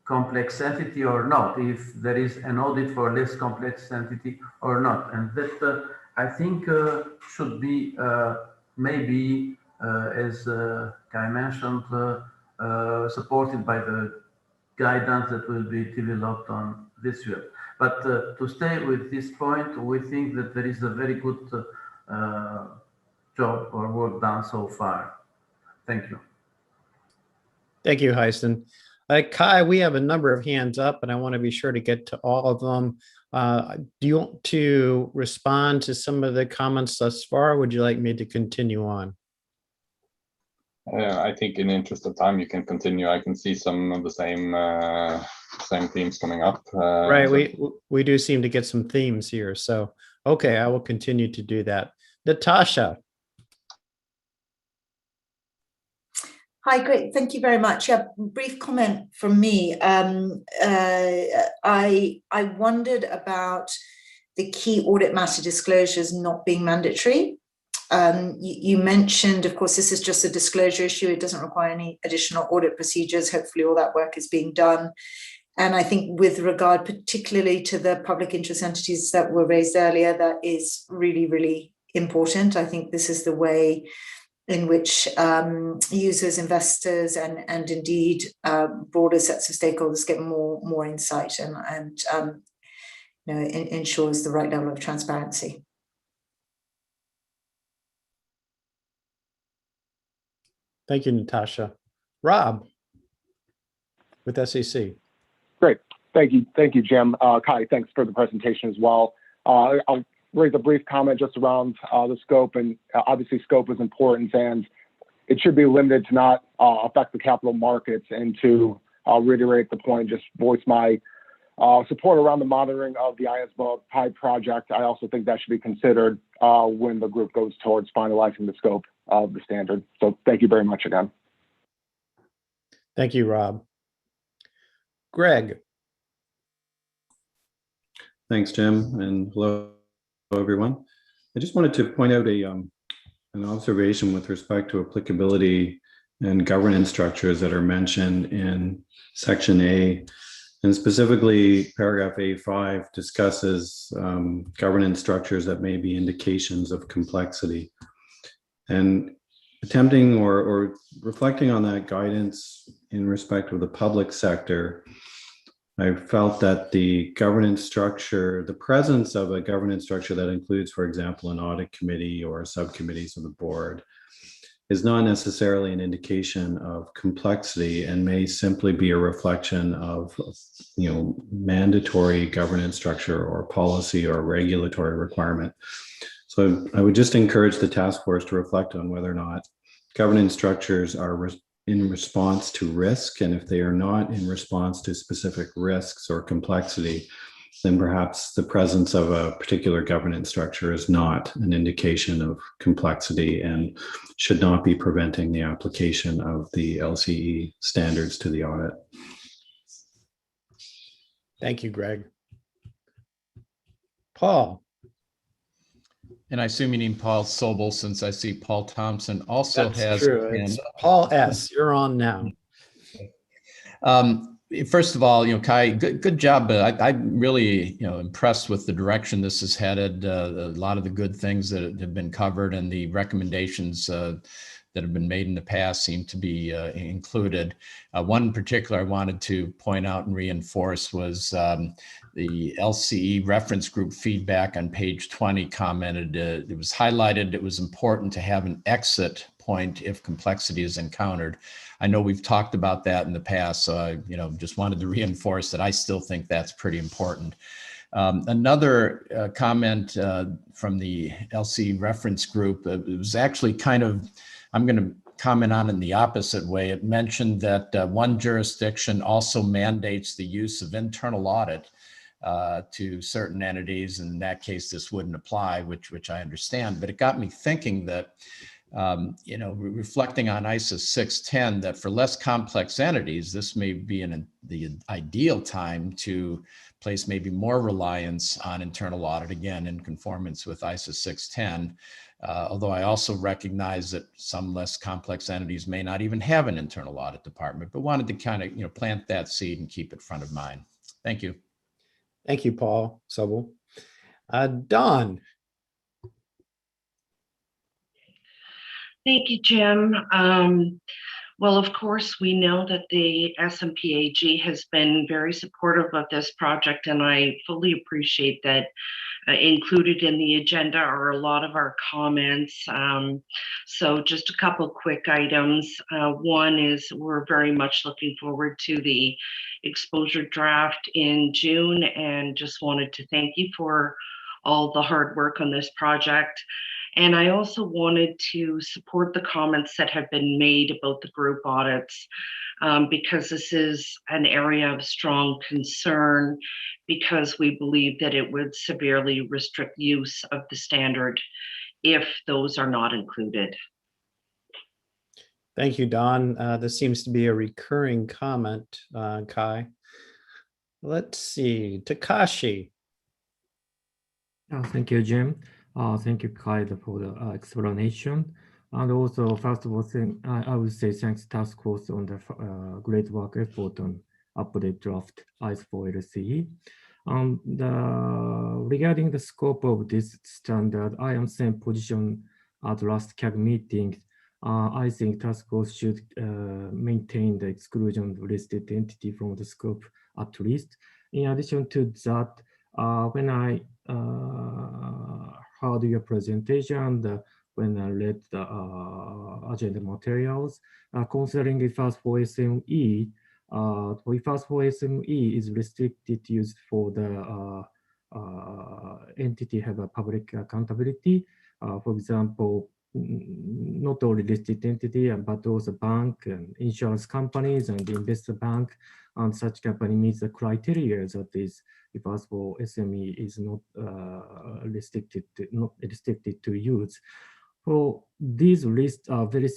complex entity or not, if there is an audit for less complex entity or not. And that I think should be maybe, as Kai mentioned, supported by the guidance that will be developed on this field. But to stay with this point, we think that there is a very good job or work done so far. Thank you. Thank you, Heisen. Kai, we have a number of hands up, and I want to be sure to get to all of them. Do you want to respond to some of the comments thus far, or would you like me to continue on? I think in the interest of time, you can continue. I can see some of the same themes coming up. Right, so we do seem to get some themes here. So, okay, I will continue to do that. Natasha. Hi, great. Thank you very much. A brief comment from me. I wondered about the key audit matter disclosures not being mandatory. You mentioned, of course, this is just a disclosure issue. It doesn't require any additional audit procedures. Hopefully all that work is being done. And I think with regard particularly to the public interest entities that were raised earlier, that is really, really important. I think this is the way in which users, investors, and indeed broader sets of stakeholders get more insight and ensures the right level of transparency. Thank you, Natasha. Rob, with SEC. Great. Thank you, Jim. Kai, thanks for the presentation as well. I'll raise a brief comment just around the scope, and obviously scope is important, and it should be limited to not affect the capital markets. And to reiterate the point, just voice my support around the monitoring of the IAASB CAG project. I also think that should be considered when the group goes towards finalizing the scope of the standard. So thank you very much again. Thank you, Rob. Greg. Thanks, Jim, and hello, everyone. I just wanted to point out an observation with respect to applicability and governance structures that are mentioned in Section A, and specifically paragraph A5 discusses governance structures that may be indications of complexity. And attempting or reflecting on that guidance in respect of the public sector, I felt that the governance structure, the presence of a governance structure that includes, for example, an audit committee or subcommittees of the board, is not necessarily an indication of complexity and may simply be a reflection of, mandatory governance structure or policy or regulatory requirement. So I would just encourage the task force to reflect on whether or not governance structures are in response to risk, and if they are not in response to specific risks or complexity, then perhaps the presence of a particular governance structure is not an indication of complexity and should not be preventing the application of the LCE standards to the audit. Thank you, Greg. Paul. And I assume you mean Paul Sobel, since I see Paul Thompson also has. True. It's Paul S. You're on now. First of all, Kai, good job. I'm really, impressed with the direction this is headed. A lot of the good things that have been covered and the recommendations that have been made in the past seem to be included. One in particular I wanted to point out and reinforce was the LCE reference group feedback on page 20 commented, it was highlighted, it was important to have an exit point if complexity is encountered. I know we've talked about that in the past, so I just wanted to reinforce that I still think that's pretty important. Another comment from the LC reference group, it was actually kind of, I'm going to comment on it in the opposite way. It mentioned that one jurisdiction also mandates the use of internal audit to certain entities. In that case, this wouldn't apply, which I understand, but it got me thinking that reflecting on ISO 610, that for less complex entities, this may be the ideal time to place maybe more reliance on internal audit, again, in conformance with ISO 610. Although I also recognize that some less complex entities may not even have an internal audit department, but wanted to kind of plant that seed and keep it front of mind. Thank you. Thank you, Paul Sobel. Don. Thank you, Jim. Well, of course, we know that the SMPAG has been very supportive of this project, and I fully appreciate that included in the agenda are a lot of our comments. So just a couple quick items. One is we're very much looking forward to the exposure draft in June, and just wanted to thank you for all the hard work on this project. And I also wanted to support the comments that have been made about the group audits, because this is an area of strong concern, because we believe that it would severely restrict use of the standard if those are not included. Thank you, Don. This seems to be a recurring comment, Kai. Let's see, Takashi. Thank you, Jim. Thank you, Kai, for the explanation. And also, first of all, I would say thanks task force on the great work effort on update draft IS4 LCE. Regarding the scope of this standard, I am same position at last CAG meeting. I think task force should maintain the exclusion listed entity from the scope at least. In addition to that, when I heard your presentation, when I read the agenda materials, considering the first for SME, first for SME is restricted use for the entity have a public accountability. For example, not only listed entity, but also bank and insurance companies and investor bank, and such company meets the criteria that is because for SME is not restricted to use. So these lists are very.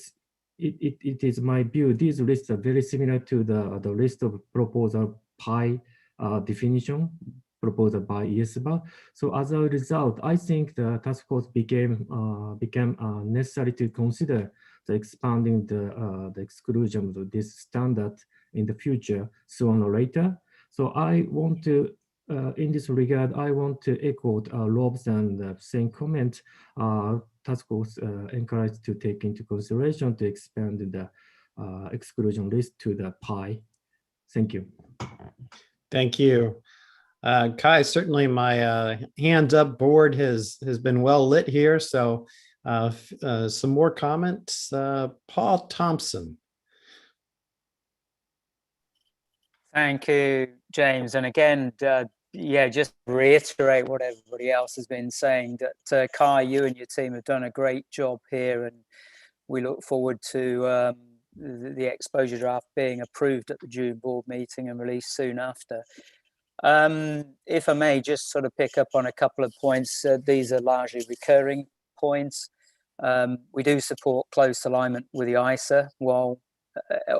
It is my view. These lists are very similar to the list of proposal PI definition proposed by IAASB. So as a result, I think the task force became necessary to consider the expanding the exclusion of this standard in the future sooner or later. So I want to, in this regard, I want to echo Rob's and same comment. Task force encouraged to take into consideration to expand the exclusion list to the PI. Thank you. Thank you. Kai, certainly my hands up board has been well lit here. So some more comments. Paul Thompson. Thank you, James. And again, yeah, just reiterate what everybody else has been saying, that Kai, you and your team have done a great job here, and we look forward to the exposure draft being approved at the June board meeting and released soon after. If I may just sort of pick up on a couple of points, these are largely recurring points. We do support close alignment with the ISA, while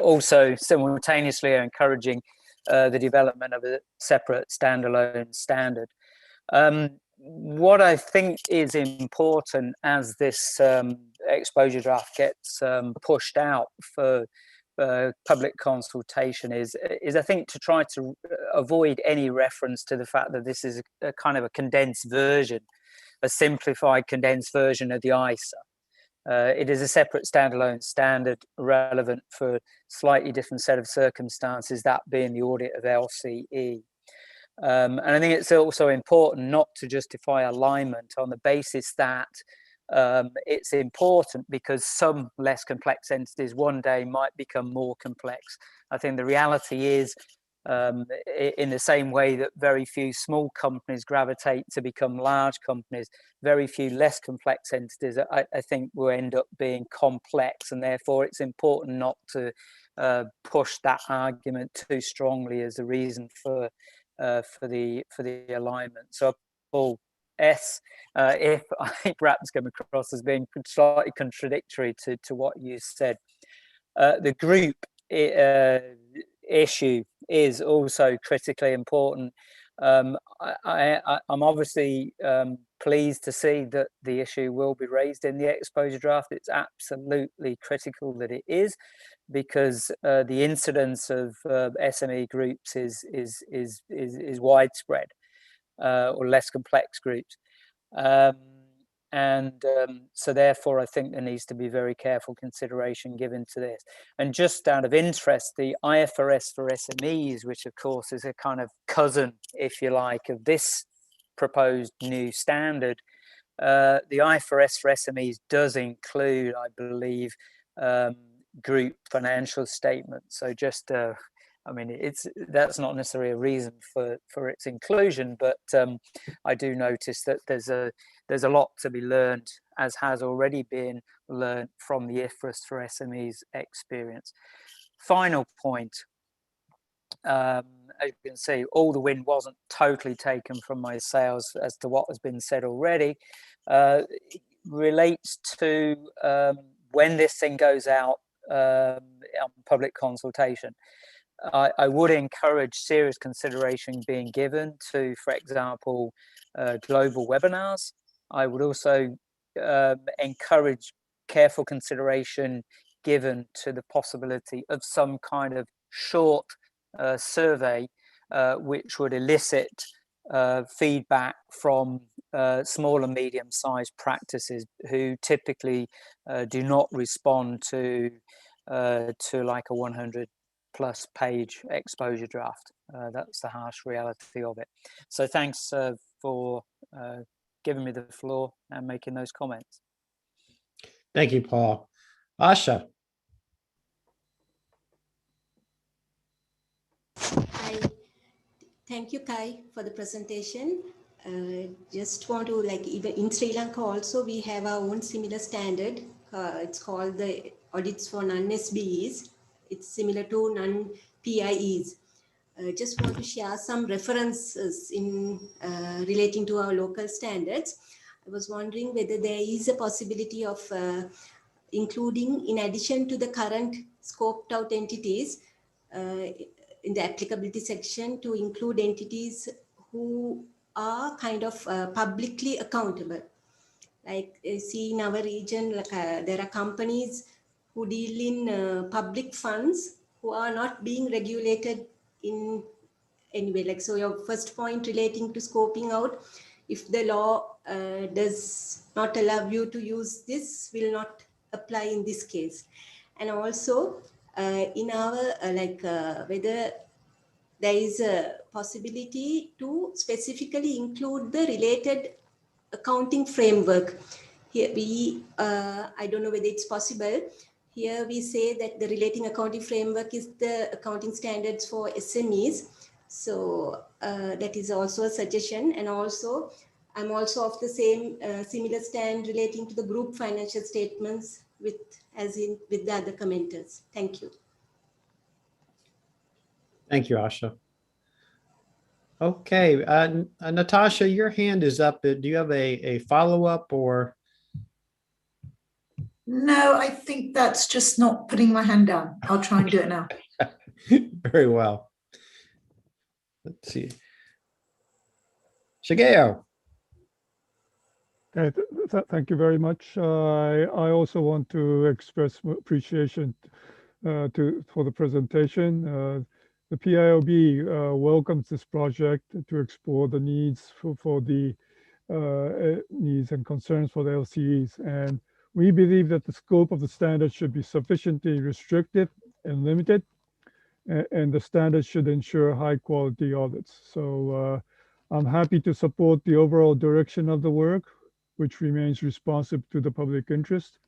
also simultaneously encouraging the development of a separate standalone standard. What I think is important as this exposure draft gets pushed out for public consultation is I think to try to avoid any reference to the fact that this is a kind of a condensed version, a simplified condensed version of the ISA. It is a separate standalone standard relevant for slightly different set of circumstances, that being the audit of LCE. And I think it's also important not to justify alignment on the basis that it's important because some less complex entities one day might become more complex. I think the reality is, in the same way that very few small companies gravitate to become large companies, very few less complex entities, I think, will end up being complex, and therefore it's important not to push that argument too strongly as a reason for the alignment. So, Paul S, if I think perhaps come across as being slightly contradictory to what you said, the group issue is also critically important. I'm obviously pleased to see that the issue will be raised in the exposure draft. It's absolutely critical that it is, because the incidence of SME groups is widespread, or less complex groups. So therefore, I think there needs to be very careful consideration given to this. And just out of interest, the IFRS for SMEs, which of course is a kind of cousin, if you like, of this proposed new standard, the IFRS for SMEs does include, I believe, group financial statements. So just, I mean, that's not necessarily a reason for its inclusion, but I do notice that there's a lot to be learned, as has already been learned from the IFRS for SMEs experience. Final point, as you can see, all the wind wasn't totally taken from my sails as to what has been said already. It relates to when this thing goes out on public consultation. I would encourage serious consideration being given to, for example, global webinars. I would also encourage careful consideration given to the possibility of some kind of short survey which would elicit feedback from small and medium-sized practices who typically do not respond to like a 100+ page exposure draft. That's the harsh reality of it. So thanks for giving me the floor and making those comments. Thank you, Paul. Asha. Hi. Thank you, Kai, for the presentation. Just want to, like, even in Sri Lanka also, we have our own similar standard. It's called the audits for non-SBEs. It's similar to non-PIEs. Just want to share some references in relating to our local standards. I was wondering whether there is a possibility of including, in addition to the current scoped out entities, in the applicability section, to include entities who are kind of publicly accountable. Like see in our region, there are companies who deal in public funds who are not being regulated in any way. Like, so your first point relating to scoping out, if the law does not allow you to use this, will not apply in this case. And also in our whether there is a possibility to specifically include the related accounting framework. Here we, I don't know whether it's possible. Here we say that the relating accounting framework is the accounting standards for SMEs. So that is also a suggestion. And also, I'm also of the same similar stand relating to the group financial statements with the other commenters. Thank you. Thank you, Asha. Okay, Natasha, your hand is up. Do you have a follow-up or? No, I think that's just not putting my hand down. I'll try and do it now. Very well. Let's see. Shigeo. Thank you very much. I also want to express appreciation for the presentation. The PIOB welcomes this project to explore the needs for the needs and concerns for the LCEs. And We believe that the scope of the standards should be sufficiently restricted and limited, and the standards should ensure high quality audits. So I'm happy to support the overall direction of the work, which remains responsive to the public interest.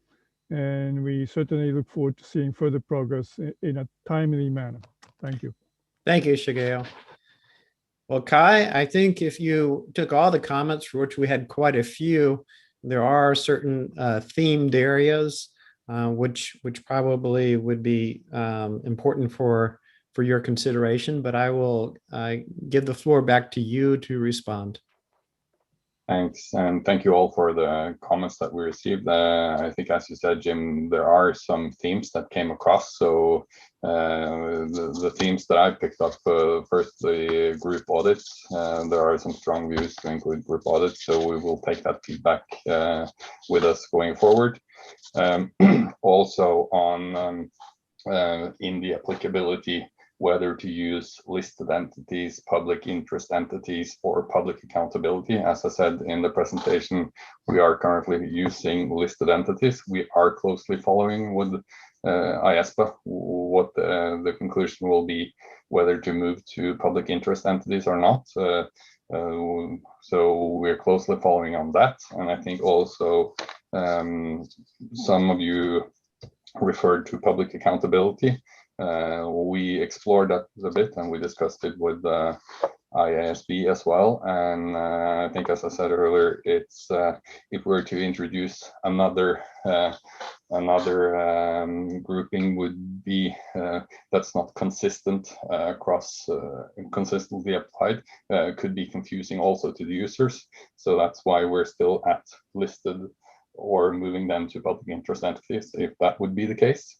And we certainly look forward to seeing further progress in a timely manner. Thank you. Thank you, Shigeo. Well, Kai, I think if you took all the comments, for which we had quite a few, there are certain themed areas which probably would be important for your consideration, but I will give the floor back to you to respond. Thanks, and thank you all for the comments that we received. I think, as you said, Jim, there are some themes that came across. So the themes that I picked up, first, the group audits. There are some strong views to include group audits, so we will take that feedback with us going forward. Also on in the applicability, whether to use listed entities, public interest entities, or public accountability. As I said in the presentation, we are currently using listed entities. We are closely following with IAASB what the conclusion will be, whether to move to public interest entities or not. So we're closely following on that. And I think also some of you referred to public accountability. We explored that a bit and we discussed it with IAASB as well. And I think, as I said earlier, it's if we're to introduce another grouping would be that's not consistent across consistently applied, could be confusing also to the users. So that's why we're still at listed or moving them to public interest entities, if that would be the case.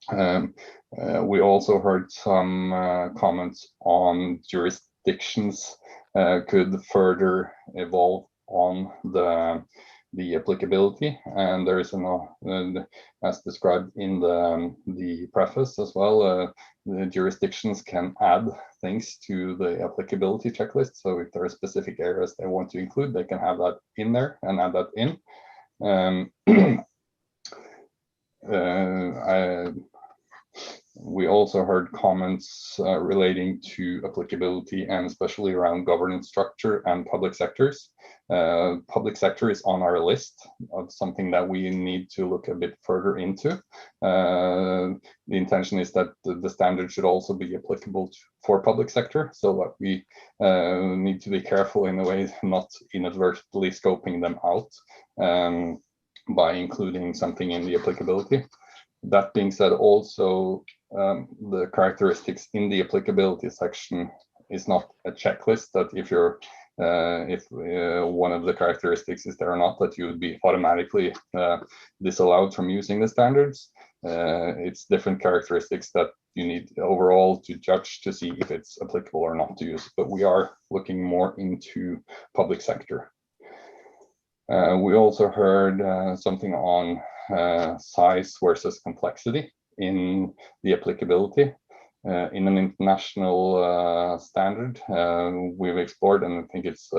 We also heard some comments on jurisdictions could further evolve on the applicability, and there is as described in the preface as well, the jurisdictions can add things to the applicability checklist. So if there are specific areas they want to include, they can have that in there and add that in. We also heard comments relating to applicability and especially around governance structure and public sectors. Public sector is on our list of something that we need to look a bit further into. The intention is that the standard should also be applicable for public sector, so that we need to be careful in a way, not inadvertently scoping them out by including something in the applicability. That being said, also the characteristics in the applicability section is not a checklist that if you're if one of the characteristics is there or not, that you would be automatically disallowed from using the standards. It's different characteristics that you need overall to judge to see if it's applicable or not to use. But we are looking more into public sector. We also heard something on size versus complexity in the applicability. In an international standard, we've explored, and I think it's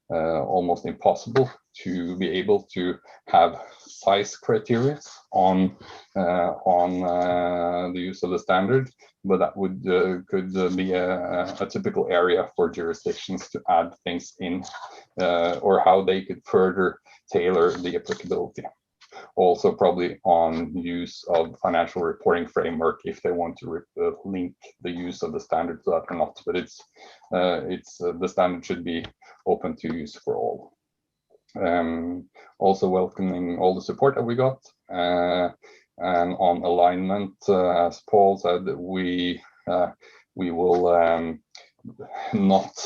almost impossible to be able to have size criteria on the use of the standard, but that would could be a typical area for jurisdictions to add things in, or how they could further tailor the applicability. Also probably on use of financial reporting framework if they want to link the use of the standard to that or not, but it's the standard should be open to use for all. Also welcoming all the support that we got, and on alignment, as Paul said, we will not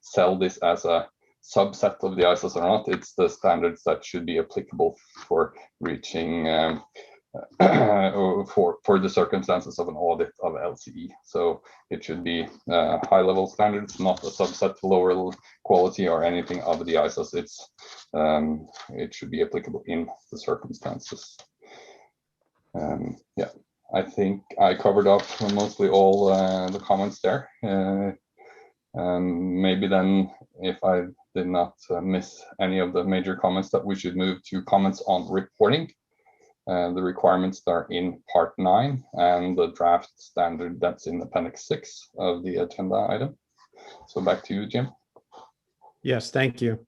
sell this as a subset of the ISOs or not. It's the standards that should be applicable for reaching for the circumstances of an audit of LCE. So it should be high level standards, not a subset to lower quality or anything of the ISOs. It's it should be applicable in the circumstances. Yeah, I think I covered up mostly all the comments there. Maybe then, if I did not miss any of the major comments, that we should move to comments on reporting. the requirements that are in Part 9 and the draft standard that's in Appendix 6 of the agenda item. So back to you, Jim. Yes, thank you.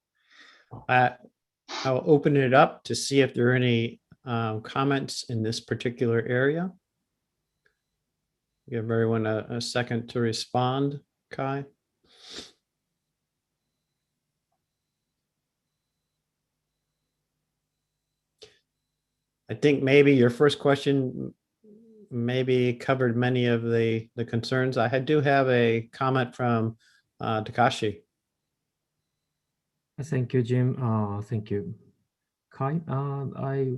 I'll open it up to see if there are any comments in this particular area. Give everyone a second to respond, Kai. I think maybe your first question maybe covered many of the concerns. I do have a comment from Takashi. Thank you, Jim. Thank you, Kai. I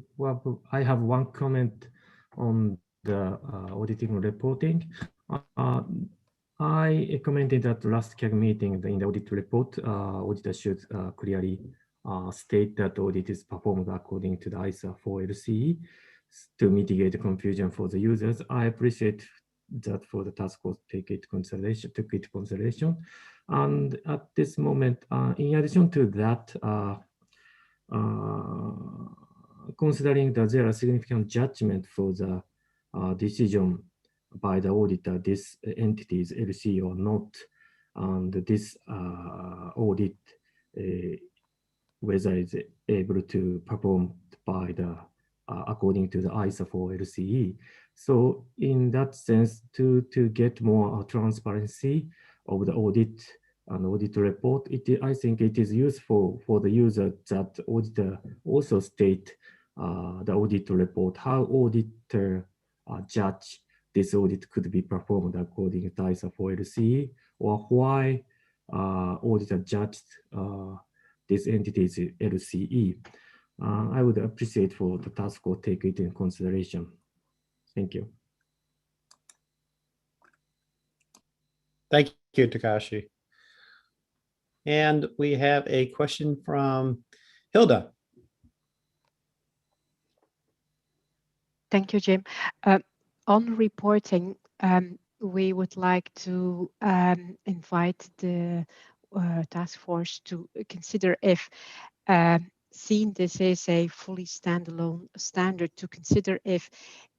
have one comment on the auditing reporting. I commented at the last CAG meeting in the audit report, auditor should clearly state that audit is performed according to the ISA 4 LCE to mitigate the confusion for the users. I appreciate that for the task force take it consideration. And at this moment, in addition to that, considering that there are significant judgment for the decision by the auditor, this entity is LC or not, and this audit, whether it's able to perform by the according to the ISA 4 LCE. So in that sense, to get more transparency of the audit and audit report, I think it is useful for the user that auditor also state the audit report, how auditor judge this audit could be performed according to ISA 4 LCE, or why auditor judged this entity is LCE. I would appreciate for the task force take it in consideration. Thank you. Thank you, Takashi. And we have a question from Hilda. Thank you, Jim. On reporting, we would like to invite the task force to consider if, seeing this is a fully standalone standard, to consider if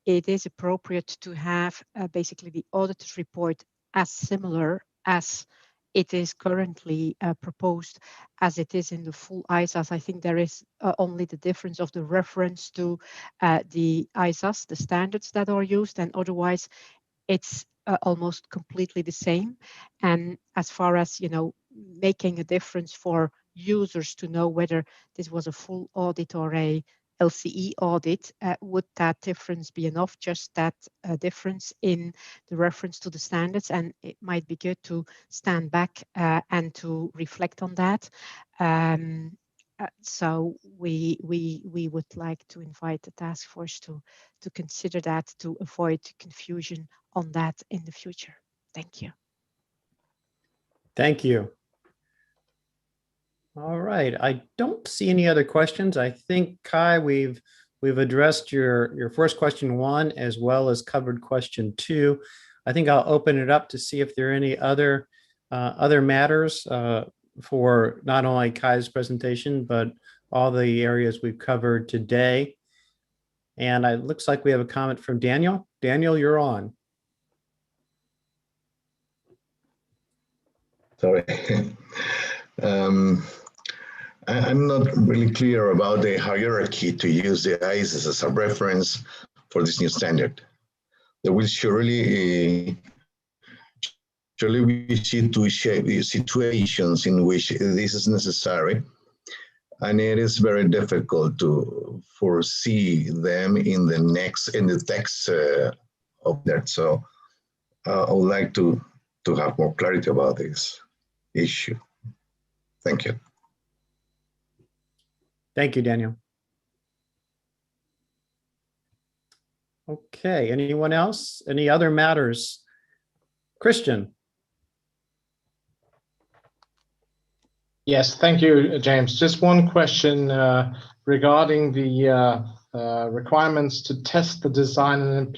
it is appropriate to have basically the auditor's report as similar as it is currently proposed as it is in the full ISAs. I think there is only the difference of the reference to the ISAs, the standards that are used, and otherwise it's almost completely the same. And as far as, you know, making a difference for users to know whether this was a full audit or a LCE audit, would that difference be enough, just that difference in the reference to the standards? And it might be good to stand back and to reflect on that. So we would like to invite the task force to consider that, to avoid confusion on that in the future. Thank you. Thank you. All right, I don't see any other questions. I think, Kai, we've addressed your first question 1 as well as covered question 2. I think I'll open it up to see if there are any other matters for not only Kai's presentation, but all the areas we've covered today. And it looks like we have a comment from Daniel. Daniel, you're on. Sorry. I'm not really clear about the hierarchy to use the ISIS as a reference for this new standard. There will surely we see two situations in which this is necessary, and it is very difficult to foresee them in the text of that. So I would like to have more clarity about this issue. Thank you. Thank you, Daniel. Okay, anyone else? Any other matters? Christian. Yes, thank you, James. Just one question regarding the requirements to test the design and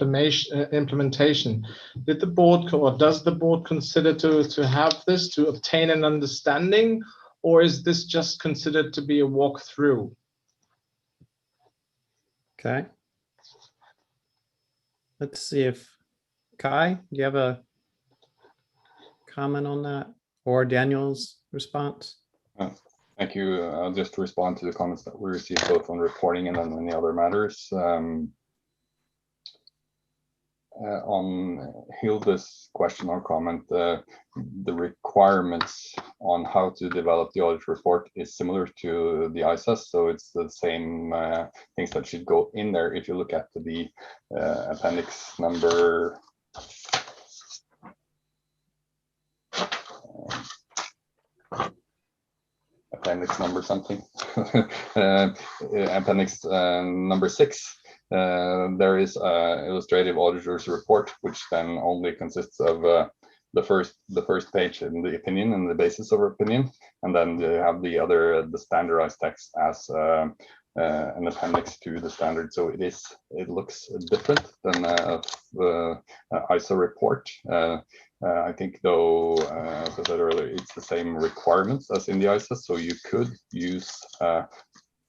implementation. Did the board, or does the board consider to have this to obtain an understanding, or is this just considered to be a walkthrough? Okay. let's see if Kai, do you have a comment on that or Daniel's response? Thank you. I'll just respond to the comments that we received both on reporting and on any other matters. On Hilda's question or comment, the requirements on how to develop the audit report is similar to the ISAS, so it's the same things that should go in there. If you look at the appendix number something, appendix number 6. There is illustrative auditor's report, which then only consists of the first page in the opinion and the basis of opinion, and then you have the standardized text as an appendix to the standard. So it looks different than the ISO report. I think though, as I said earlier, it's the same requirements as in the ISO, so you could use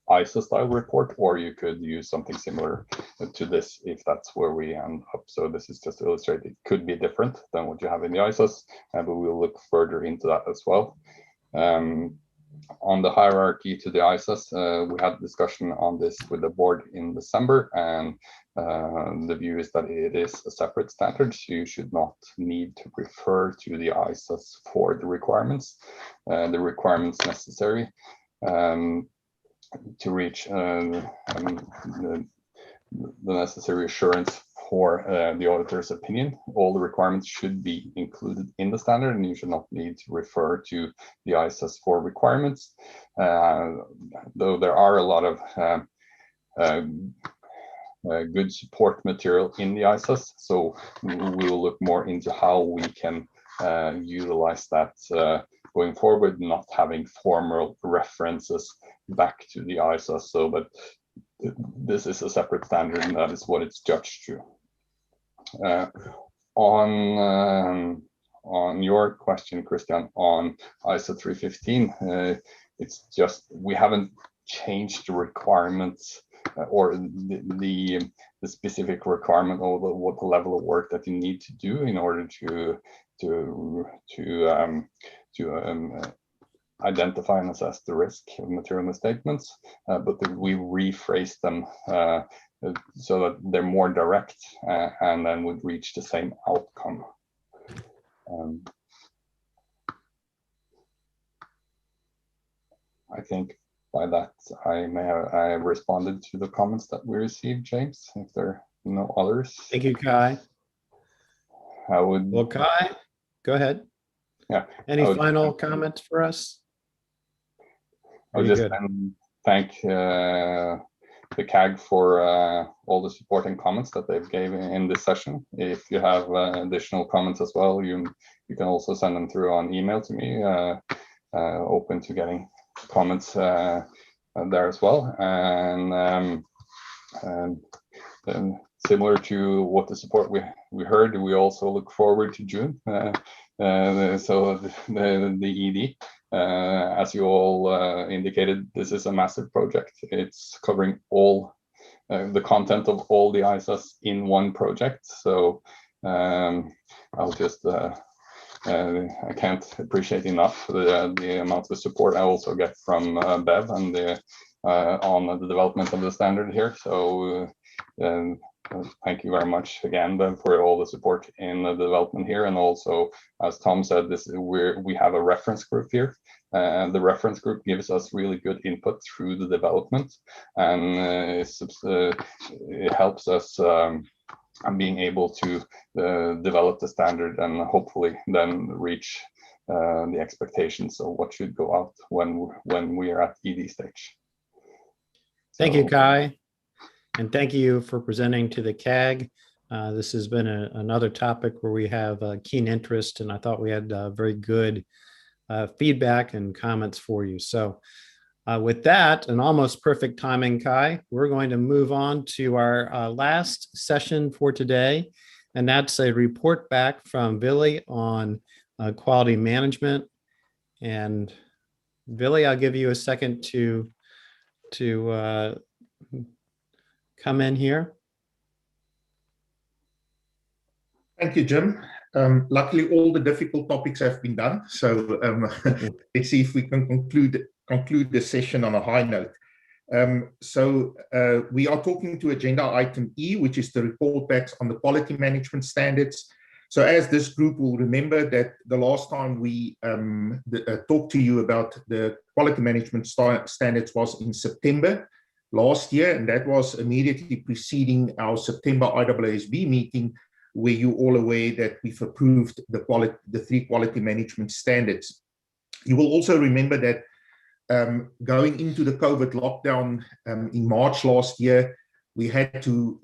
ISO style report, or you could use something similar to this if that's where we end up. So this is just to illustrate it could be different than what you have in the ISOs, but we'll look further into that as well. On the hierarchy to the ISOs, we had a discussion on this with the board in December, and the view is that it is a separate standard, so you should not need to refer to the ISOs for the requirements necessary to reach the necessary assurance for the auditor's opinion. All the requirements should be included in the standard, and you should not need to refer to the ISAs for requirements. Though there are a lot of good support material in the ISAs, so we will look more into how we can utilize that going forward, not having formal references back to the ISAs. So, but this is a separate standard, and that is what it's judged to. On your question, Christian, on ISO 315, it's just we haven't changed the requirements or the specific requirement or what the level of work that you need to do in order to identify and assess the risk of material misstatements, but we rephrase them so that they're more direct and then would reach the same outcome. I think by that I have responded to the comments that we received, James. If there are no others. Thank you, Kai. Well, Kai, go ahead. Yeah. Any final comments for us? I'll just thank the CAG for all the support and comments that they've given in this session. If you have additional comments as well, you can also send them through on email to me. Open to getting comments there as well. And similar to what the support we heard, we also look forward to June. So the ED. As you all indicated, this is a massive project. It's covering all the content of all the ISAs in one project. So I'll just I can't appreciate enough the amount of support I also get from Bev and on the development of the standard here. So thank you very much again, Bev, for all the support in the development here. And also, as Tom said, we have a reference group here. And the reference group gives us really good input through the development, and it helps us being able to develop the standard and hopefully then reach the expectations of what should go out when we are at ED stage. Thank you, Kai. And thank you for presenting to the CAG. This has been another topic where we have keen interest, and I thought we had very good feedback and comments for you. So with that, and almost perfect timing, Kai, we're going to move on to our last session for today, and that's a report back from Billy on quality management. And Billy, I'll give you a second to come in here. Thank you, Jim. Luckily, all the difficult topics have been done. So let's see if we can conclude the session on a high note. We are talking to agenda item E, which is the report backs on the quality management standards. So as this group will remember that the last time we talked to you about the quality management standards was in September last year, and that was immediately preceding our September IAASB meeting, where you're all aware that we've approved the 3 quality management standards. You will also remember that going into the COVID lockdown in March last year, we had to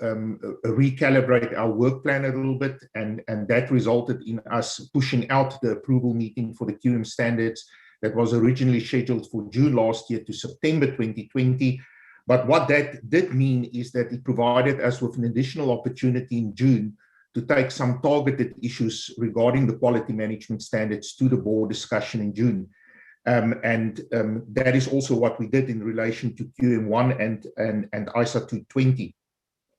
recalibrate our work plan a little bit, and that resulted in us pushing out the approval meeting for the QM standards that was originally scheduled for June last year to September 2020. But what that did mean is that it provided us with an additional opportunity in June to take some targeted issues regarding the quality management standards to the board discussion in June. That is also what we did in relation to QM1 and ISA 220,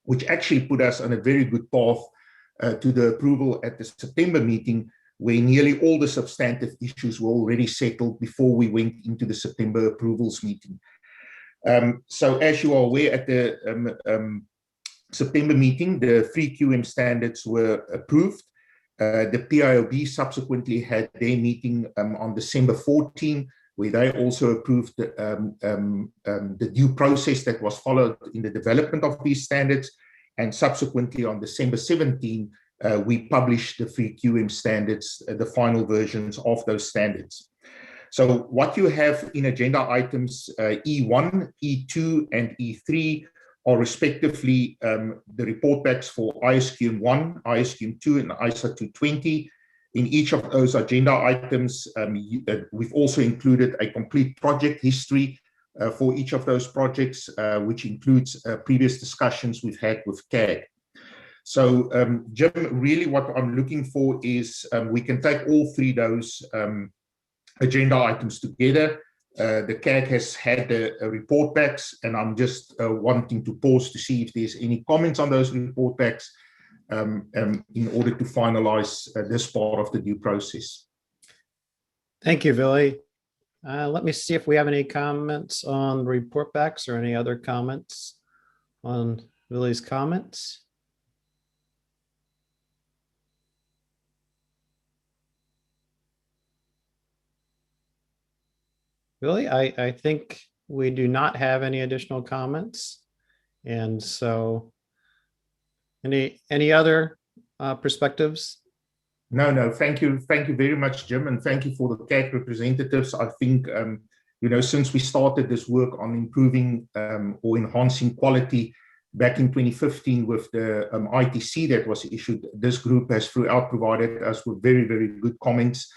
which actually put us on a very good path to the approval at the September meeting, where nearly all the substantive issues were already settled before we went into the September approvals meeting. So as you are aware, at the September meeting, the 3 QM standards were approved. The PIOB subsequently had their meeting on December 14, where they also approved the due process that was followed in the development of these standards. And subsequently on December 17, we published the 3 QM standards, the final versions of those standards. So what you have in agenda items E1, E2, and E3 are respectively the report backs for ISQM1, ISQM2, and ISA 220. In each of those agenda items, we've also included a complete project history for each of those projects, which includes previous discussions we've had with CAG. So, Jim, really what I'm looking for is we can take all 3 of those agenda items together. The CAG has had the report backs, and I'm just wanting to pause to see if there's any comments on those report backs in order to finalize this part of the due process. Thank you, Billy. Let me see if we have any comments on report backs or any other comments on Billy's comments. Billy, I think we do not have any additional comments. And so any other perspectives? No, thank you. Thank you very much, Jim. And thank you for the CAG representatives. I think, since we started this work on improving or enhancing quality back in 2015 with the ITC that was issued, this group has throughout provided us with very, very good comments,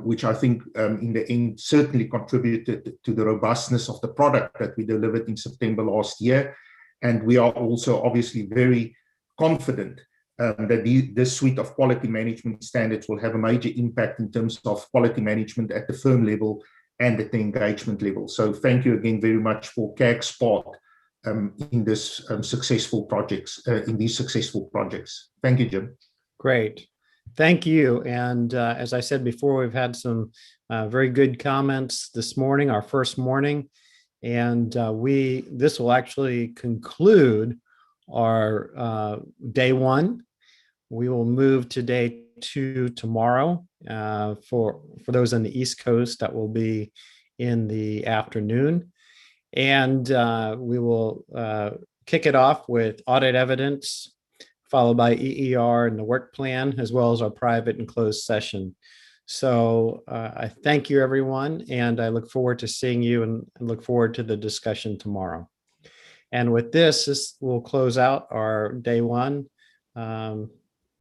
which I think in the end certainly contributed to the robustness of the product that we delivered in September last year. And we are also obviously very confident that this suite of quality management standards will have a major impact in terms of quality management at the firm level and at the engagement level. So thank you again very much for CAG's part in this successful projects, in these successful projects. Thank you, Jim. Great. Thank you. And as I said before, we've had some very good comments this morning, our first morning. And this will actually conclude our day 1. We will move to day 2 tomorrow. For those on the East Coast, that will be in the afternoon. And we will kick it off with audit evidence, followed by EER and the work plan, as well as our private and closed session. So I thank you, everyone, and I look forward to seeing you and look forward to the discussion tomorrow. And with this will close out our day 1.